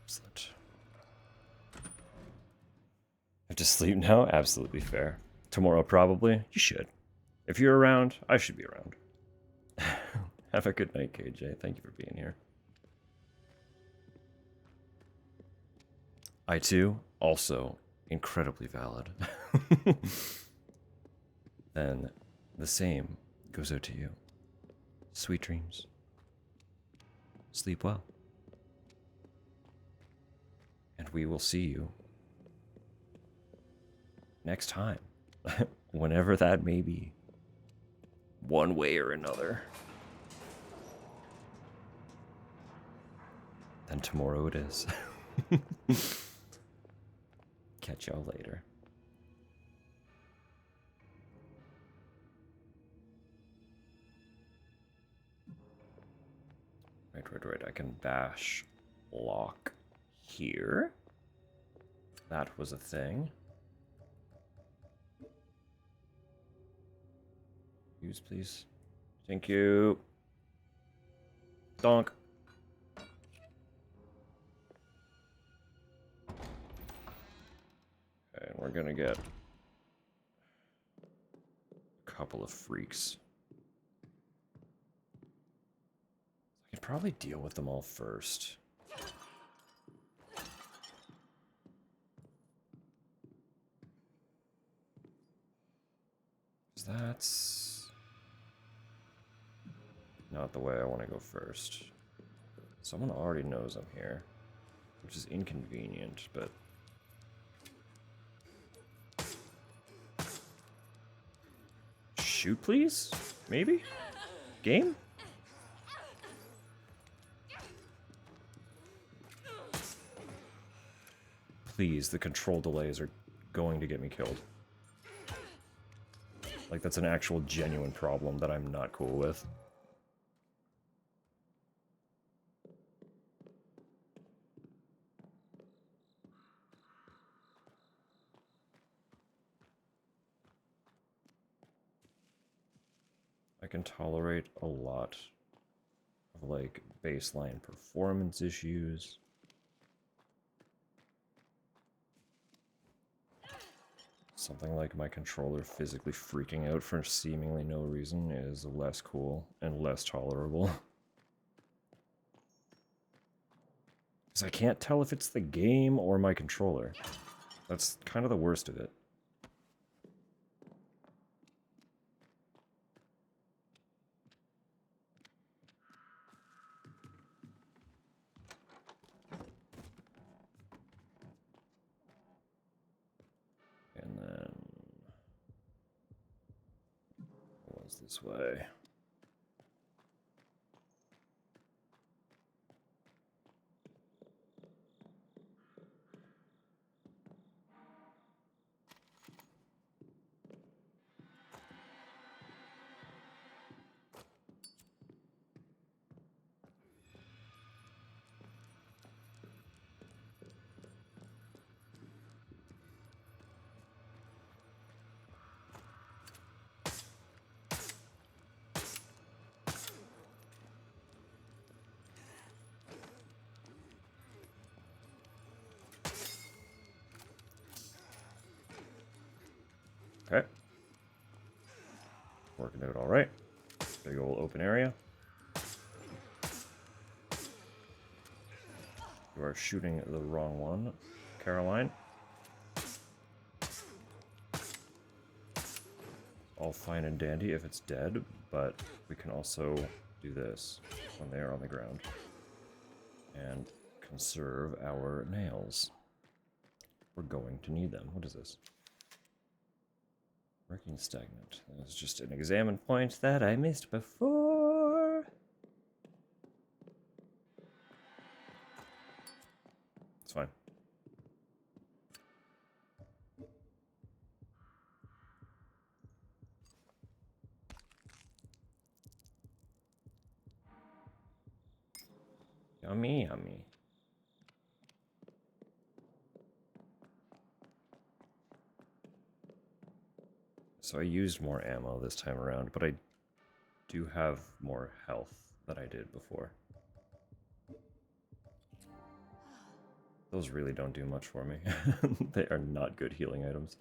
Excellent. Have to sleep now? Absolutely fair. Tomorrow, probably? You should. If you're around, I should be around. Have a good night, KJ. Thank you for being here. I too, also incredibly valid. Then the same goes out to you. Sweet dreams. Sleep well. And we will see you next time. Whenever that may be. One way or another. Then tomorrow it is. Catch y'all later. Right. I can bash lock here. That was a thing. Use, please. Thank you. Donk. Okay, and we're gonna get a couple of freaks. I could probably deal with them all first. That's not the way I want to go first. Someone already knows I'm here, which is inconvenient, but... Shoot, please? Maybe? Game? Please, the control delays are going to get me killed. Like, that's an actual genuine problem that I'm not cool with. I can tolerate a lot of, like, baseline performance issues. Something like my controller physically freaking out for seemingly no reason is less cool and less tolerable. Because I can't tell if it's the game or my controller. That's kind of the worst of it. And then... what's this way? Okay. Working out all right. Big old open area. You are shooting the wrong one, Caroline. All fine and dandy if it's dead, but we can also do this when they are on the ground. And conserve our nails. We're going to need them. What is this? Working stagnant. That was just an examine point that I missed before. It's fine. Yummy, yummy. So I used more ammo this time around, but I do have more health than I did before. Those really don't do much for me. They are not good healing items.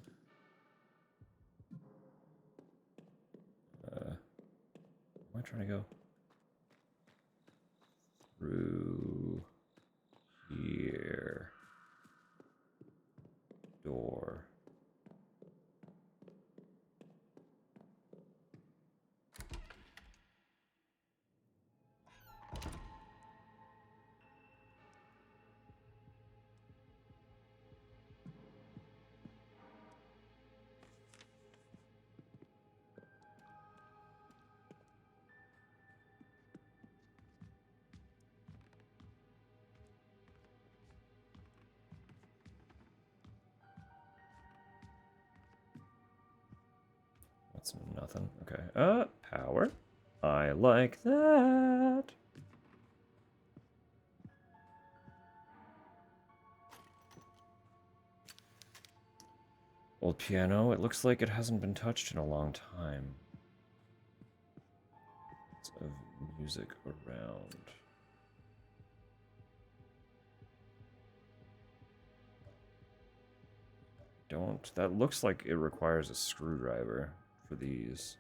Where am I trying to go? Through here. Door. That's nothing. Okay. Power. I like that. Old piano. It looks like it hasn't been touched in a long time. Lots of music around. Don't. That looks like it requires a screwdriver for these.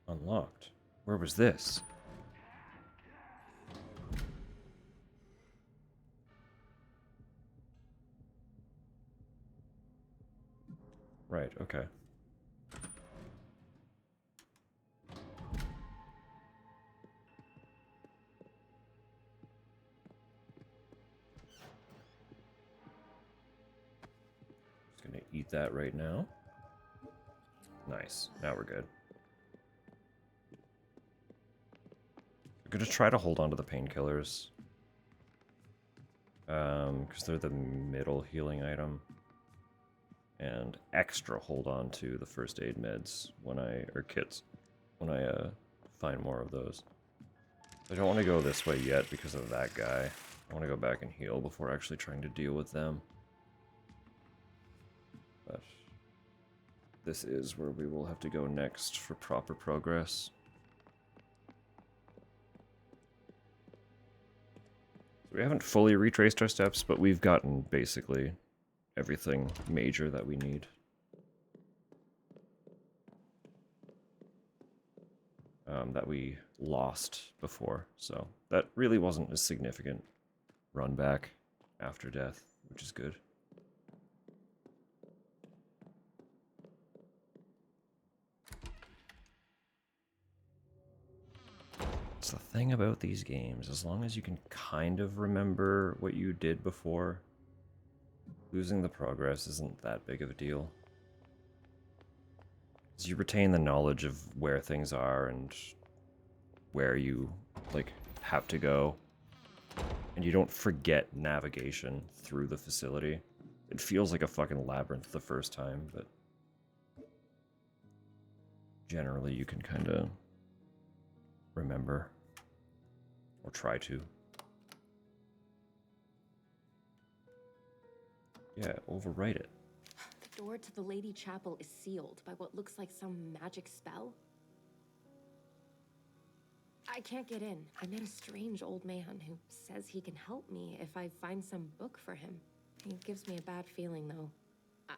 Unlocked. Where was this? Right, okay. Just gonna eat that right now. Nice. Now we're good. I'm gonna try to hold on to the painkillers. Because they're the middle healing item. And extra hold on to the first aid meds when or kits, when I find more of those. I don't want to go this way yet because of that guy. I want to go back and heal before actually trying to deal with them. But this is where we will have to go next for proper progress. So we haven't fully retraced our steps, but we've gotten basically everything major that we need. That we lost before, so that really wasn't a significant run back after death, which is good. It's the thing about these games, as long as you can kind of remember what you did before, losing the progress isn't that big of a deal. Because you retain the knowledge of where things are and where you, like, have to go. And you don't forget navigation through the facility. It feels like a fucking labyrinth the first time, but generally you can kind of remember. Or try to. Yeah, overwrite it. The door to the Lady Chapel is sealed by what looks like some magic spell. I can't get in. I met a strange old man who says he can help me if I find some book for him. He gives me a bad feeling, though.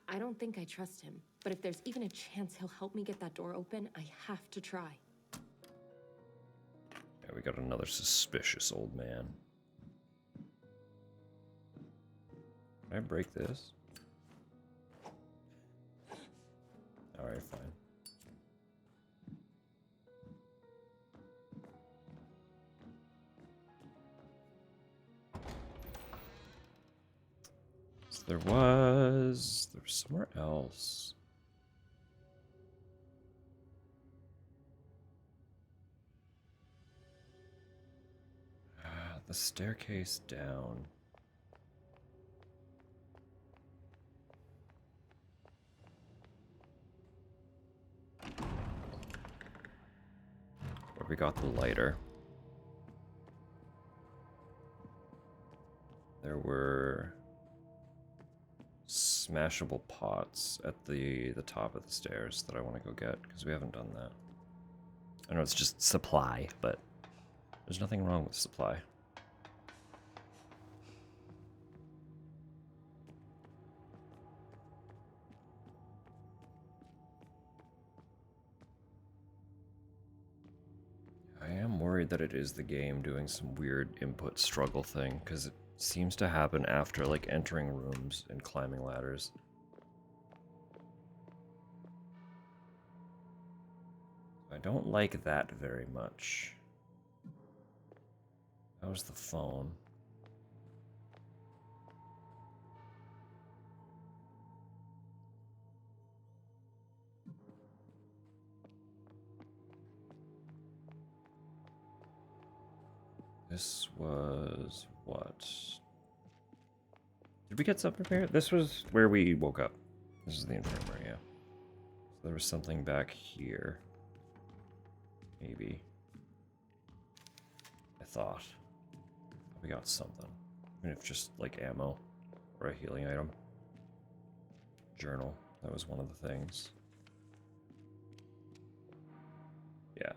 I don't think I trust him, but if there's even a chance he'll help me get that door open, I have to try. Yeah, we got another suspicious old man. Can I break this? Alright, fine. So there was somewhere else. The staircase down. Where we got the lighter. There were smashable pots at the top of the stairs that I want to go get, because we haven't done that. I know it's just supply, but there's nothing wrong with supply. I am worried that it is the game doing some weird input struggle thing, because it seems to happen after, like, entering rooms and climbing ladders. I don't like that very much. How's the phone? This was what? Did we get something here? This was where we woke up. This is the infirmary, yeah. So there was something back here. Maybe. I thought. We got something. Even if just like ammo or a healing item. Journal. That was one of the things. Yeah.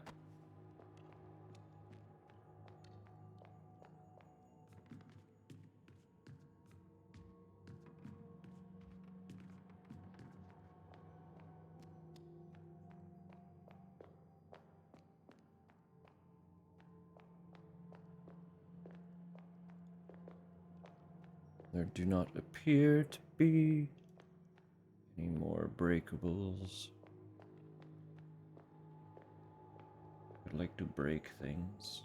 There do not appear to be any more breakables. I'd like to break things.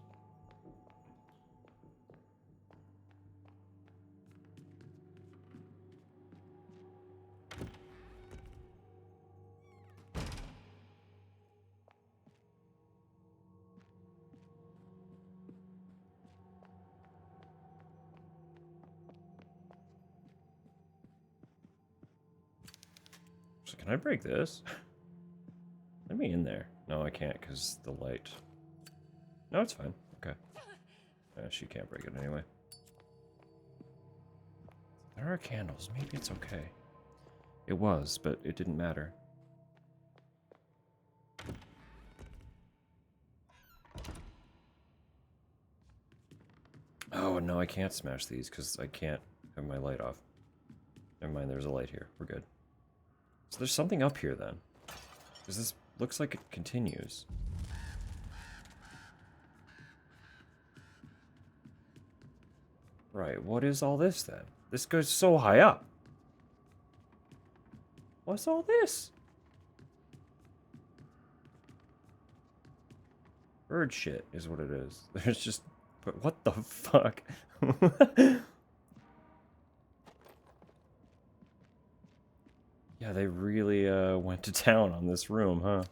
So can I break this? Let me in there. No, I can't because the light. No, it's fine. Okay. She can't break it anyway. There are candles. Maybe it's okay. It was, but it didn't matter. Oh, no, I can't smash these because I can't have my light off. Never mind, there's a light here. We're good. So there's something up here then. Because this looks like it continues. Right, what is all this then? This goes so high up. What's all this? Bird shit is what it is. There's just... But what the fuck? Yeah, they really went to town on this room, huh?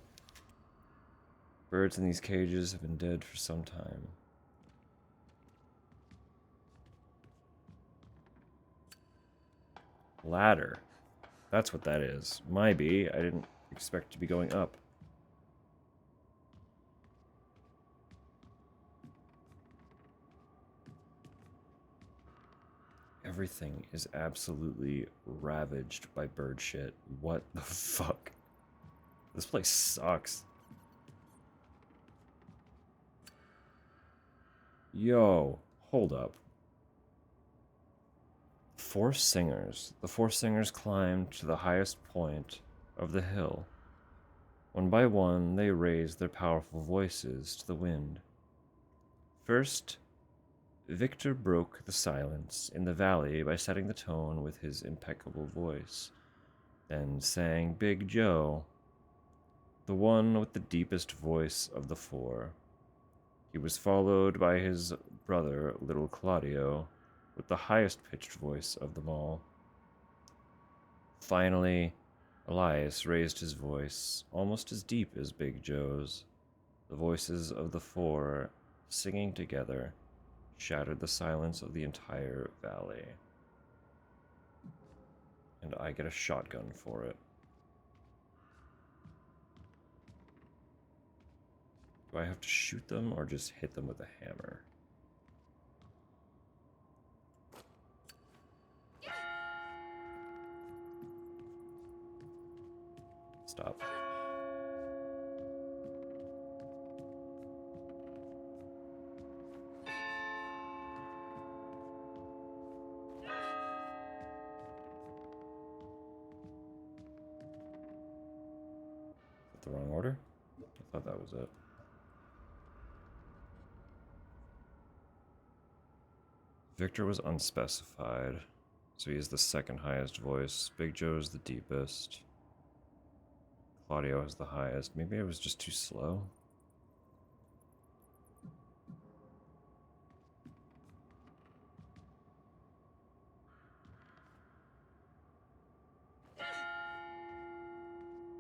Birds in these cages have been dead for some time. Ladder. That's what that is. Might be. I didn't expect to be going up. Everything is absolutely ravaged by bird shit. What the fuck? This place sucks. Yo, hold up. Four singers. The four singers climbed to the highest point of the hill. One by one, they raised their powerful voices to the wind. First, Victor broke the silence in the valley by setting the tone with his impeccable voice, then sang Big Joe, the one with the deepest voice of the four. He was followed by his brother, little Claudio, with the highest-pitched voice of them all. Finally, Elias raised his voice, almost as deep as Big Joe's. The voices of the four, singing together, shattered the silence of the entire valley. And I get a shotgun for it. Do I have to shoot them or just hit them with a hammer? Stop. Is that the wrong order? I thought that was it. Victor was unspecified, so he is the second highest voice. Big Joe is the deepest. Claudio is the highest. Maybe I was just too slow.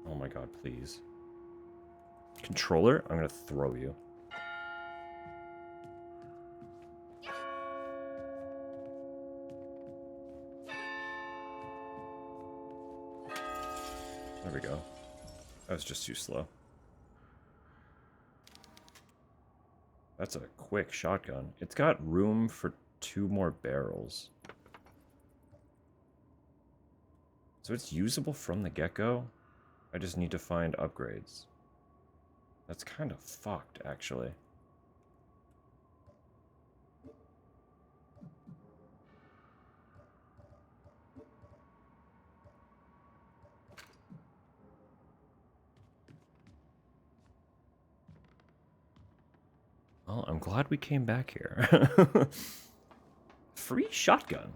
Oh my god, please. Controller? I'm gonna throw you. There we go. I was just too slow. That's a quick shotgun. It's got room for 2 more barrels. So it's usable from the get-go? I just need to find upgrades. That's kind of fucked, actually. Well, I'm glad we came back here. Free shotgun.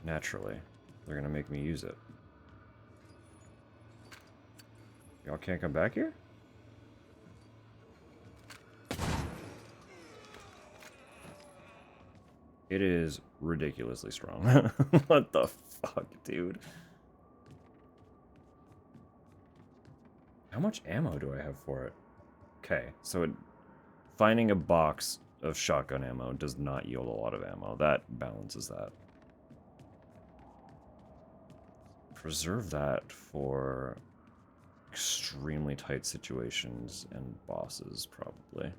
Naturally, they're gonna make me use it. Y'all can't come back here? It is ridiculously strong. What the fuck, dude? How much ammo do I have for it? Okay, so finding a box of shotgun ammo does not yield a lot of ammo. That balances that. Preserve that for extremely tight situations and bosses, probably.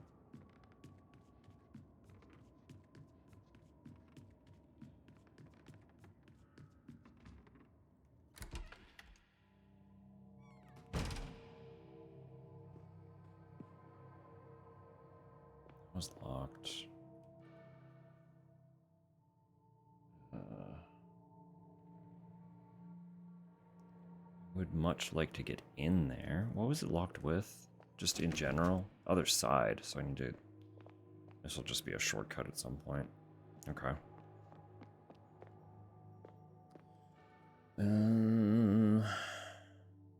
Was locked. Would much like to get in there. What was it locked with? Just in general? Other side, so I need to... This will just be a shortcut at some point. Okay.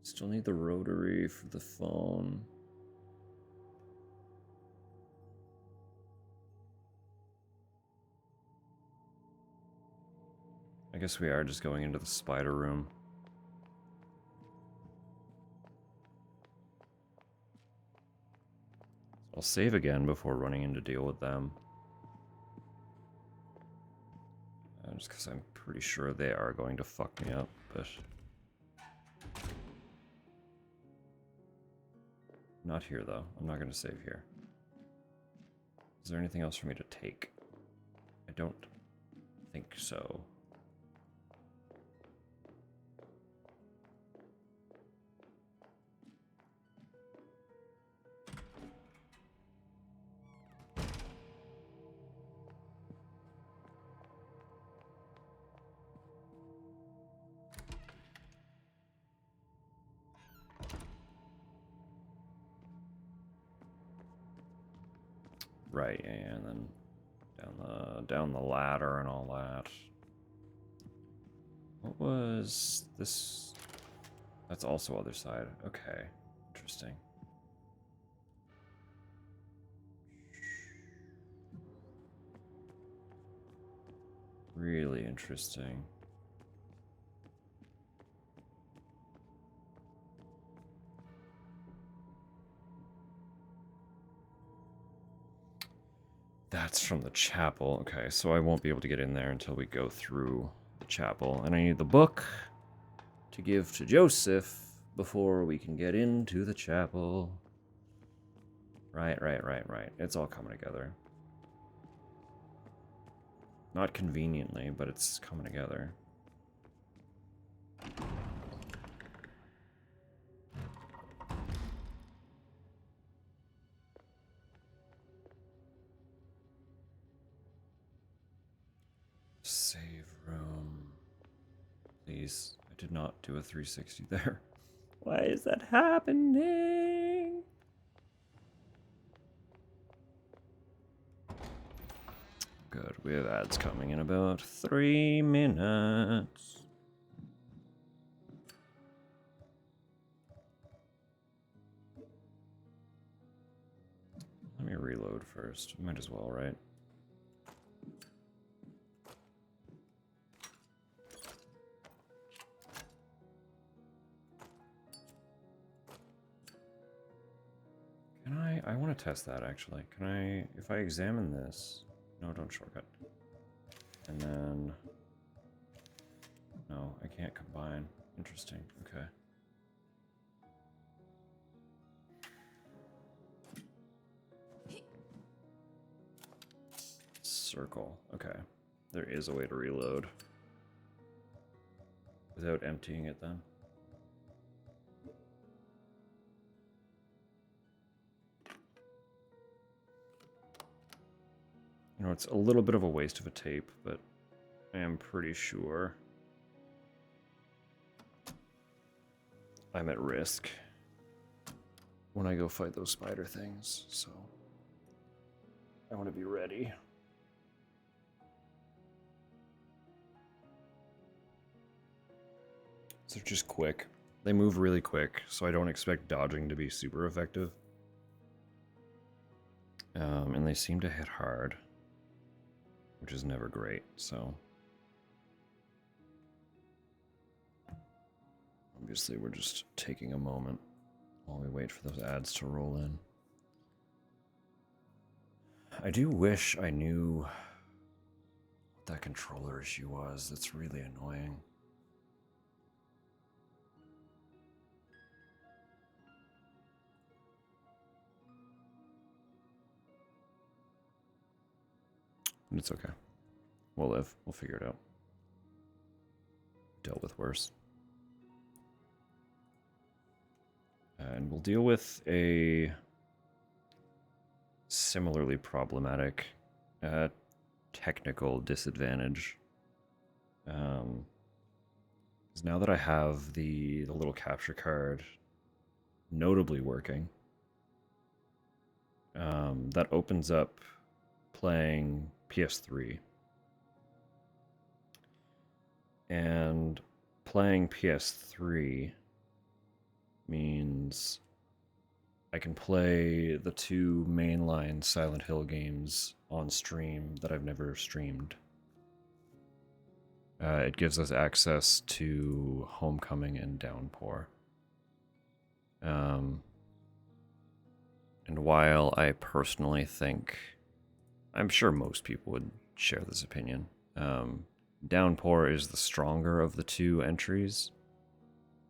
Still need the rotary for the phone. I guess we are just going into the spider room. I'll save again before running in to deal with them. Just because I'm pretty sure they are going to fuck me up, but... Not here, though. I'm not going to save here. Is there anything else for me to take? I don't think so. Right, and then down the ladder and all that. What was this? That's also other side. Okay, interesting. Really interesting. That's from the chapel. Okay, so I won't be able to get in there until we go through the chapel. And I need the book to give to Joseph before we can get into the chapel. Right. It's all coming together. Not conveniently, but it's coming together. Save room. Please. I did not do a 360 there. Why is that happening? Good. We have ads coming in about 3 minutes. Let me reload first. Might as well, right? I want to test that actually. Can I, if I examine this, no, don't shortcut. And then, no, I can't combine. Interesting, okay. Circle, okay. There is a way to reload. Without emptying it then. You know, it's a little bit of a waste of a tape, but I am pretty sure I'm at risk when I go fight those spider things, so I want to be ready. So they're just quick. They move really quick, so I don't expect dodging to be super effective. And they seem to hit hard, which is never great, so. Obviously, we're just taking a moment while we wait for those ads to roll in. I do wish I knew what that controller issue was. That's really annoying. It's okay. We'll live. We'll figure it out. Dealt with worse. And we'll deal with a similarly problematic technical disadvantage. Because now that I have the little capture card notably working, that opens up playing PS3. And playing PS3 means I can play the 2 mainline Silent Hill games on stream that I've never streamed. It gives us access to Homecoming and Downpour. And while I personally think, I'm sure most people would share this opinion, Downpour is the stronger of the 2 entries.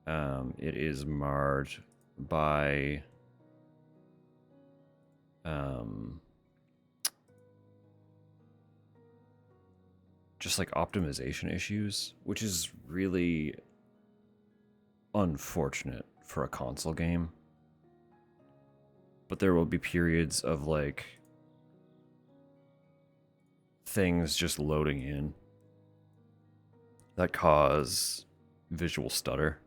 It is marred by just like optimization issues, which is really unfortunate for a console game. But there will be periods of like things just loading in that cause visual stutter,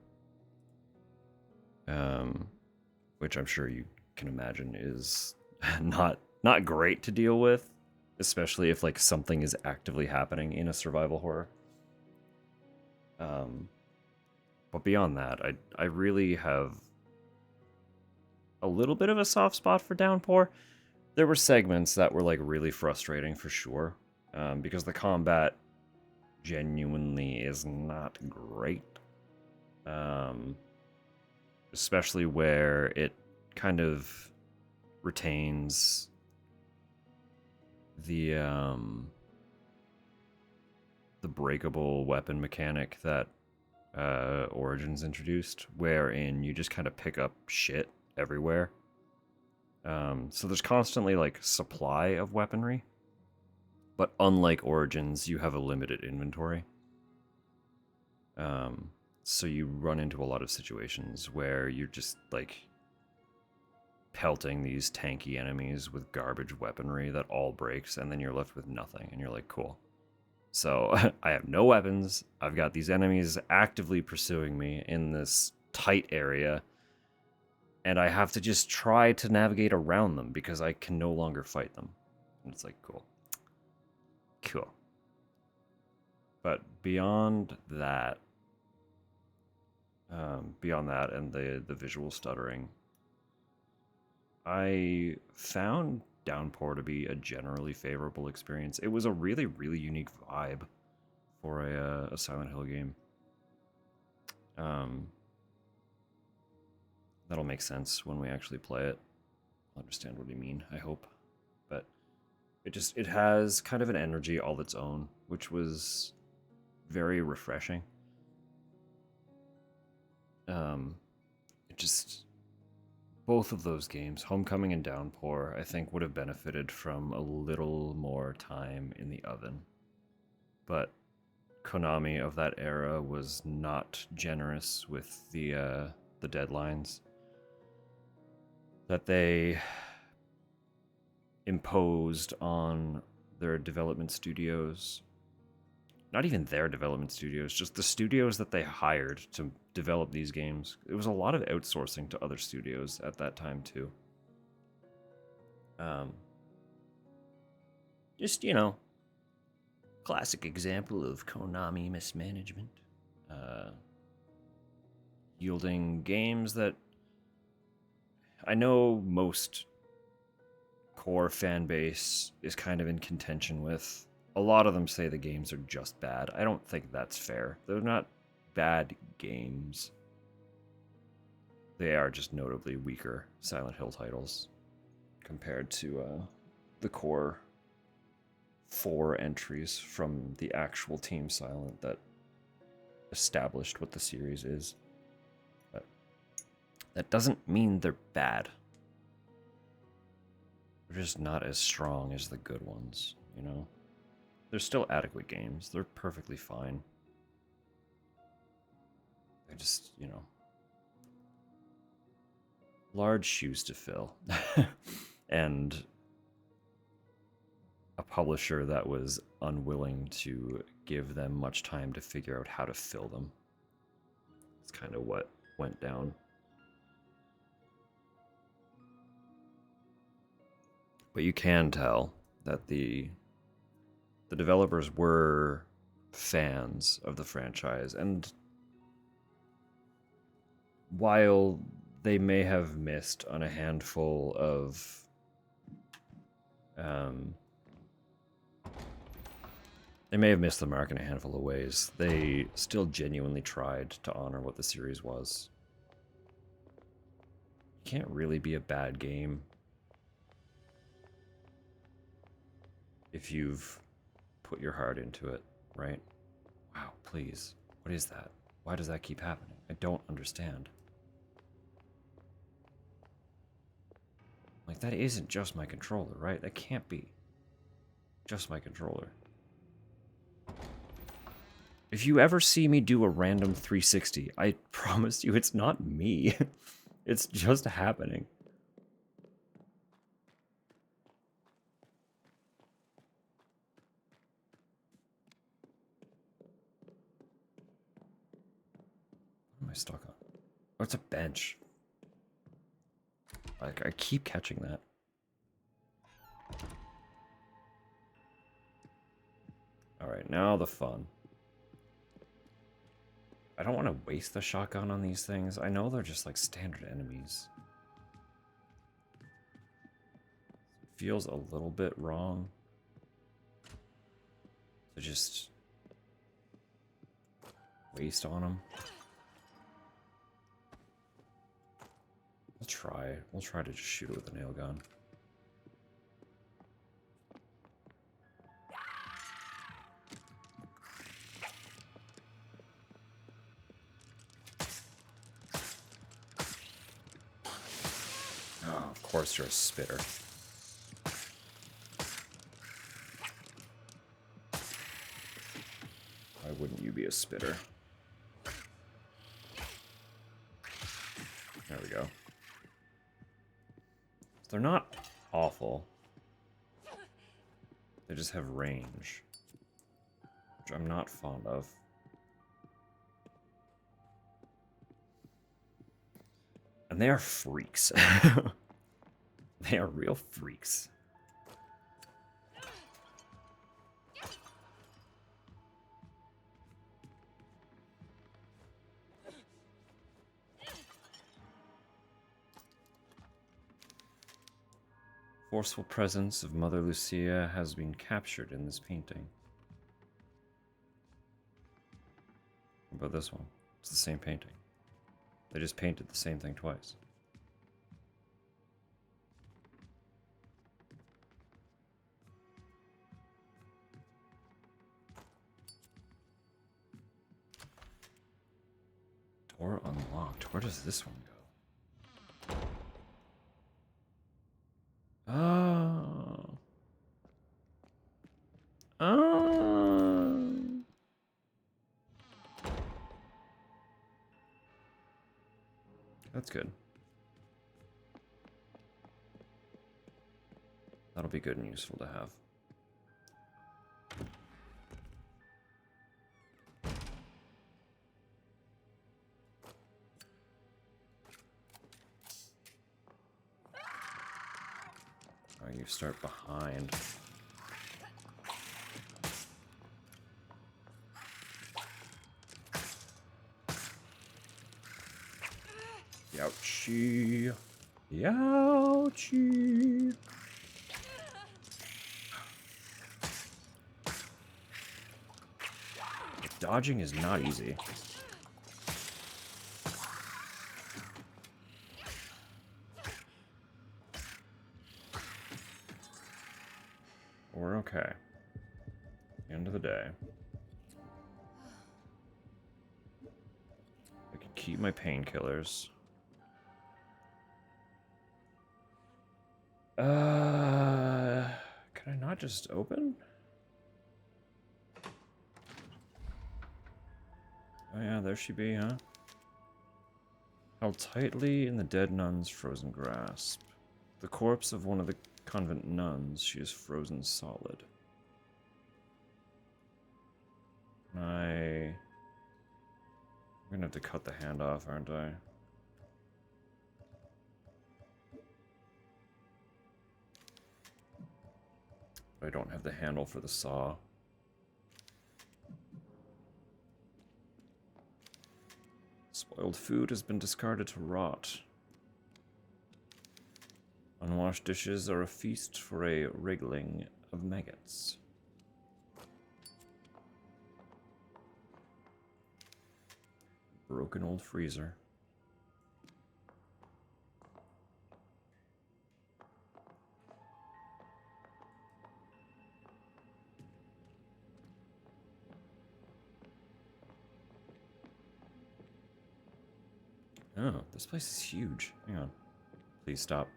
which I'm sure you can imagine is not great to deal with, especially if like something is actively happening in a survival horror. But beyond that, I really have a little bit of a soft spot for Downpour. There were segments that were like really frustrating for sure, because the combat genuinely is not great. Especially where it kind of retains the breakable weapon mechanic that Origins introduced, wherein you just kind of pick up shit everywhere. So there's constantly like supply of weaponry, but unlike Origins, you have a limited inventory. So you run into a lot of situations where you're just like pelting these tanky enemies with garbage weaponry that all breaks, and then you're left with nothing, and you're like, cool. So I have no weapons. I've got these enemies actively pursuing me in this tight area, and I have to just try to navigate around them because I can no longer fight them. And it's like, cool. Cool. But beyond that and the visual stuttering, I found Downpour to be a generally favorable experience. It was a really, really unique vibe for a Silent Hill game. That'll make sense when we actually play it. I'll understand what you mean, I hope. But it has kind of an energy all its own, which was very refreshing. Both of those games, Homecoming and Downpour, I think would have benefited from a little more time in the oven. But Konami of that era was not generous with the deadlines that they imposed on their development studios. Not even their development studios, just the studios that they hired to develop these games. It was a lot of outsourcing to other studios at that time, too. Just, classic example of Konami mismanagement. Yielding games that I know most core fan base is kind of in contention with. A lot of them say the games are just bad. I don't think that's fair. They're not bad games. They are just notably weaker Silent Hill titles compared to the core 4 entries from the actual Team Silent that established what the series is. But that doesn't mean they're bad. They're just not as strong as the good ones, They're still adequate games. They're perfectly fine. They're just, large shoes to fill. And a publisher that was unwilling to give them much time to figure out how to fill them. It's kind of what went down. But you can tell that the developers were fans of the franchise, and while they may have missed on a handful of they may have missed the mark in a handful of ways, they still genuinely tried to honor what the series was. You can't really be a bad game if you've put your heart into it, right? Wow, please. What is that? Why does that keep happening? I don't understand. Like, that isn't just my controller, right? That can't be just my controller. If you ever see me do a random 360, I promise you it's not me. It's just happening. What am I stuck on? Oh, it's a bench. Like, I keep catching that. Alright, now the fun. I don't want to waste the shotgun on these things. I know they're just like standard enemies. Feels a little bit wrong to just waste on them. We'll try to just shoot it with a nail gun. Oh, of course you're a spitter. Why wouldn't you be a spitter? There we go. They're not awful. They just have range, which I'm not fond of. And they are freaks. They are real freaks. Forceful presence of Mother Lucia has been captured in this painting. What about this one? It's the same painting. They just painted the same thing twice. Door unlocked. Where does this one go? Oh. Oh. That's good. That'll be good and useful to have. Alright, you start behind. Youchie. Youchie. Dodging is not easy. We're okay. End of the day. I can keep my painkillers. Can I not just open? Oh yeah, there she be, huh? Held tightly in the dead nun's frozen grasp. The corpse of one of the convent nuns, she is frozen solid. I'm gonna have to cut the hand off, aren't I? But I don't have the handle for the saw. Spoiled food has been discarded to rot. Unwashed dishes are a feast for a wriggling of maggots. Broken old freezer. Oh, this place is huge. Hang on. Please stop.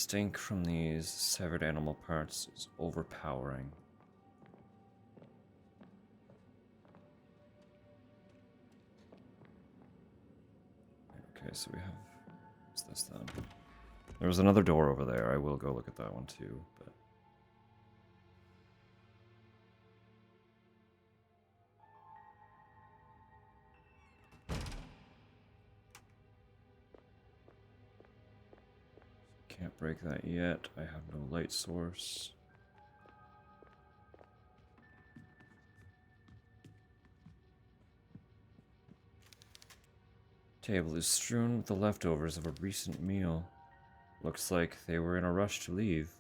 stink from these severed animal parts is overpowering. Okay, so we have... What's this then? There was another door over there. I will go look at that one too, but... Can't break that yet. I have no light source. Table is strewn with the leftovers of a recent meal. Looks like they were in a rush to leave.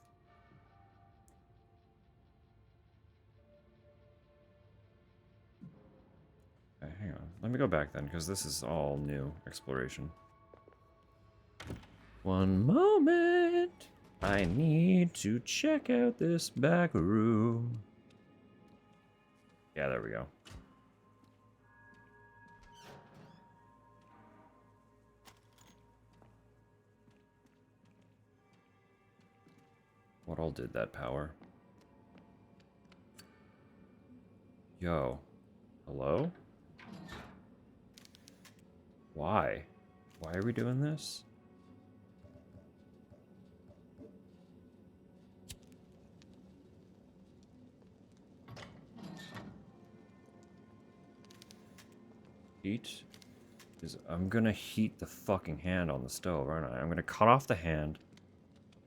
Okay, hang on. Let me go back then, because this is all new exploration. One moment. I need to check out this back room. Yeah, there we go. What all did that power? Yo. Hello? Why? Why are we doing this? Heat is... I'm gonna heat the fucking hand on the stove, aren't I? I'm gonna cut off the hand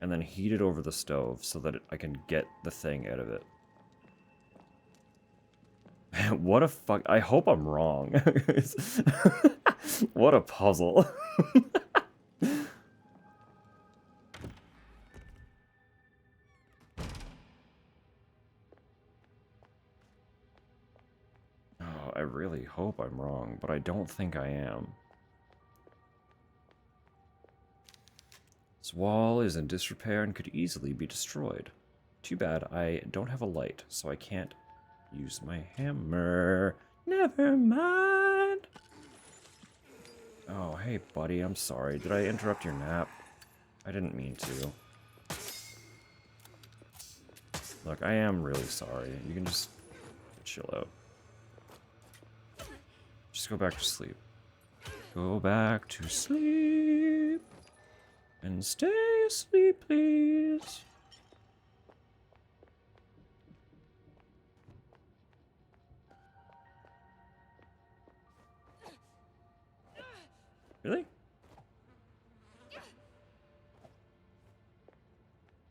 and then heat it over the stove so that I can get the thing out of it. What a fuck... I hope I'm wrong. What a puzzle. Oh, I really hope I'm wrong, but I don't think I am. This wall is in disrepair and could easily be destroyed. Too bad I don't have a light, so I can't use my hammer. Never mind. Oh, hey, buddy, I'm sorry. Did I interrupt your nap? I didn't mean to. Look, I am really sorry. You can just chill out. Just go back to sleep. Go back to sleep. And stay asleep, please. Really?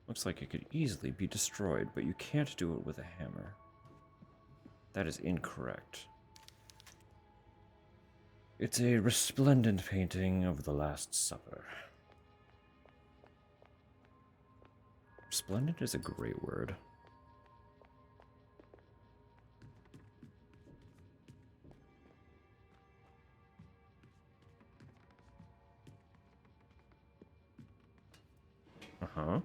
Looks like it could easily be destroyed, but you can't do it with a hammer. That is incorrect. It's a resplendent painting of the Last Supper. Resplendent is a great word. Uh-huh.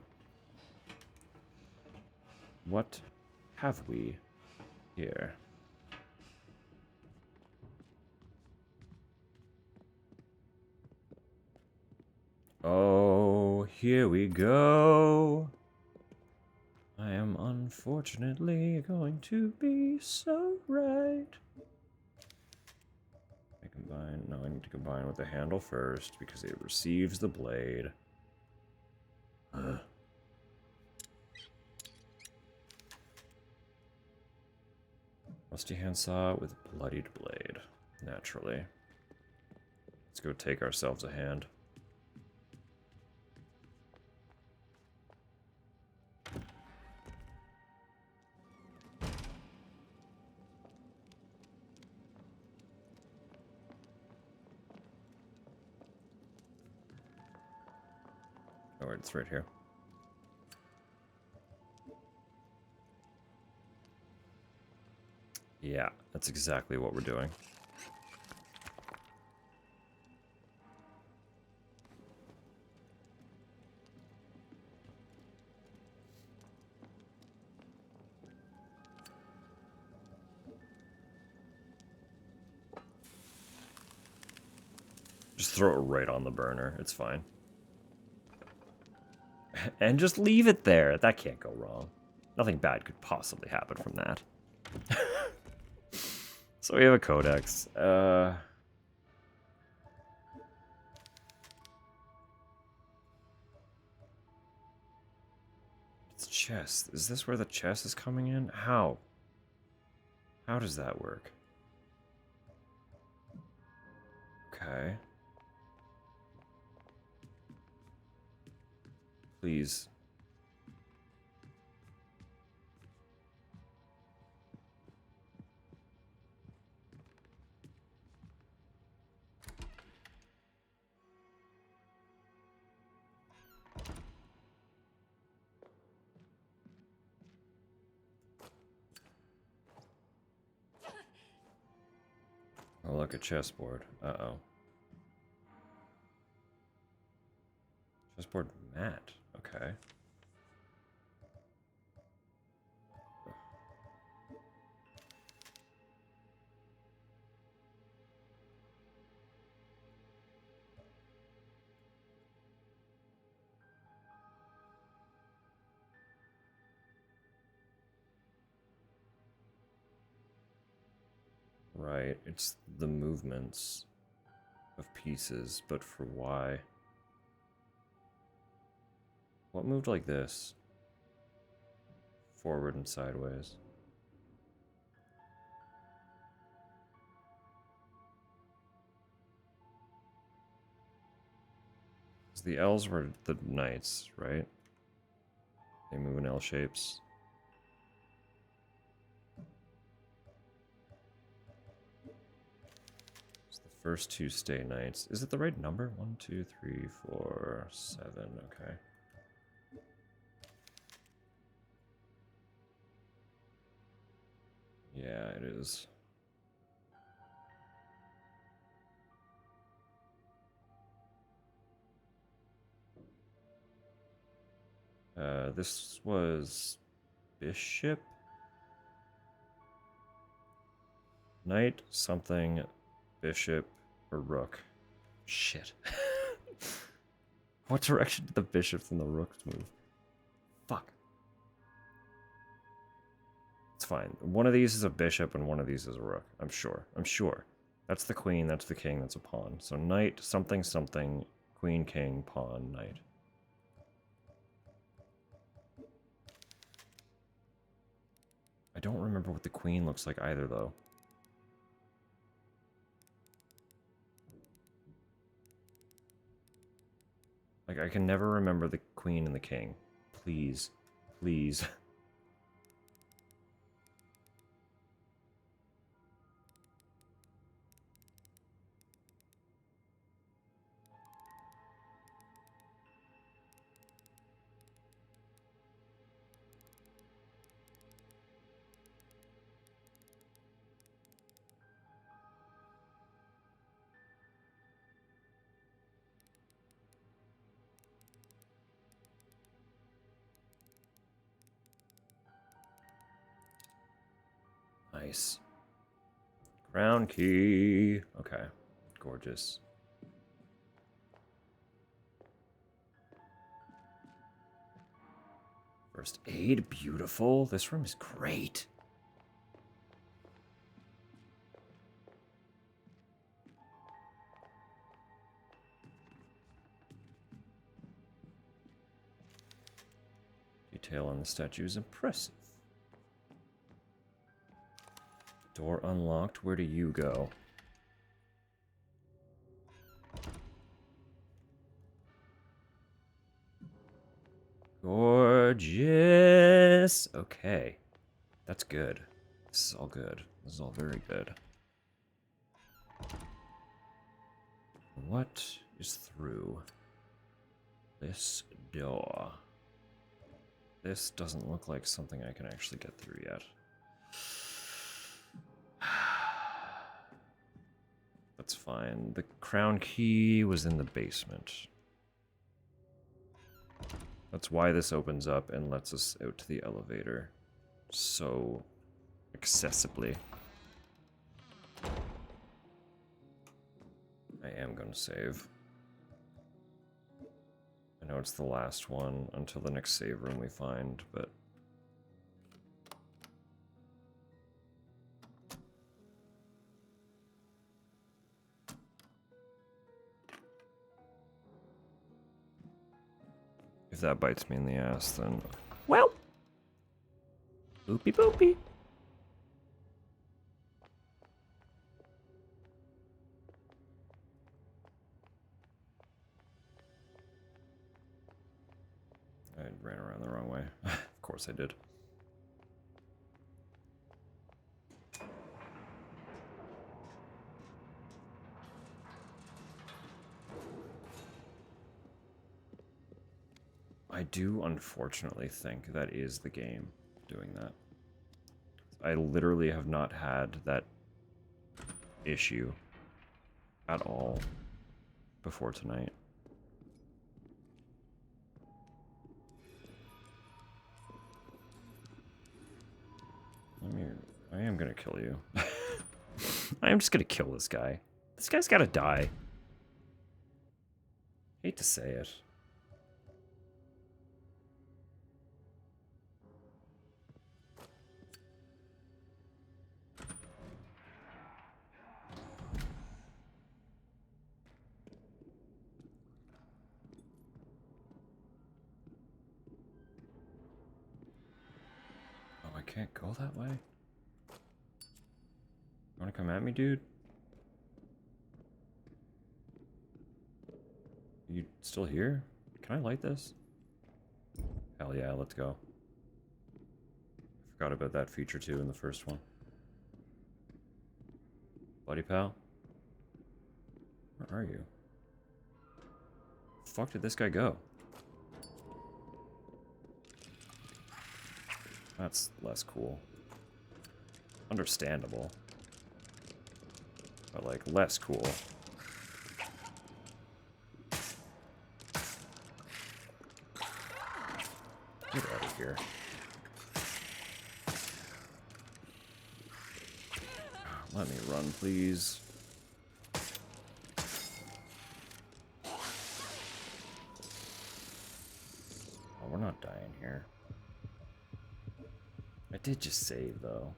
What have we here? Oh, here we go. I am unfortunately going to be so right. I combine... No, I need to combine with the handle first because it receives the blade. Rusty handsaw with bloodied blade. Naturally. Let's go take ourselves a hand. Oh, wait, it's right here. Yeah, that's exactly what we're doing. Just throw it right on the burner. It's fine. And just leave it there. That can't go wrong. Nothing bad could possibly happen from that. So we have a codex. It's chest. Is this where the chest is coming in? How? How does that work? Okay. Please. Oh, look, a chessboard. Uh-oh. Chessboard mat. Okay. Right, it's the movements of pieces, but for why? What moved like this? Forward and sideways. The L's were the knights, right? They move in L shapes. So the first two stay knights. Is it the right number? 1, 2, 3, 4, 7. Okay. Yeah, it is. This was bishop, knight, something, bishop, or rook. Shit. What direction did the bishops and the rooks move? Fuck. It's fine. One of these is a bishop and one of these is a rook. I'm sure. I'm sure. That's the queen, that's the king, that's a pawn. So knight, something, something, queen, king, pawn, knight. I don't remember what the queen looks like either, though. Like, I can never remember the queen and the king. Please. Please. Nice. Crown key. Okay. Gorgeous. First aid. Beautiful. This room is great. Detail on the statue is impressive. Door unlocked. Where do you go? Gorgeous. Okay. That's good. This is all good. This is all very good. What is through this door? This doesn't look like something I can actually get through yet. That's fine. The crown key was in the basement. That's why this opens up and lets us out to the elevator so accessibly. I am going to save. I know it's the last one until the next save room we find, but... if that bites me in the ass, then... well! Boopy boopy! I ran around the wrong way. Of course I did. I do unfortunately think that is the game doing that. I literally have not had that issue at all before tonight. I am gonna kill you. I am just gonna kill this guy. This guy's gotta die. Hate to say it. Oh, I can't go that way? You wanna come at me, dude? You still here? Can I light this? Hell yeah, let's go. I forgot about that feature too in the first one. Buddy pal? Where are you? The fuck did this guy go? That's less cool. Understandable. But like, less cool. Get out of here. Let me run, please. Oh, we're not dying here. I did just save, though.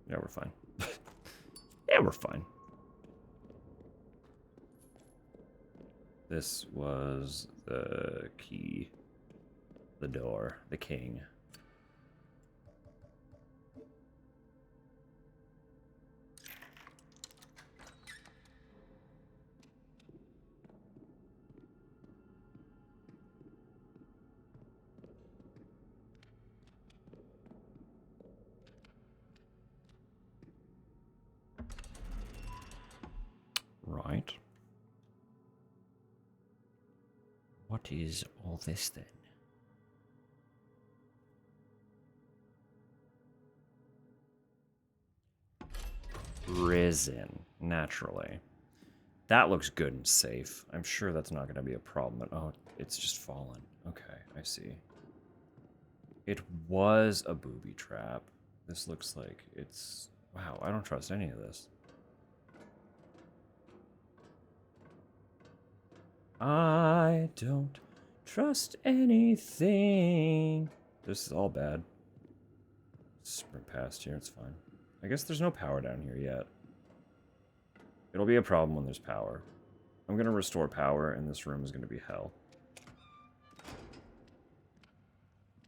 Yeah, we're fine. Yeah, we're fine. This was the key. The door. The king. Right. What is all this then? Prison, naturally. That looks good and safe. I'm sure that's not going to be a problem. Oh, it's just fallen. Okay, I see. It was a booby trap. This looks like it's... wow, I don't trust any of this. I don't trust anything. This is all bad. Sprint past here, it's fine. I guess there's no power down here yet. It'll be a problem when there's power. I'm gonna restore power, and this room is gonna be hell.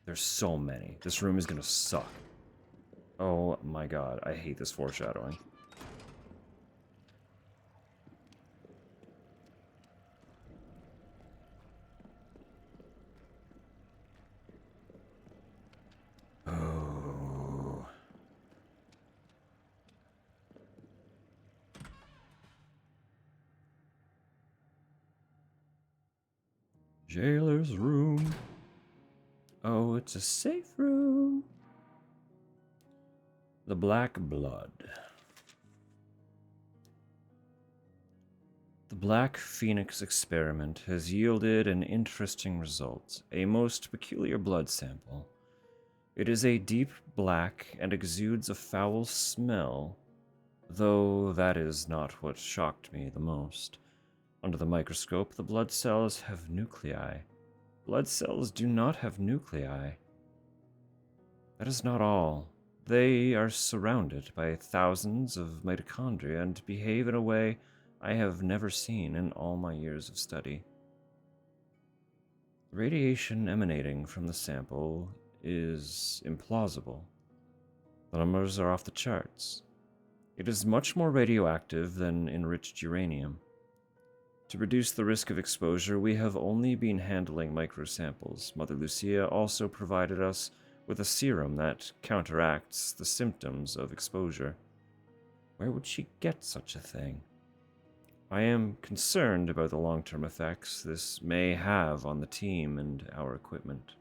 There's so many. This room is gonna suck. Oh my god, I hate this foreshadowing. Oh. Jailer's room. Oh, it's a safe room. The Black Blood. The Black Phoenix experiment has yielded an interesting result, a most peculiar blood sample. It is a deep black and exudes a foul smell, though that is not what shocked me the most. Under the microscope, the blood cells have nuclei. Blood cells do not have nuclei. That is not all. They are surrounded by thousands of mitochondria and behave in a way I have never seen in all my years of study. Radiation emanating from the sample is implausible. The numbers are off the charts. It is much more radioactive than enriched uranium. To reduce the risk of exposure, we have only been handling microsamples. Mother Lucia also provided us with a serum that counteracts the symptoms of exposure. Where would she get such a thing? I am concerned about the long-term effects this may have on the team and our equipment.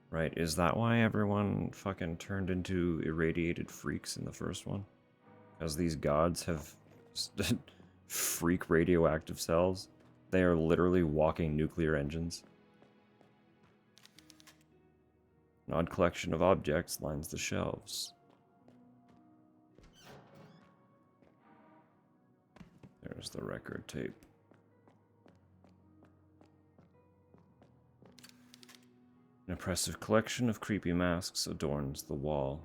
Right, is that why everyone fucking turned into irradiated freaks in the first one? Because these gods have freak radioactive cells? They are literally walking nuclear engines. An odd collection of objects lines the shelves. There's the record tape. An impressive collection of creepy masks adorns the wall.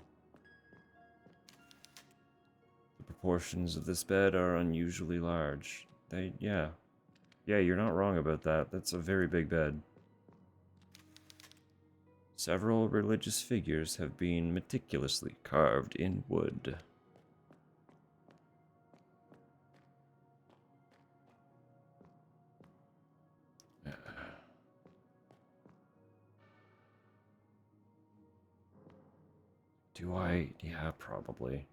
The proportions of this bed are unusually large. Yeah, you're not wrong about that. That's a very big bed. Several religious figures have been meticulously carved in wood. Do I? Yeah, probably.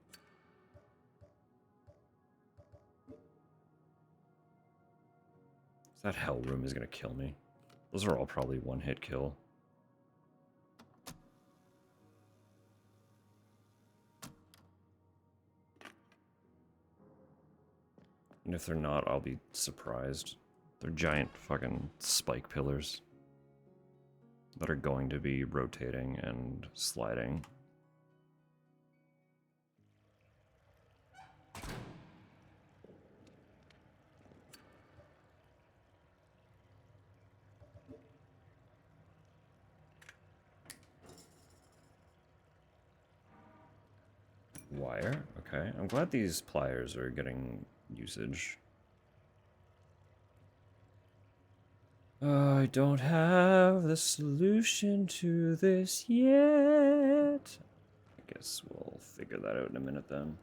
That hell room is gonna kill me. Those are all probably one-hit kill. And if they're not, I'll be surprised. They're giant fucking spike pillars that are going to be rotating and sliding. Wire? Okay. I'm glad these pliers are getting usage. I don't have the solution to this yet. I guess we'll figure that out in a minute then.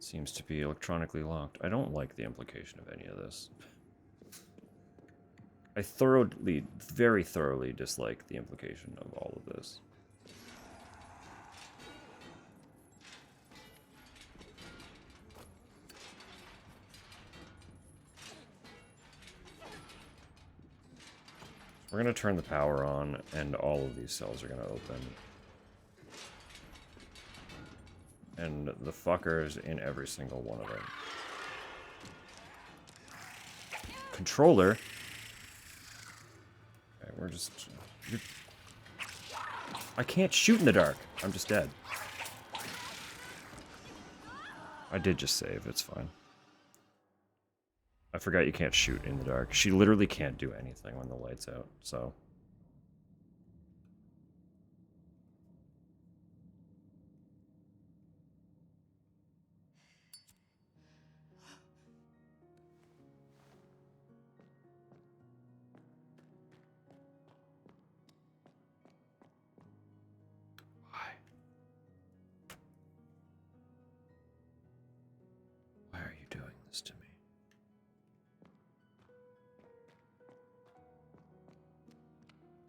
Seems to be electronically locked. I don't like the implication of any of this. I very thoroughly dislike the implication of all of this. We're gonna turn the power on, and all of these cells are gonna open. And the fuckers in every single one of them. Controller? Okay, we're just... I can't shoot in the dark. I'm just dead. I did just save, it's fine. I forgot you can't shoot in the dark. She literally can't do anything when the light's out, so... Why are you doing this to me?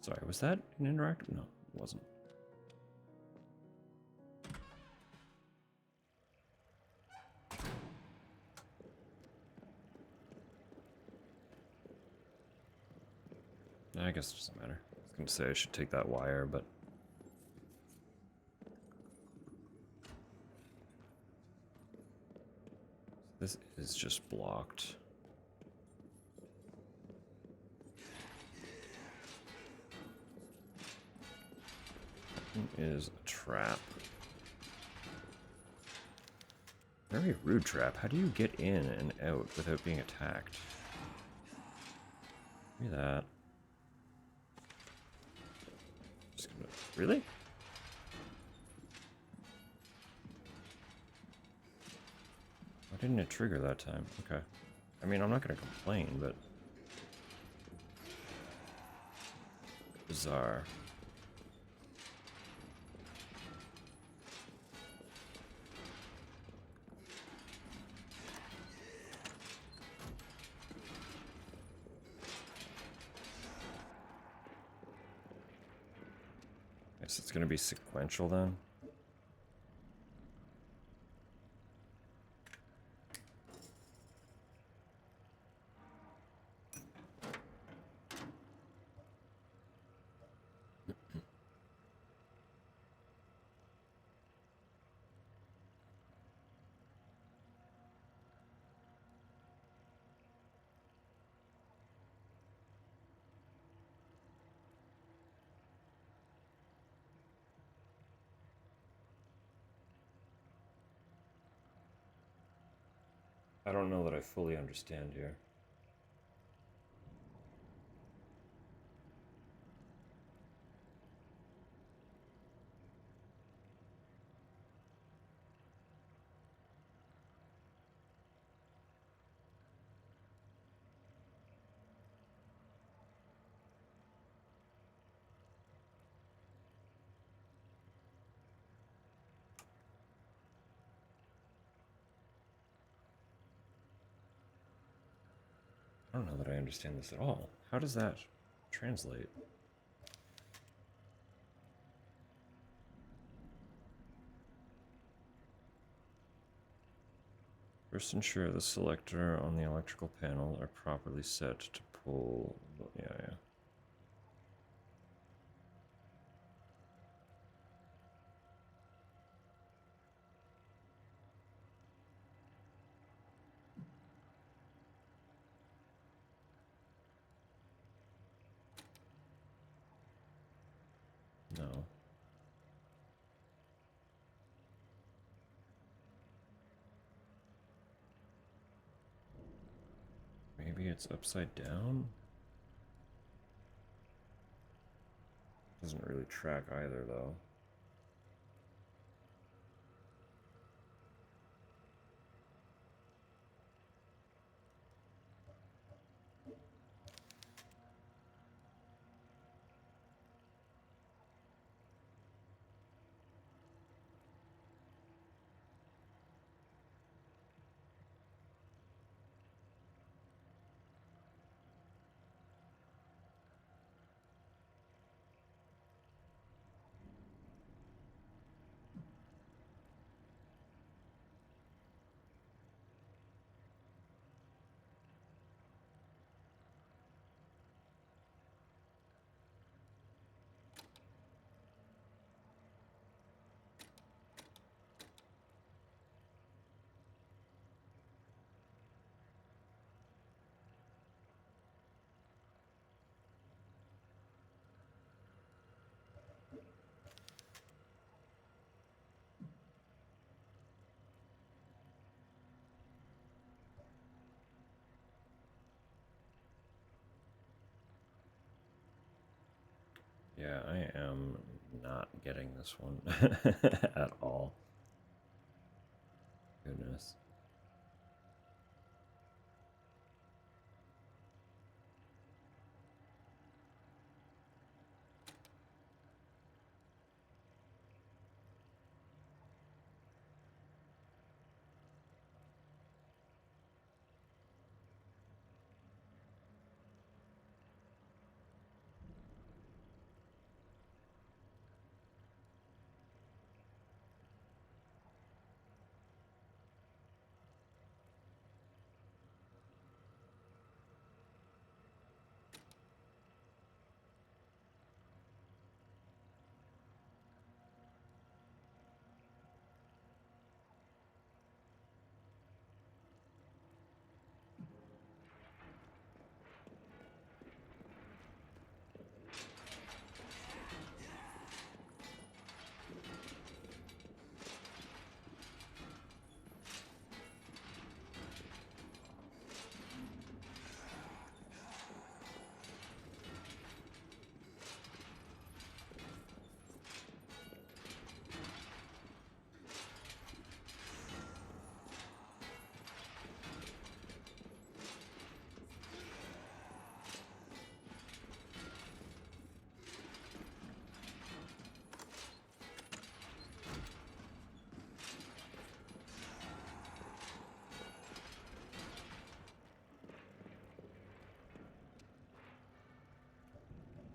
Sorry, was that an interactive? No, it wasn't. I guess it doesn't matter. I was gonna say I should take that wire, but... This is just blocked. It is a trap. Very rude trap. How do you get in and out without being attacked? Give me that. Just gonna... Really? Why didn't it trigger that time? Okay. I mean, I'm not gonna complain, but... Bizarre. Guess it's gonna be sequential then. I don't know that I fully understand here. I don't know that I understand this at all. How does that translate? First, ensure the selector on the electrical panel are properly set to pull. Yeah. No. Maybe it's upside down? Doesn't really track either, though. Yeah, I am not getting this one at all. Goodness.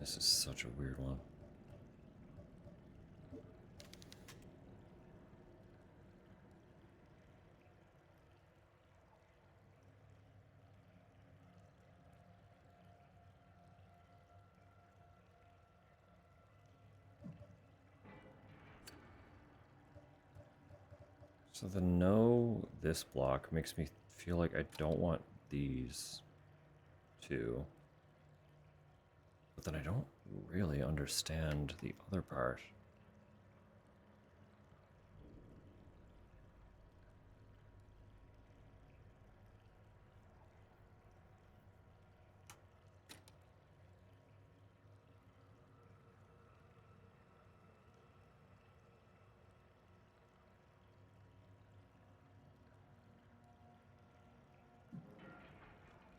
This is such a weird one. So the no this block makes me feel like I don't want these two. But then I don't really understand the other part.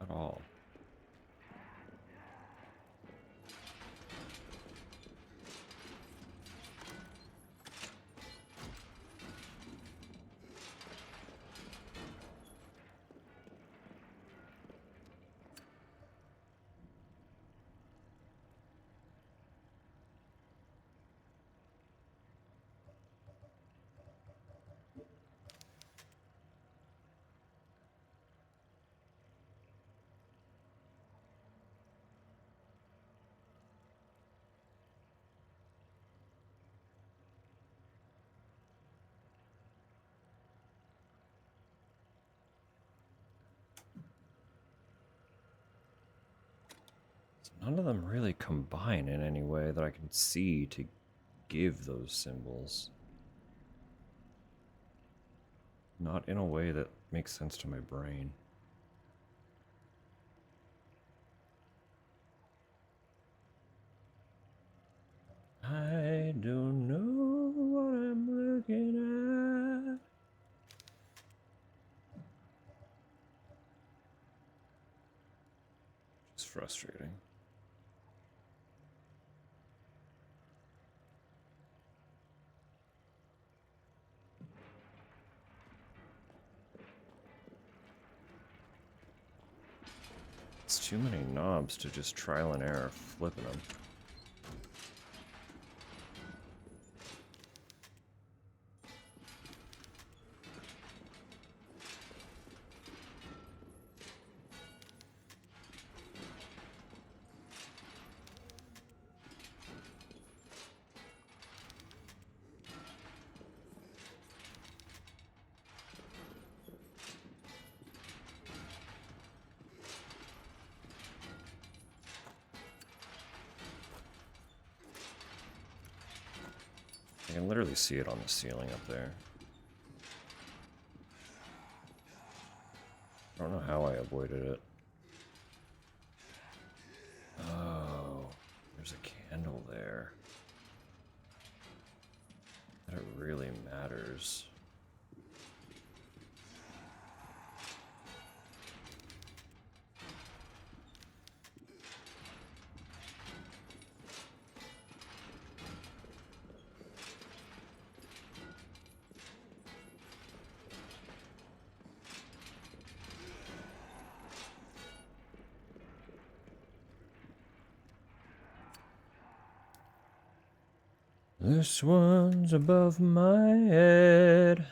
At all. None of them really combine in any way that I can see to give those symbols. Not in a way that makes sense to my brain. I don't know what I'm looking at. It's frustrating. It's too many knobs to just trial and error flipping them. I can literally see it on the ceiling up there. I don't know how I avoided it. Oh, there's a candle there. That it really matters. This one's above my head.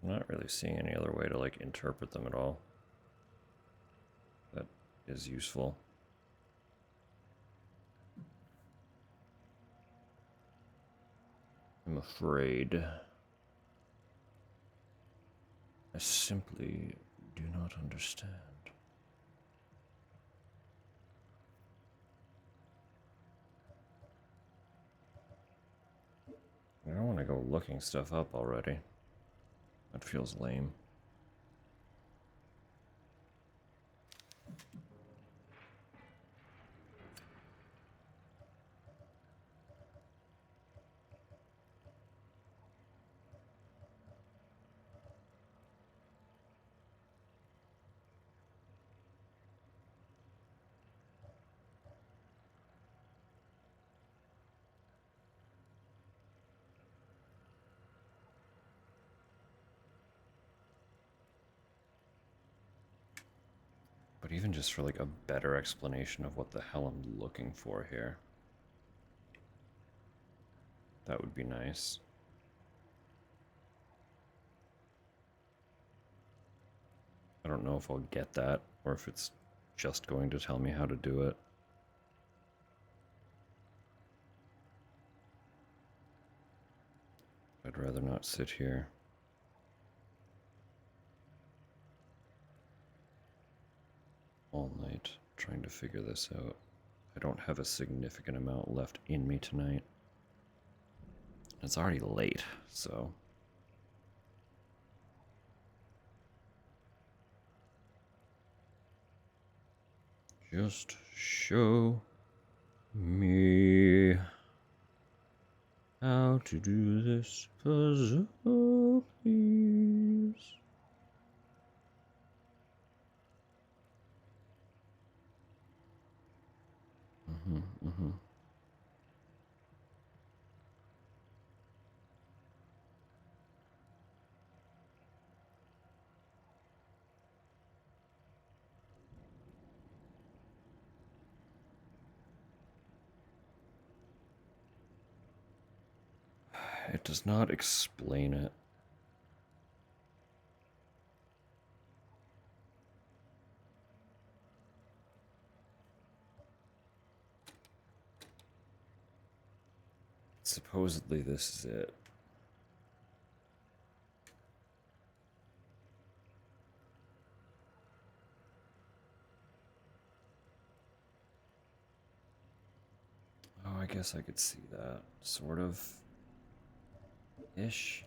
I'm not really seeing any other way to like interpret them at all. That is useful. I'm afraid. I simply do not understand. I don't want to go looking stuff up already. That feels lame. Even just for like a better explanation of what the hell I'm looking for here. That would be nice. I don't know if I'll get that or if it's just going to tell me how to do it. I'd rather not sit here. All night trying to figure this out. I don't have a significant amount left in me tonight. It's already late, so... Just show me how to do this puzzle, please. It does not explain it. Supposedly this is it. Oh, I guess I could see that. Sort of. Ish.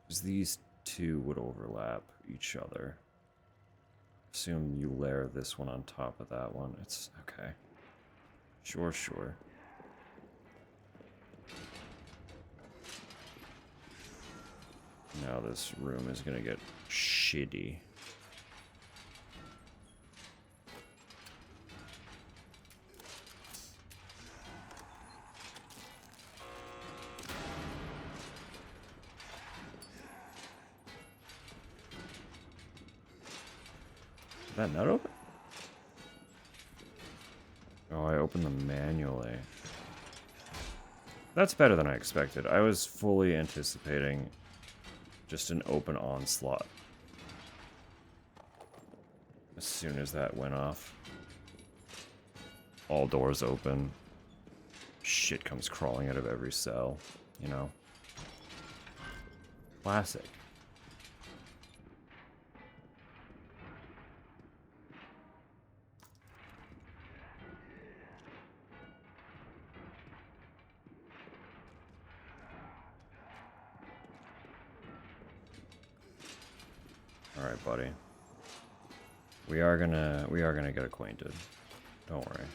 Because these two would overlap each other. Assume you layer this one on top of that one. It's okay. Sure, sure. Now this room is gonna get shitty. Is that not open? Oh, I opened them manually. That's better than I expected. I was fully anticipating just an open onslaught as soon as that went off. All doors open. Shit comes crawling out of every cell, you know? Classic. All right, buddy. We are gonna get acquainted. Don't worry.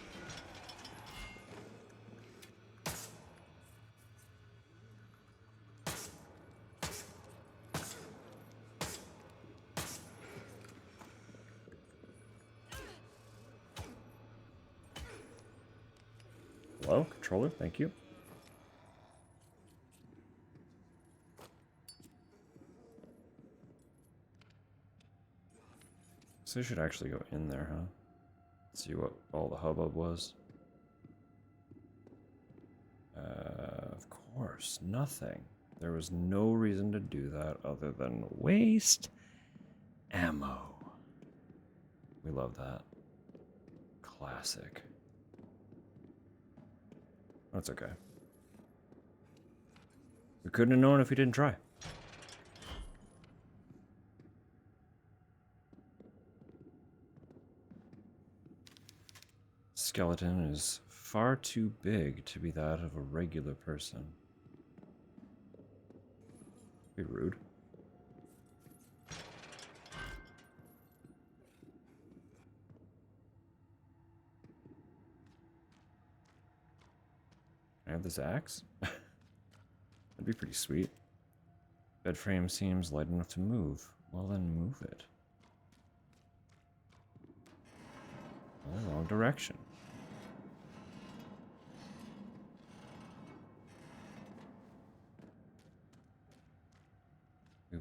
Hello, controller. Thank you. So I should actually go in there, huh? See what all the hubbub was. Of course, nothing. There was no reason to do that other than waste ammo. We love that. Classic. That's okay. We couldn't have known if we didn't try. Skeleton is far too big to be that of a regular person. Be rude. I have this axe? That'd be pretty sweet. Bed frame seems light enough to move. Well then move it. Oh, wrong direction.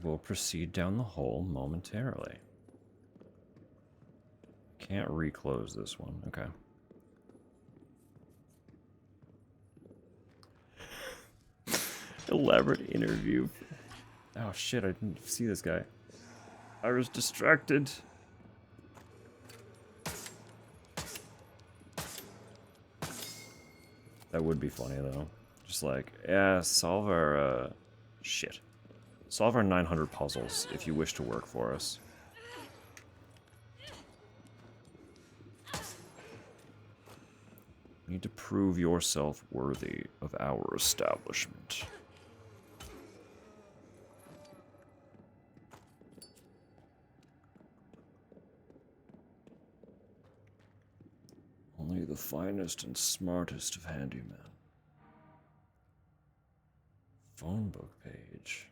will proceed down the hole momentarily. Can't reclose this one. Okay. Elaborate interview. Oh shit, I didn't see this guy. I was distracted. That would be funny though. Just like, yeah, solve our shit. Solve our 900 puzzles if you wish to work for us. You need to prove yourself worthy of our establishment. Only the finest and smartest of handymen. Phone book page.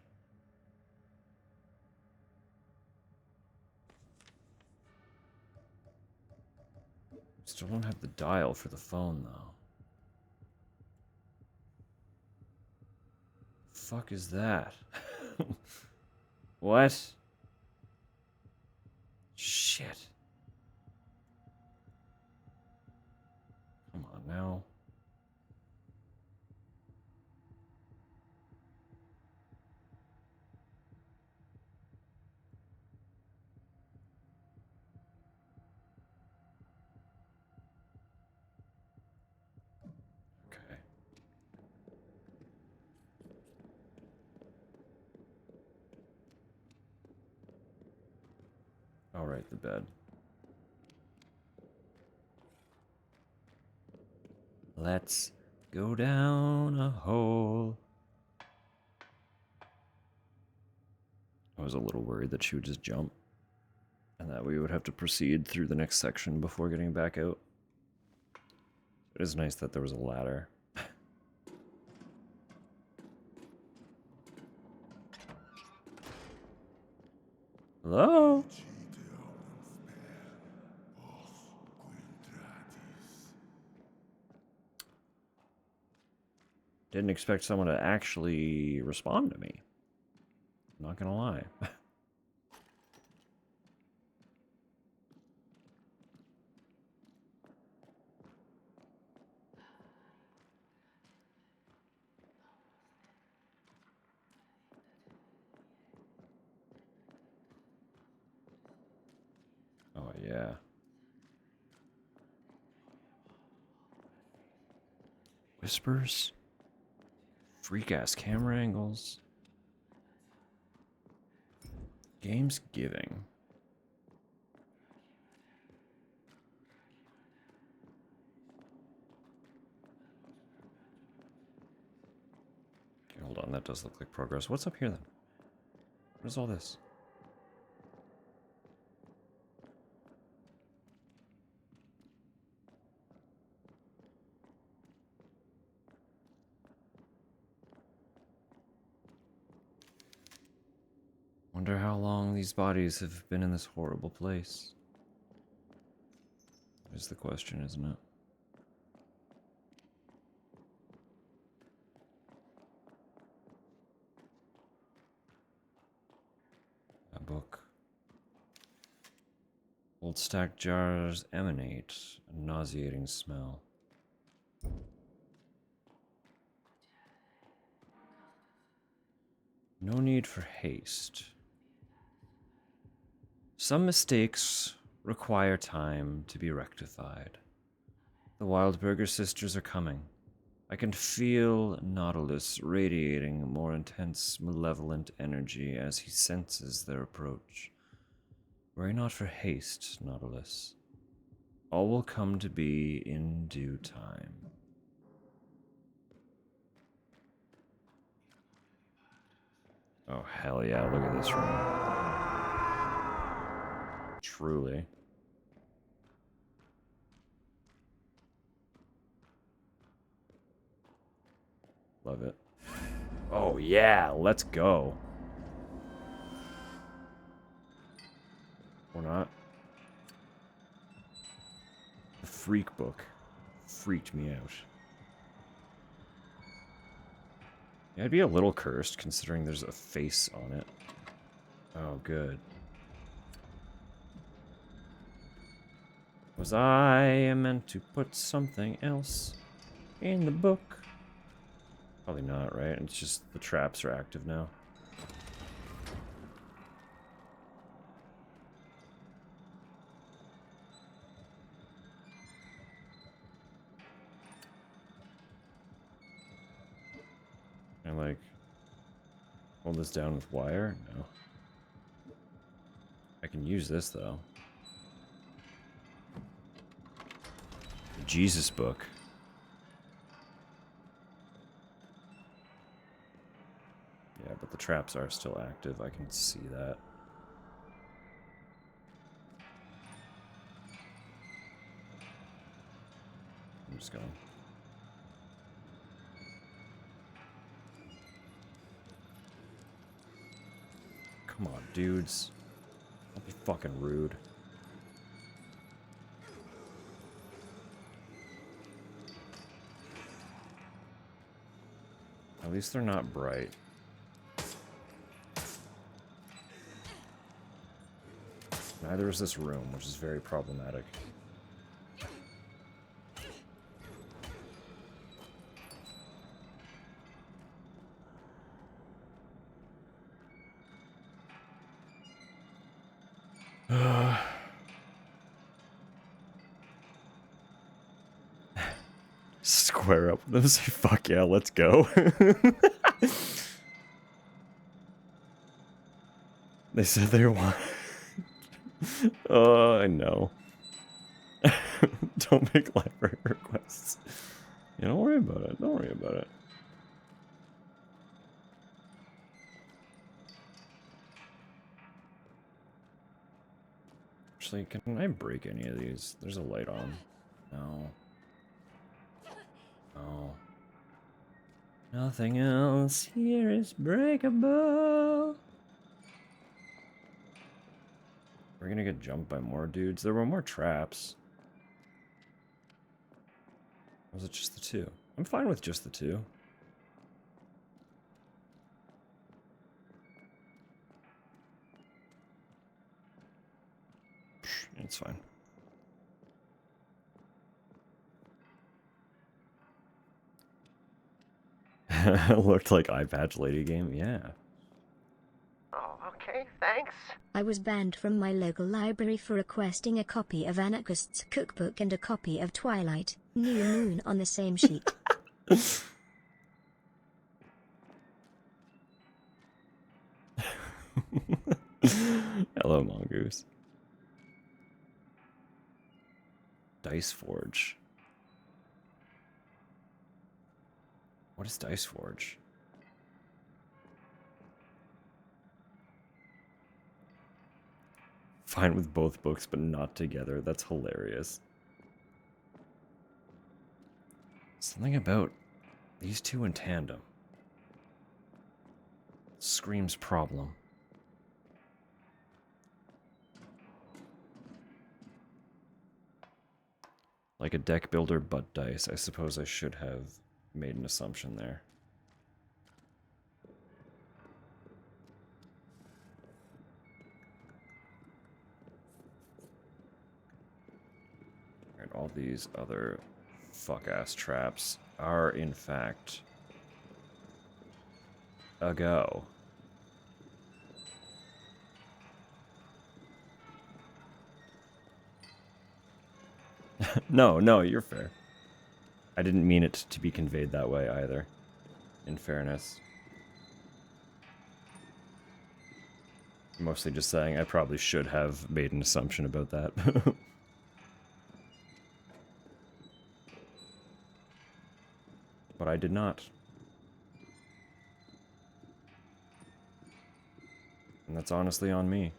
Still don't have the dial for the phone, though. Fuck is that? What? Shit. Come on now. Okay. All right, the bed. Let's go down a hole. I was a little worried that she would just jump and that we would have to proceed through the next section before getting back out. It is nice that there was a ladder. Hello? Didn't expect someone to actually respond to me. Not gonna lie. Oh, yeah. Whispers? Freak-ass camera angles. Game's giving. Okay, hold on, that does look like progress. What's up here, then? What is all this? Wonder how long these bodies have been in this horrible place. Is the question, isn't it? A book. Old stacked jars emanate a nauseating smell. No need for haste. Some mistakes require time to be rectified. The Wildberger sisters are coming. I can feel Nautilus radiating more intense, malevolent energy as he senses their approach. Worry not for haste, Nautilus. All will come to be in due time. Oh, hell yeah, look at this room. Truly. Love it. Oh yeah, let's go. Or not. The freak book freaked me out. Yeah, I'd be a little cursed considering there's a face on it. Oh, good. Was I meant to put something else in the book? Probably not, right? It's just the traps are active now. And like, hold this down with wire? No. I can use this though. The Jesus book. Yeah, but the traps are still active. I can see that. I'm just going. Come on, dudes. Don't be fucking rude. At least they're not bright. Neither is this room, which is very problematic. Square up with them, say fuck yeah, let's go. They said they want. Oh, I know. Don't make library requests. Yeah, don't worry about it. Don't worry about it. Actually, can I break any of these? There's a light on. No. No. Nothing else here is breakable. We're gonna get jumped by more dudes. There were more traps. Or was it just the two? I'm fine with just the two. It's fine. Looked like eye patch lady game, yeah. Oh, okay, thanks. I was banned from my local library for requesting a copy of Anarchist's Cookbook and a copy of Twilight, New Moon on the same sheet. Hello, Mongoose. Dice Forge. What is Dice Forge? Fine with both books, but not together. That's hilarious. Something about these two in tandem screams problem. Like a deck builder but dice. I suppose I should have made an assumption there. And all these other fuck-ass traps are, in fact, a go. No, you're fair. I didn't mean it to be conveyed that way either, in fairness. Mostly just saying I probably should have made an assumption about that. But I did not. And that's honestly on me.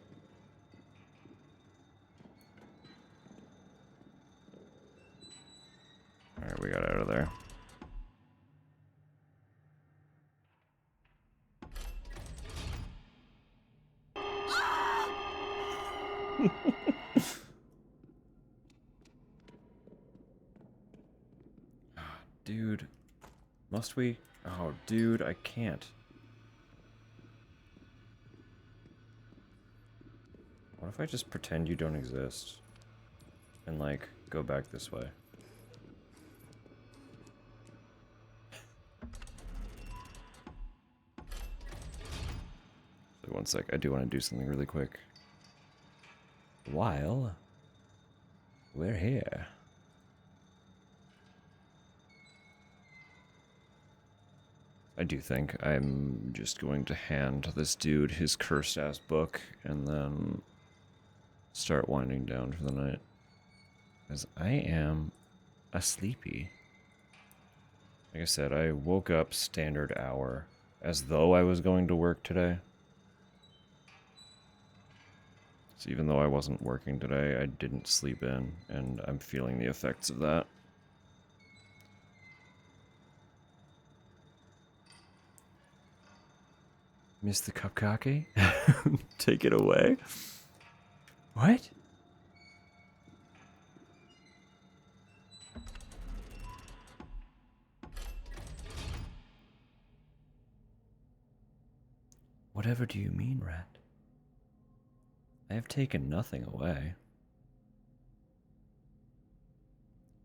Alright, we got out of there. Dude. Must we? Oh, dude, I can't. What if I just pretend you don't exist? And, like, go back this way? So one sec, I do want to do something really quick. While we're here. I do think I'm just going to hand this dude his cursed-ass book and then start winding down for the night. Because I am a sleepy. Like I said, I woke up standard hour, as though I was going to work today. So even though I wasn't working today, I didn't sleep in, and I'm feeling the effects of that. Mr. Cupcake? Take it away? What? Whatever do you mean, Rat? I have taken nothing away.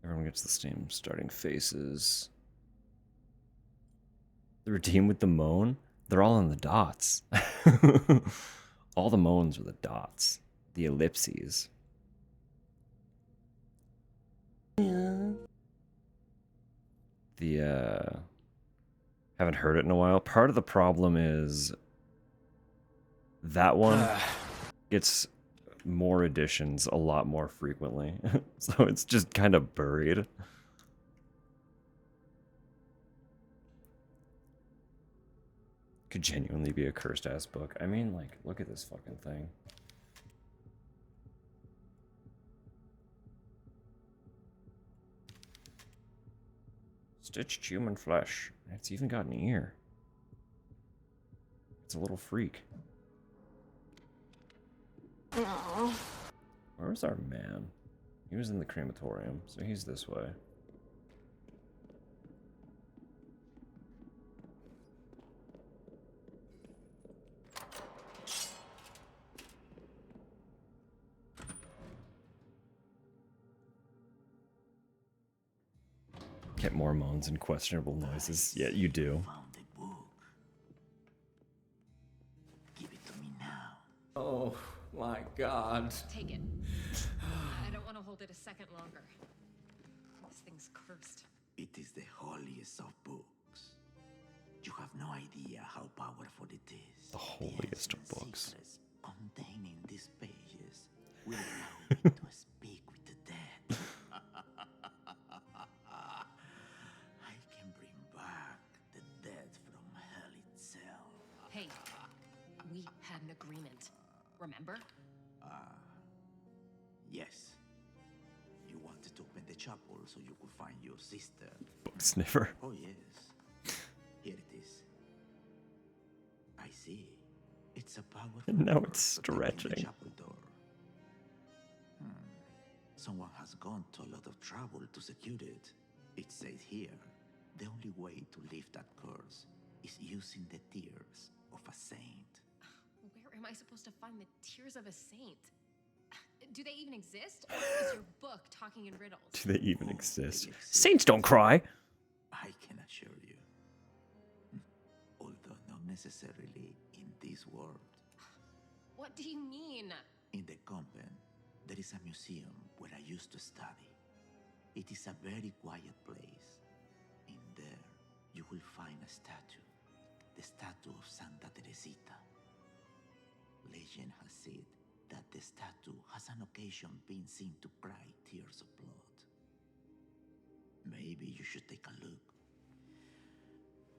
Everyone gets the same starting faces. The redeem with the moan? They're all on the dots. All the moans are the dots. The ellipses. Yeah. Haven't heard it in a while. Part of the problem is that one gets more editions a lot more frequently. So it's just kind of buried. Could genuinely be a cursed ass book. I mean, like, look at this fucking thing. Stitched human flesh. It's even got an ear. It's a little freak. Aww. Where's our man? He was in the crematorium, so he's this way. Get more moans and questionable noises. Yeah, you do. Found a book. Give it to me now. Oh my god. Take it. I don't want to hold it a second longer. This thing's cursed. It is the holiest of books. You have no idea how powerful it is. The holiest of ancient books. secrets contained in these pages will allow me to speak with the dead. I can bring back the dead from hell itself. Hey, we had an agreement. Remember? Yes. You wanted to open the chapel so you could find your sister. Book sniffer. Oh, yes. Here it is. I see. It's a powerful And now door it's protecting the stretching. chapel door. Someone has gone to a lot of trouble to secure it. It says here, the only way to lift that curse is using the tears of a saint. Where am I supposed to find the tears of a saint? Do they even exist? Or is your book talking in riddles? Do they even Oh, exist? they exist. Saints don't cry! I can assure you. Although not necessarily in this world. What do you mean? In the convent, there is a museum where I used to study. It is a very quiet place. In there, you will find a statue. The statue of Santa Teresita. Legend has said that the statue has on occasion been seen to cry tears of blood. Maybe you should take a look.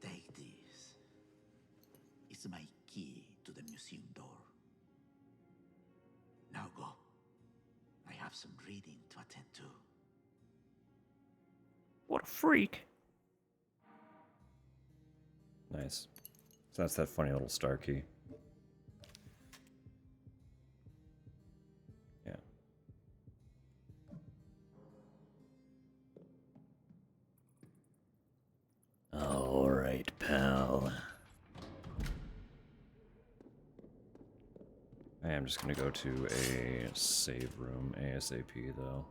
Take this. It's my key to the museum door. Now go. I have some reading to attend to. What a freak. Nice. So that's that funny little star key. Yeah. All right, pal. I am am just gonna go to a save room ASAP though.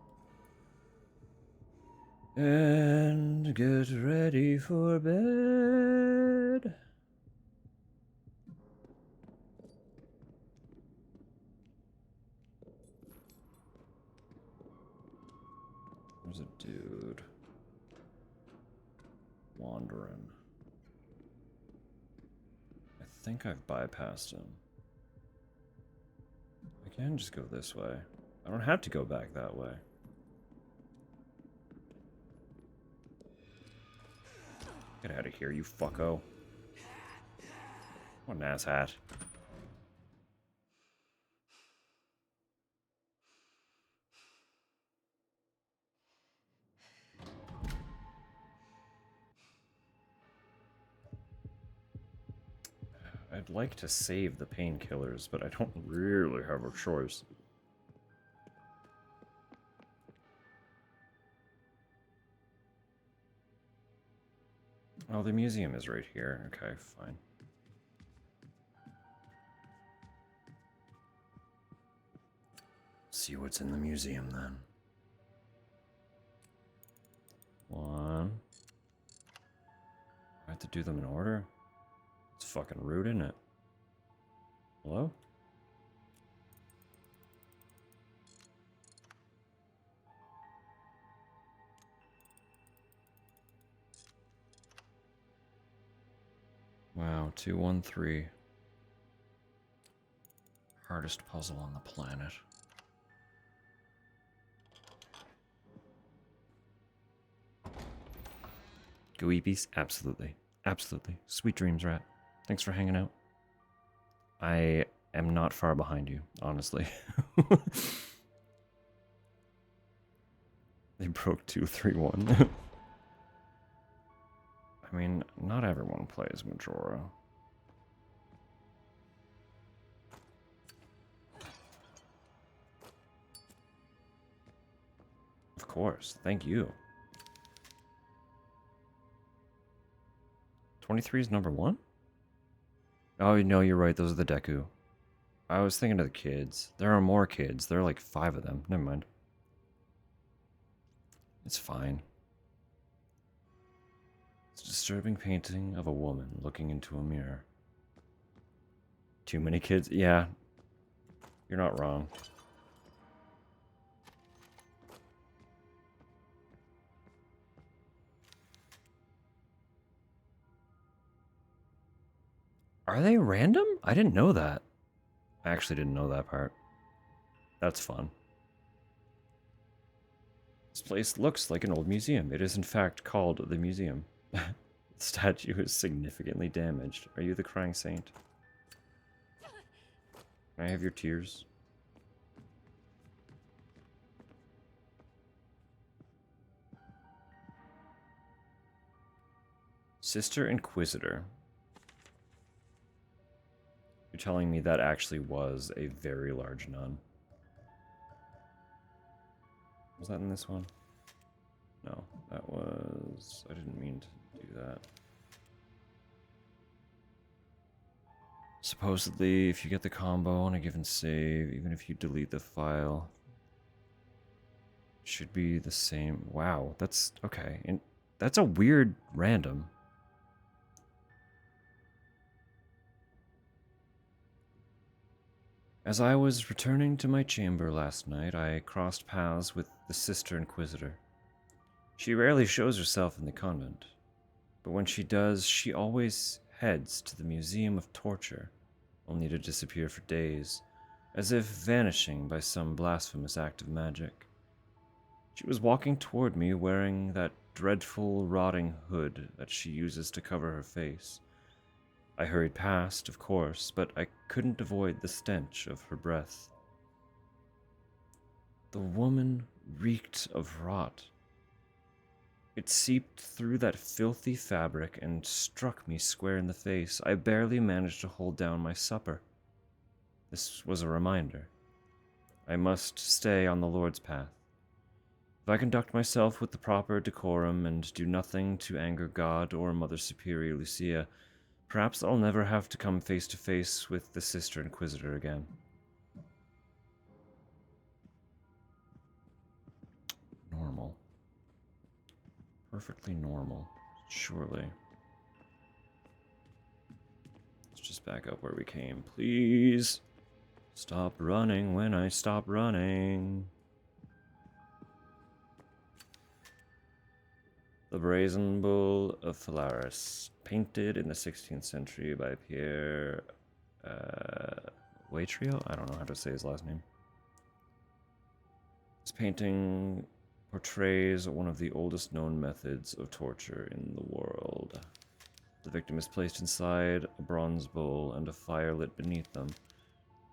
And get ready for bed. There's a dude wandering. I think I've bypassed him. I can just go this way. I don't have to go back that way. Get out of here, you fucko. What an asshat. I'd like to save the painkillers, but I don't really have a choice. Oh, the museum is right here. Okay, fine. See what's in the museum then. One. I have to do them in order? It's fucking rude, isn't it? Hello? Wow, 213. Hardest puzzle on the planet. Gooey beast? Absolutely. Absolutely. Sweet dreams, Rat. Thanks for hanging out. I am not far behind you, honestly. They broke 231. I mean, not everyone plays Majora. Of course. Thank you. 23 is number 1? Oh, no, you're right. Those are the Deku. I was thinking of the kids. There are more kids. There are like 5 of them. Never mind. It's fine. It's a disturbing painting of a woman looking into a mirror. Too many kids? Yeah. You're not wrong. Are they random? I didn't know that. I actually didn't know that part. That's fun. This place looks like an old museum. It is in fact called the museum. The statue is significantly damaged. Are you the crying saint? Can I have your tears? Sister Inquisitor. You're telling me that actually was a very large nun. Was that in this one? No, that was... I didn't mean to do that. Supposedly, if you get the combo on a given save, even if you delete the file, it should be the same. Wow, that's... okay. And that's a weird random. As I was returning to my chamber last night, I crossed paths with the Sister Inquisitor. She rarely shows herself in the convent, but when she does, she always heads to the Museum of Torture, only to disappear for days, as if vanishing by some blasphemous act of magic. She was walking toward me wearing that dreadful, rotting hood that she uses to cover her face. I hurried past, of course, but I couldn't avoid the stench of her breath. The woman reeked of rot. It seeped through that filthy fabric and struck me square in the face. I barely managed to hold down my supper. This was a reminder. I must stay on the Lord's path. If I conduct myself with the proper decorum and do nothing to anger God or Mother Superior Lucia, perhaps I'll never have to come face to face with the Sister Inquisitor again. perfectly normal, surely. Let's just back up where we came, please. Stop running when I stop running. The Brazen Bull of Phalaris, painted in the 16th century by Pierre Waitrio? I don't know how to say his last name. This painting portrays one of the oldest known methods of torture in the world. The victim is placed inside a bronze bowl and a fire lit beneath them.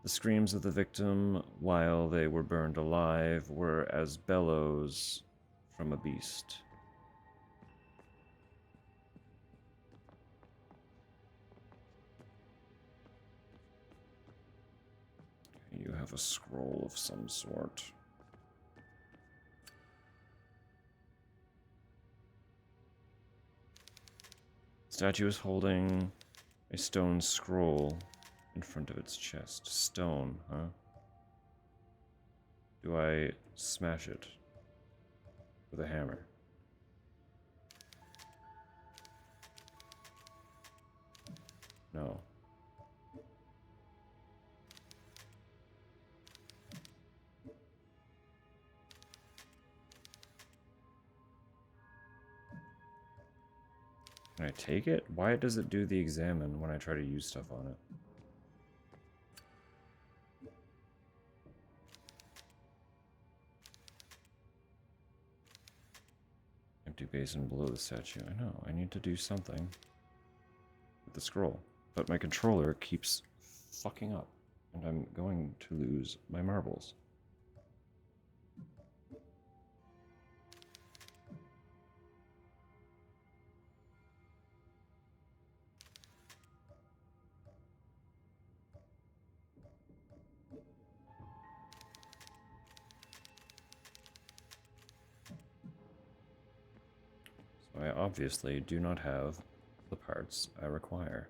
The screams of the victim while they were burned alive were as bellows from a beast. You have a scroll of some sort. Statue is holding a stone scroll in front of its chest. Stone, huh? Do I smash it with a hammer? No. Can I take it? Why does it do the examine when I try to use stuff on it? Empty basin below the statue. I know, I need to do something with the scroll. But my controller keeps fucking up, and I'm going to lose my marbles. So I obviously do not have the parts I require.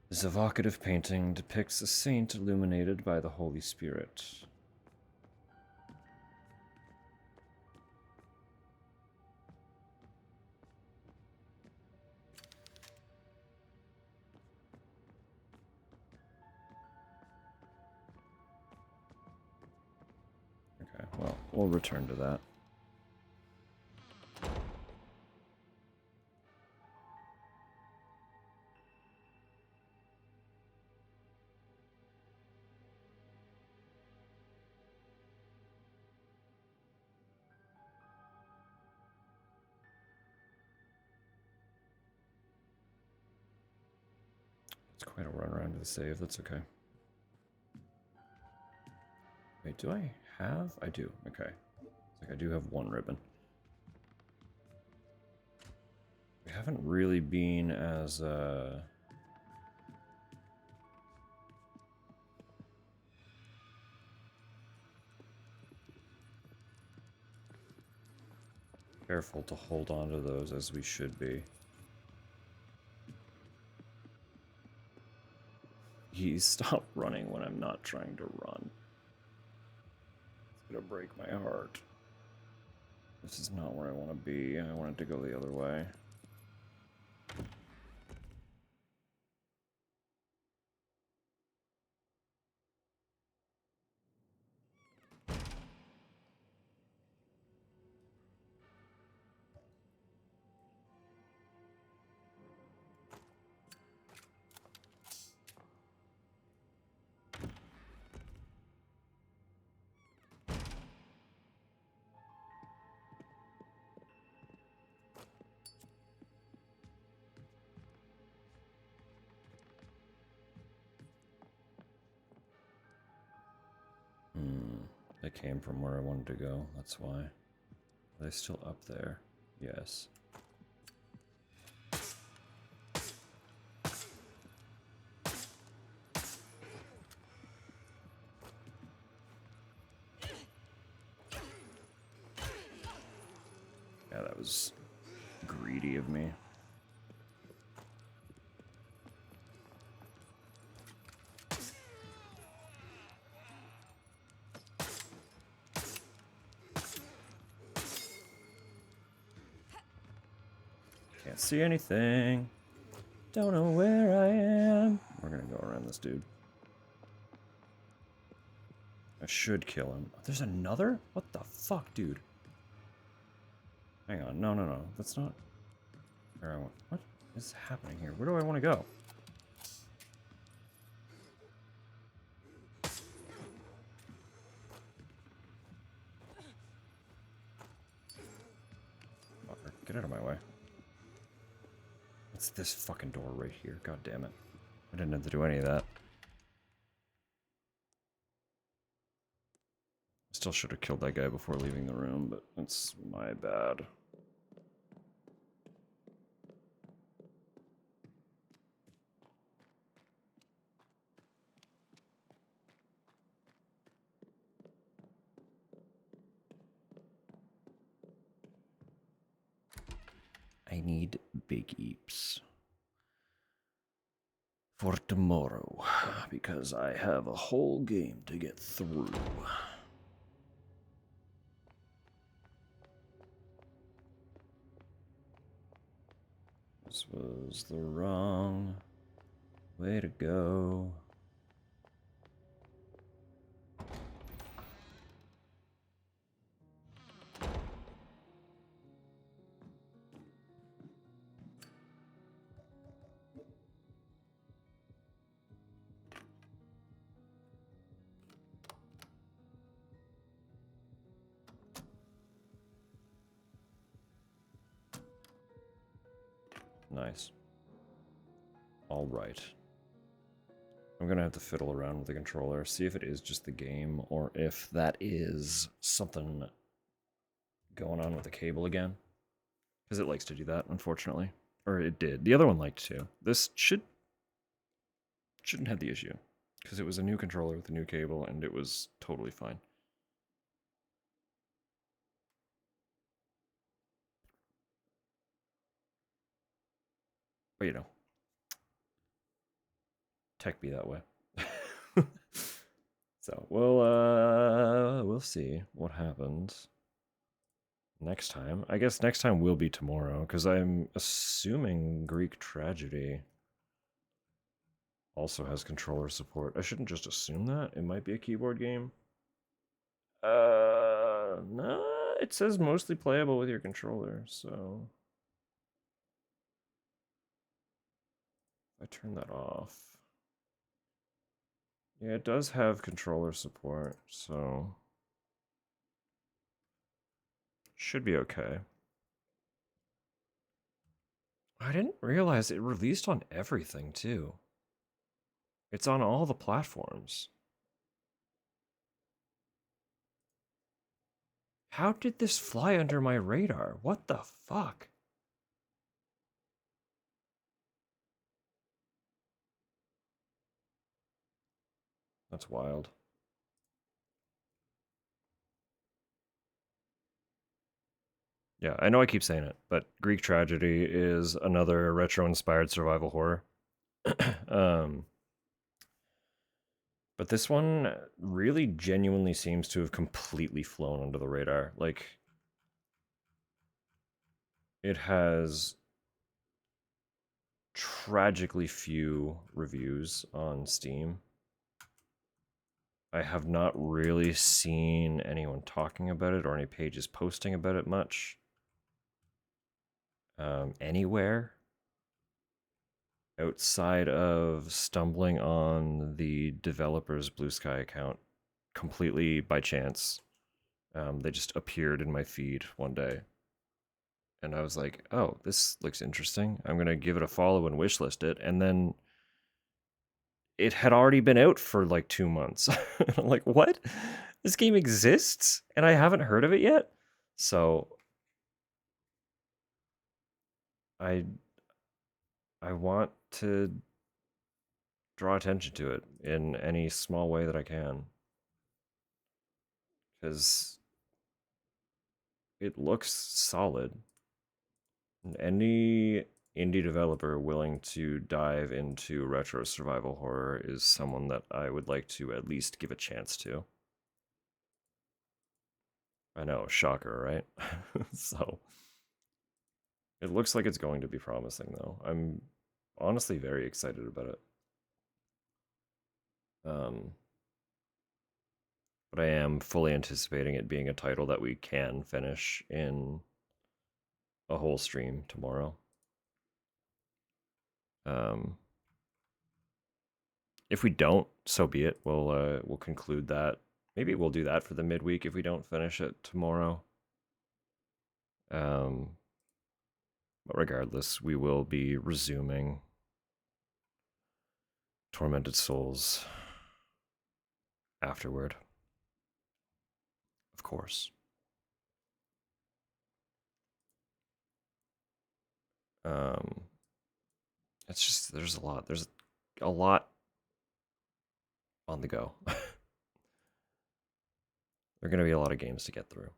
This evocative painting depicts a saint illuminated by the Holy Spirit. Okay, well, we'll return to that. It's quite a run around to the save, that's okay. Wait, do I have? I do, okay. It's like I do have one ribbon. We haven't really been as, careful to hold on to those as we should be. Stop running when I'm not trying to run. It's gonna break my heart. This is not where I want to be. I want it to go the other way. They came from where I wanted to go, that's why. Are they still up there? Yes. Yeah, that was greedy of me. Can't see anything. Don't know where I am. We're gonna go around this dude. I should kill him. There's another? What the fuck, dude? Hang on. No, no, no. That's not where I want. What is happening here? Where do I want to go? Fucker, get out of my way. What's this fucking door right here? God damn it. I didn't have to do any of that. Still should have killed that guy before leaving the room, but that's my bad. I need big eeps for tomorrow because I have a whole game to get through. This was the wrong way to go. Nice. All right. I'm gonna have to fiddle around with the controller, see if it is just the game, or if that is something going on with the cable again. Because it likes to do that, unfortunately. Or it did. The other one liked to. This shouldn't have the issue. Because it was a new controller with a new cable, and it was totally fine. But you know. Tech be that way. So we'll see what happens next time. I guess next time will be tomorrow, because I'm assuming Greek Tragedy also has controller support. I shouldn't just assume that. It might be a keyboard game. No, it says mostly playable with your controller, so I turn that off. Yeah, it does have controller support, so should be okay. I didn't realize it released on everything, too. It's on all the platforms. How did this fly under my radar? What the fuck? That's wild. Yeah, I know I keep saying it, but Greek Tragedy is another retro-inspired survival horror. But this one really genuinely seems to have completely flown under the radar. Like, it has tragically few reviews on Steam. I have not really seen anyone talking about it or any pages posting about it much. Anywhere outside of stumbling on the developer's Blue Sky account completely by chance. They just appeared in my feed one day. And I was like, oh, this looks interesting. I'm going to give it a follow and wishlist it. And then it had already been out for like 2 months. I'm like, what? This game exists? And I haven't heard of it yet? So I want to draw attention to it in any small way that I can. Because it looks solid. And any indie developer willing to dive into retro survival horror is someone that I would like to at least give a chance to. I know, shocker, right? So It looks like it's going to be promising, though. I'm honestly very excited about it. But I am fully anticipating it being a title that we can finish in a whole stream tomorrow. If we don't, so be it. We'll conclude that. Maybe we'll do that for the midweek if we don't finish it tomorrow. But regardless, we will be resuming Tormented Souls afterward. Of course. It's just there's a lot on the go. There are going to be a lot of games to get through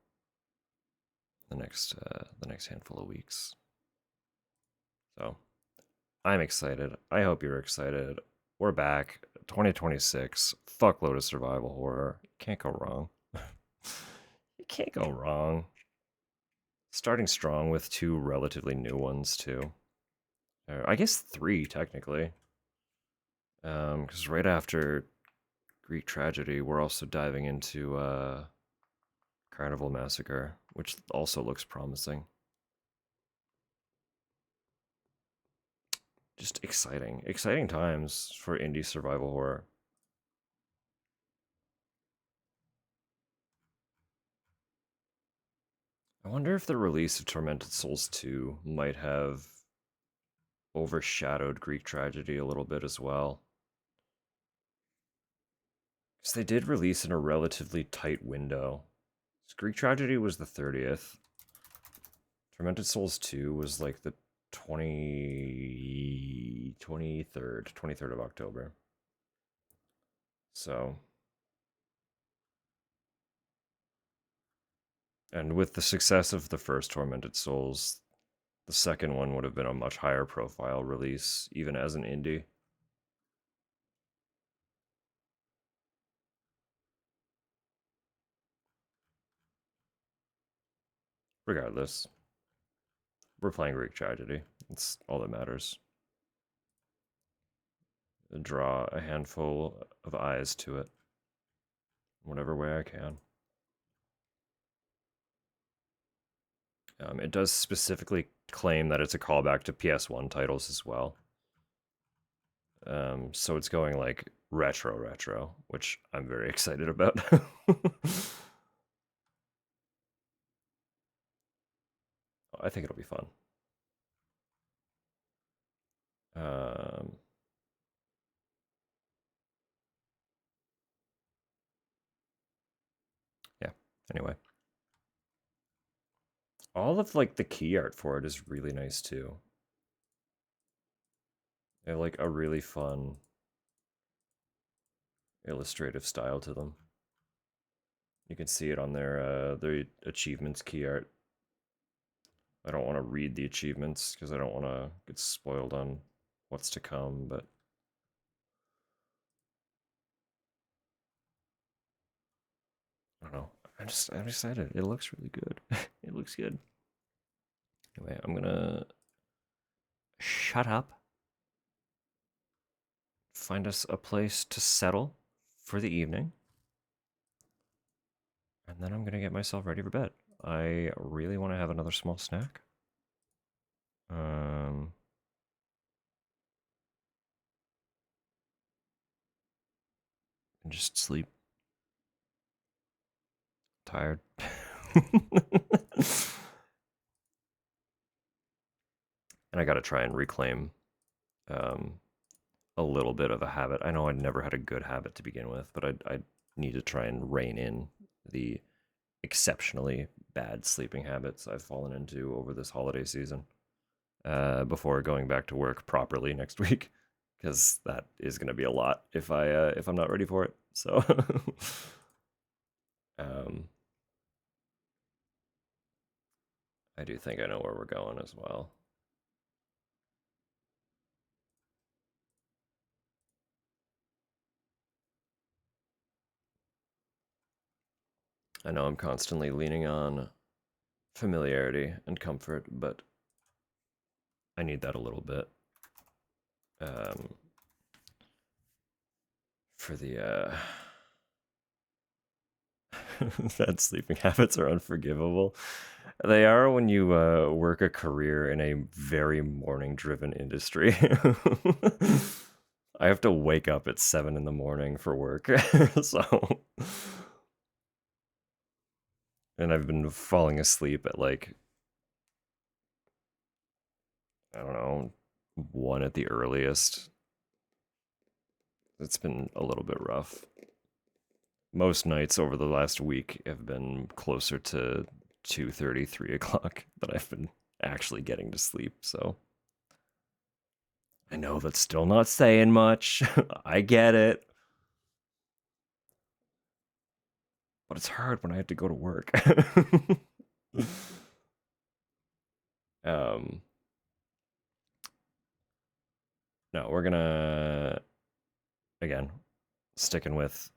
the next handful of weeks. So I'm excited. I hope you're excited. We're back. 2026. Fuckload of survival horror. Can't go wrong. You can't go wrong. Starting strong with 2 relatively new ones too. I guess 3 technically. Because right after Greek Tragedy, we're also diving into Carnival Massacre, which also looks promising. Just exciting times for indie survival horror. I wonder if the release of Tormented Souls 2 might have overshadowed Greek Tragedy a little bit as well. Because they did release in a relatively tight window. Greek Tragedy was the 30th. Tormented Souls 2 was like the 23rd of October. So, and with the success of the first Tormented Souls, the second one would have been a much higher profile release, even as an indie. Regardless, we're playing Greek Tragedy. It's all that matters. Draw a handful of eyes to it, whatever way I can. It does specifically claim that it's a callback to PS1 titles as well. So it's going like retro, which I'm very excited about. I think it'll be fun. Yeah, anyway. All of like the key art for it is really nice too. They have like a really fun illustrative style to them. You can see it on their achievements key art. I don't want to read the achievements because I don't want to get spoiled on what's to come, but I don't know. I'm excited. It looks really good. It looks good. Anyway, I'm gonna shut up. Find us a place to settle for the evening. And then I'm gonna get myself ready for bed. I really want to have another small snack. And just sleep. Tired. And I gotta try and reclaim a little bit of a habit. I know I never had a good habit to begin with, but I need to try and rein in the exceptionally bad sleeping habits I've fallen into over this holiday season before going back to work properly next week, because that is going to be a lot if I'm not ready for it. So I do think I know where we're going as well. I know I'm constantly leaning on familiarity and comfort, but I need that a little bit. For the bad sleeping habits are unforgivable. They are when you work a career in a very morning-driven industry. I have to wake up at 7 in the morning for work, so... And I've been falling asleep at, like, I don't know, 1 at the earliest. It's been a little bit rough. Most nights over the last week have been closer to 2:30, 3 o'clock that I've been actually getting to sleep, so... I know that's still not saying much. I get it. But it's hard when I have to go to work. No, we're gonna... Again, sticking with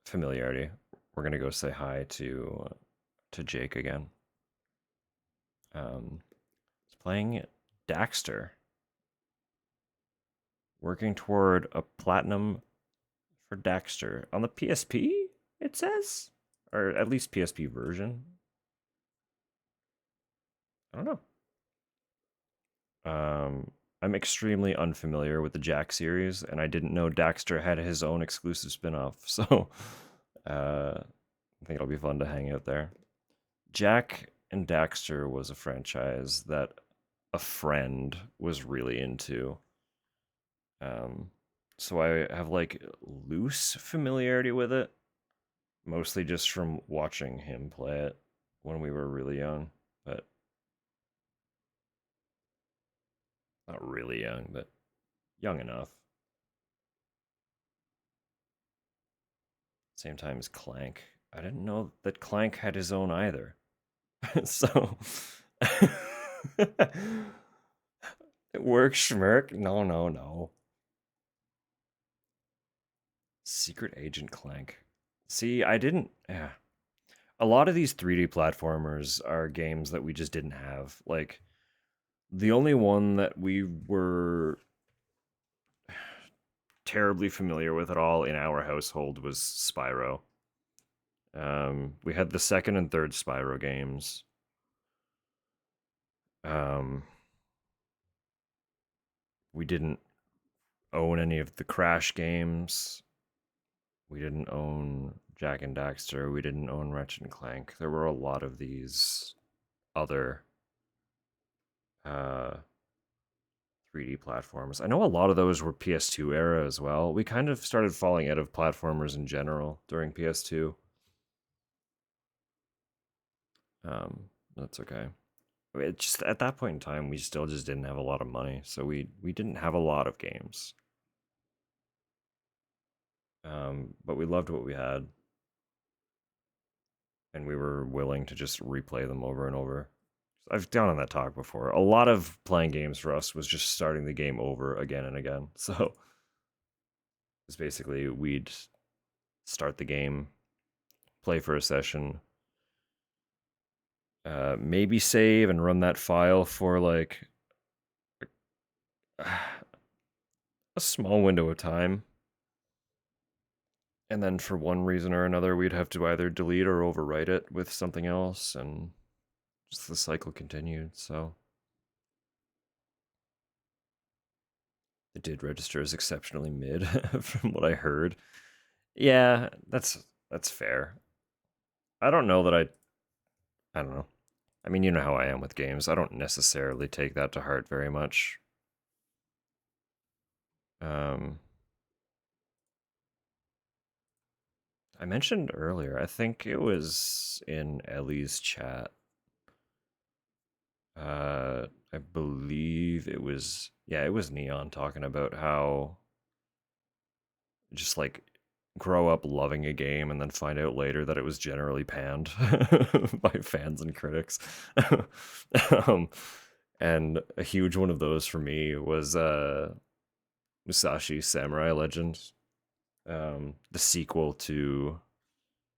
familiarity. We're gonna go say hi to Jake again. He's playing Daxter. Working toward a platinum for Daxter. On the PSP, it says? Or at least PSP version. I don't know. I'm extremely unfamiliar with the Jack series, and I didn't know Daxter had his own exclusive spin-off, so I think it'll be fun to hang out there. Jack and Daxter was a franchise that a friend was really into. So I have, like, loose familiarity with it, mostly just from watching him play it when we were really young, but not really young, but young enough. Same time as Clank. I didn't know that Clank had his own either. So it works, Schmirk. No. Secret Agent Clank. See, I didn't... Yeah. A lot of these 3D platformers are games that we just didn't have. Like, the only one that we were terribly familiar with at all in our household was Spyro. We had the second and third Spyro games. We didn't own any of the Crash games. We didn't own Jack and Daxter. We didn't own Ratchet and Clank. There were a lot of these other 3D platforms. I know a lot of those were PS2 era as well. We kind of started falling out of platformers in general during PS2. That's okay. It just, at that point in time, we still just didn't have a lot of money, so we didn't have a lot of games. But we loved what we had, and we were willing to just replay them over and over. I've done on that talk before. A lot of playing games for us was just starting the game over again and again. So it's basically we'd start the game, play for a session, maybe save and run that file for like a small window of time. And then for one reason or another, we'd have to either delete or overwrite it with something else, and just the cycle continued, so. It did register as exceptionally mid, from what I heard. Yeah, that's fair. I don't know that I don't know. I mean, you know how I am with games. I don't necessarily take that to heart very much. I mentioned earlier, I think it was in Ellie's chat. I believe it was, yeah, it was Neon talking about how just like grow up loving a game and then find out later that it was generally panned by fans and critics. And a huge one of those for me was Musashi Samurai Legends, the sequel to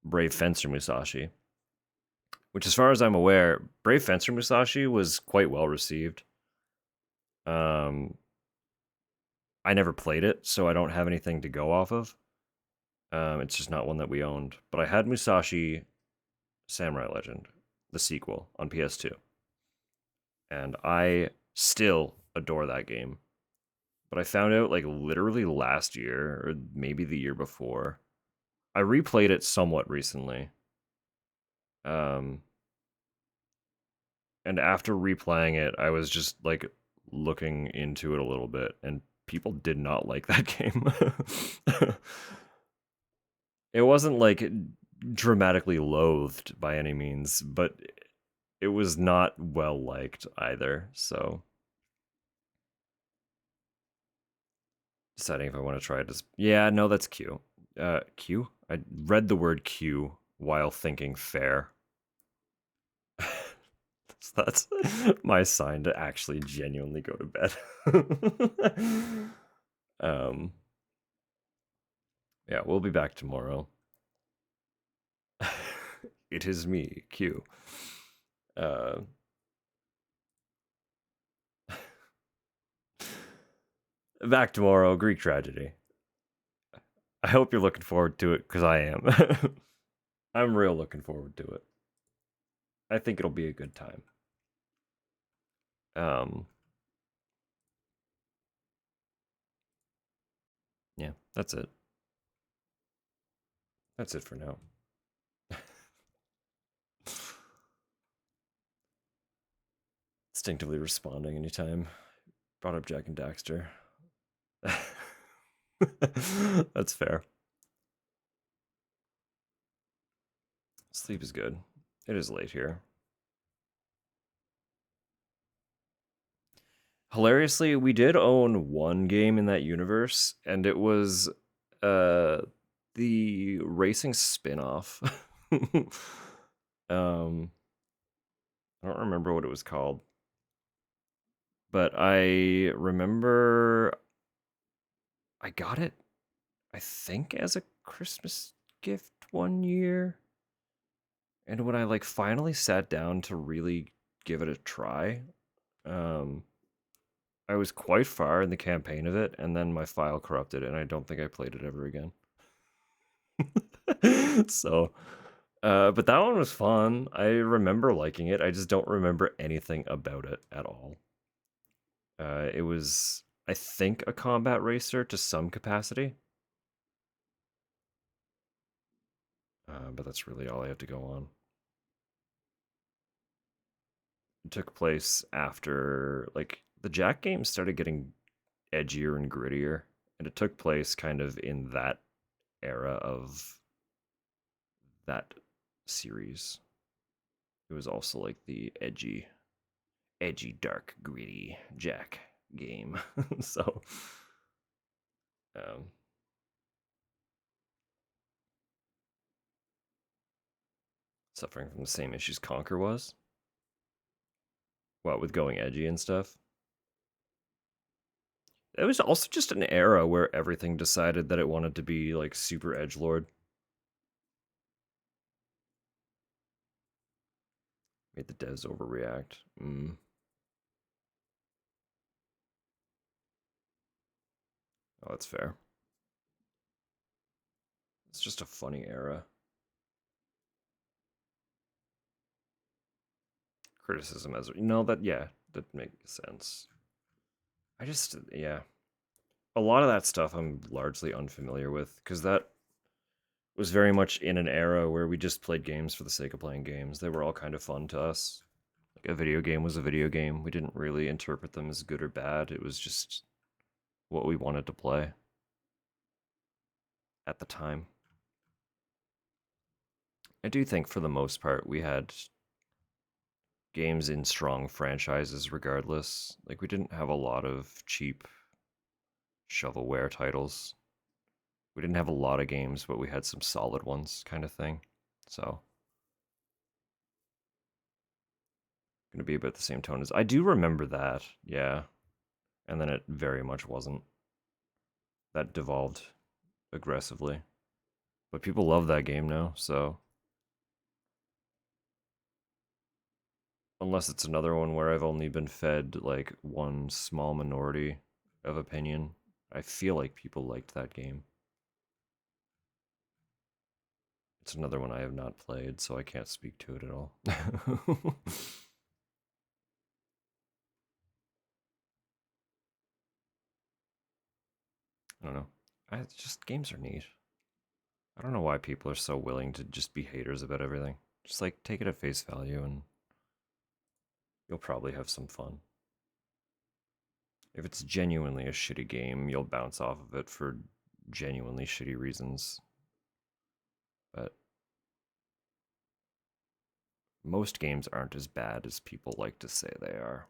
Brave Fencer Musashi, which, as far as I'm aware, Brave Fencer Musashi was quite well received. I never played it, so I don't have anything to go off of. It's just not one that we owned. But I had Musashi Samurai Legend, the sequel, on PS2. And I still adore that game. But I found out, like, literally last year, or maybe the year before. I replayed it somewhat recently. And after replaying it, I was just, like, looking into it a little bit, and people did not like that game. It wasn't, like, dramatically loathed by any means, but it was not well liked either, so deciding if I want to try it. Yeah, no, that's Q. Q? I read the word Q while thinking fair. So that's my sign to actually genuinely go to bed. Yeah, we'll be back tomorrow. It is me, Q. Back tomorrow, Greek tragedy. I hope you're looking forward to it, because I am. I'm real looking forward to it. I think it'll be a good time. Yeah, that's it. That's it for now. Instinctively responding anytime. Brought up Jack and Daxter. That's fair. Sleep is good. It is late here. Hilariously, we did own one game in that universe, and it was the racing spin-off. I don't remember what it was called. But I remember I got it, I think, as a Christmas gift one year. And when I like finally sat down to really give it a try, I was quite far in the campaign of it, and then my file corrupted, and I don't think I played it ever again. So, but that one was fun. I remember liking it. I just don't remember anything about it at all. It was, I think, a combat racer to some capacity. But that's really all I have to go on. It took place after, like, the Jack games started getting edgier and grittier, and it took place kind of in that era of that series. It was also like the edgy, dark, gritty Jack game. So, suffering from the same issues Conquer was. What, with going edgy and stuff? It was also just an era where everything decided that it wanted to be like super edgelord. Made the devs overreact. Oh, that's fair. It's just a funny era. Criticism as that, yeah, that makes sense. I just, yeah, a lot of that stuff I'm largely unfamiliar with, because that was very much in an era where we just played games for the sake of playing games. They were all kind of fun to us. Like, a video game was a video game. We didn't really interpret them as good or bad. It was just what we wanted to play at the time. I do think for the most part we had games in strong franchises regardless. Like, we didn't have a lot of cheap shovelware titles. We didn't have a lot of games, but we had some solid ones, kind of thing. So, gonna be about the same tone as I do remember that, yeah. And then it very much wasn't. That devolved aggressively. But people love that game now, so Unless it's another one where I've only been fed like one small minority of opinion. I feel like people liked that game. It's another one I have not played, so I can't speak to it at all. I don't know. Just games are neat. I don't know why people are so willing to just be haters about everything. Just like take it at face value and you'll probably have some fun. If it's genuinely a shitty game, you'll bounce off of it for genuinely shitty reasons. But most games aren't as bad as people like to say they are.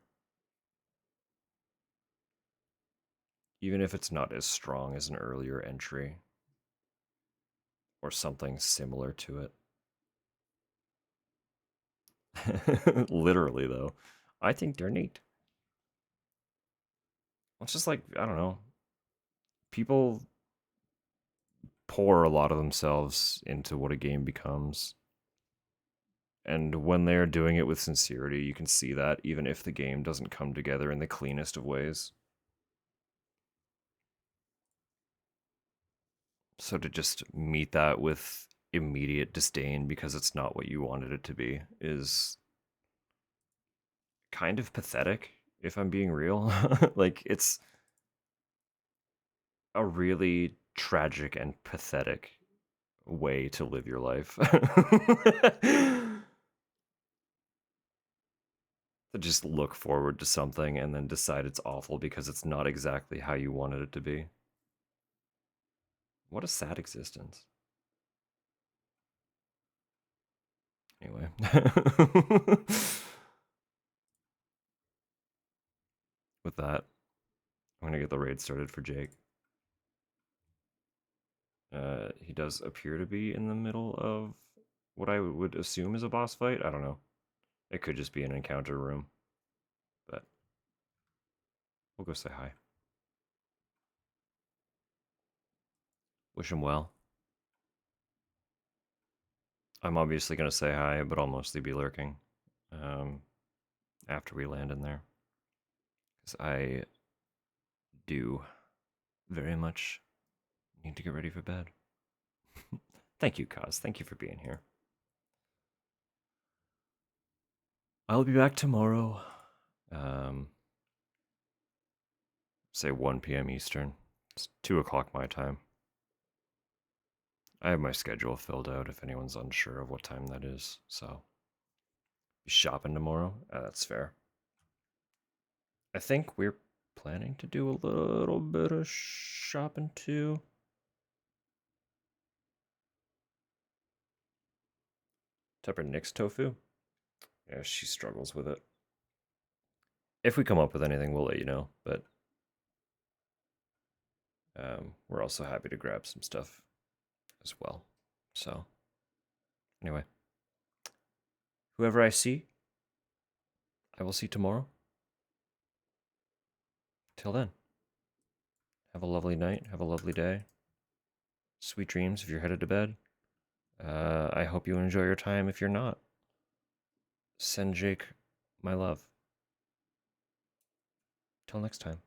Even if it's not as strong as an earlier entry or something similar to it. Literally, though. I think they're neat. It's just like, I don't know. People pour a lot of themselves into what a game becomes. And when they're doing it with sincerity, you can see that even if the game doesn't come together in the cleanest of ways. So to just meet that with immediate disdain because it's not what you wanted it to be is kind of pathetic, if I'm being real. Like, it's a really tragic and pathetic way to live your life. To just look forward to something and then decide it's awful because it's not exactly how you wanted it to be. What a sad existence. Anyway. With that, I'm going to get the raid started for Jake. He does appear to be in the middle of what I would assume is a boss fight. I don't know. It could just be an encounter room. But we'll go say hi. Wish him well. I'm obviously going to say hi, but I'll mostly be lurking after we land in there. Because I do very much need to get ready for bed. Thank you, Kaz. Thank you for being here. I'll be back tomorrow. Say 1 p.m. Eastern. It's 2 o'clock my time. I have my schedule filled out if anyone's unsure of what time that is, so. Be shopping tomorrow? That's fair. I think we're planning to do a little bit of shopping too. Tepper Nick's tofu? Yeah, she struggles with it. If we come up with anything, we'll let you know, but we're also happy to grab some stuff as well. So, anyway. Whoever I see, I will see tomorrow. Till then, have a lovely night, have a lovely day. Sweet dreams if you're headed to bed. I hope you enjoy your time if you're not. Send Jake my love. Till next time.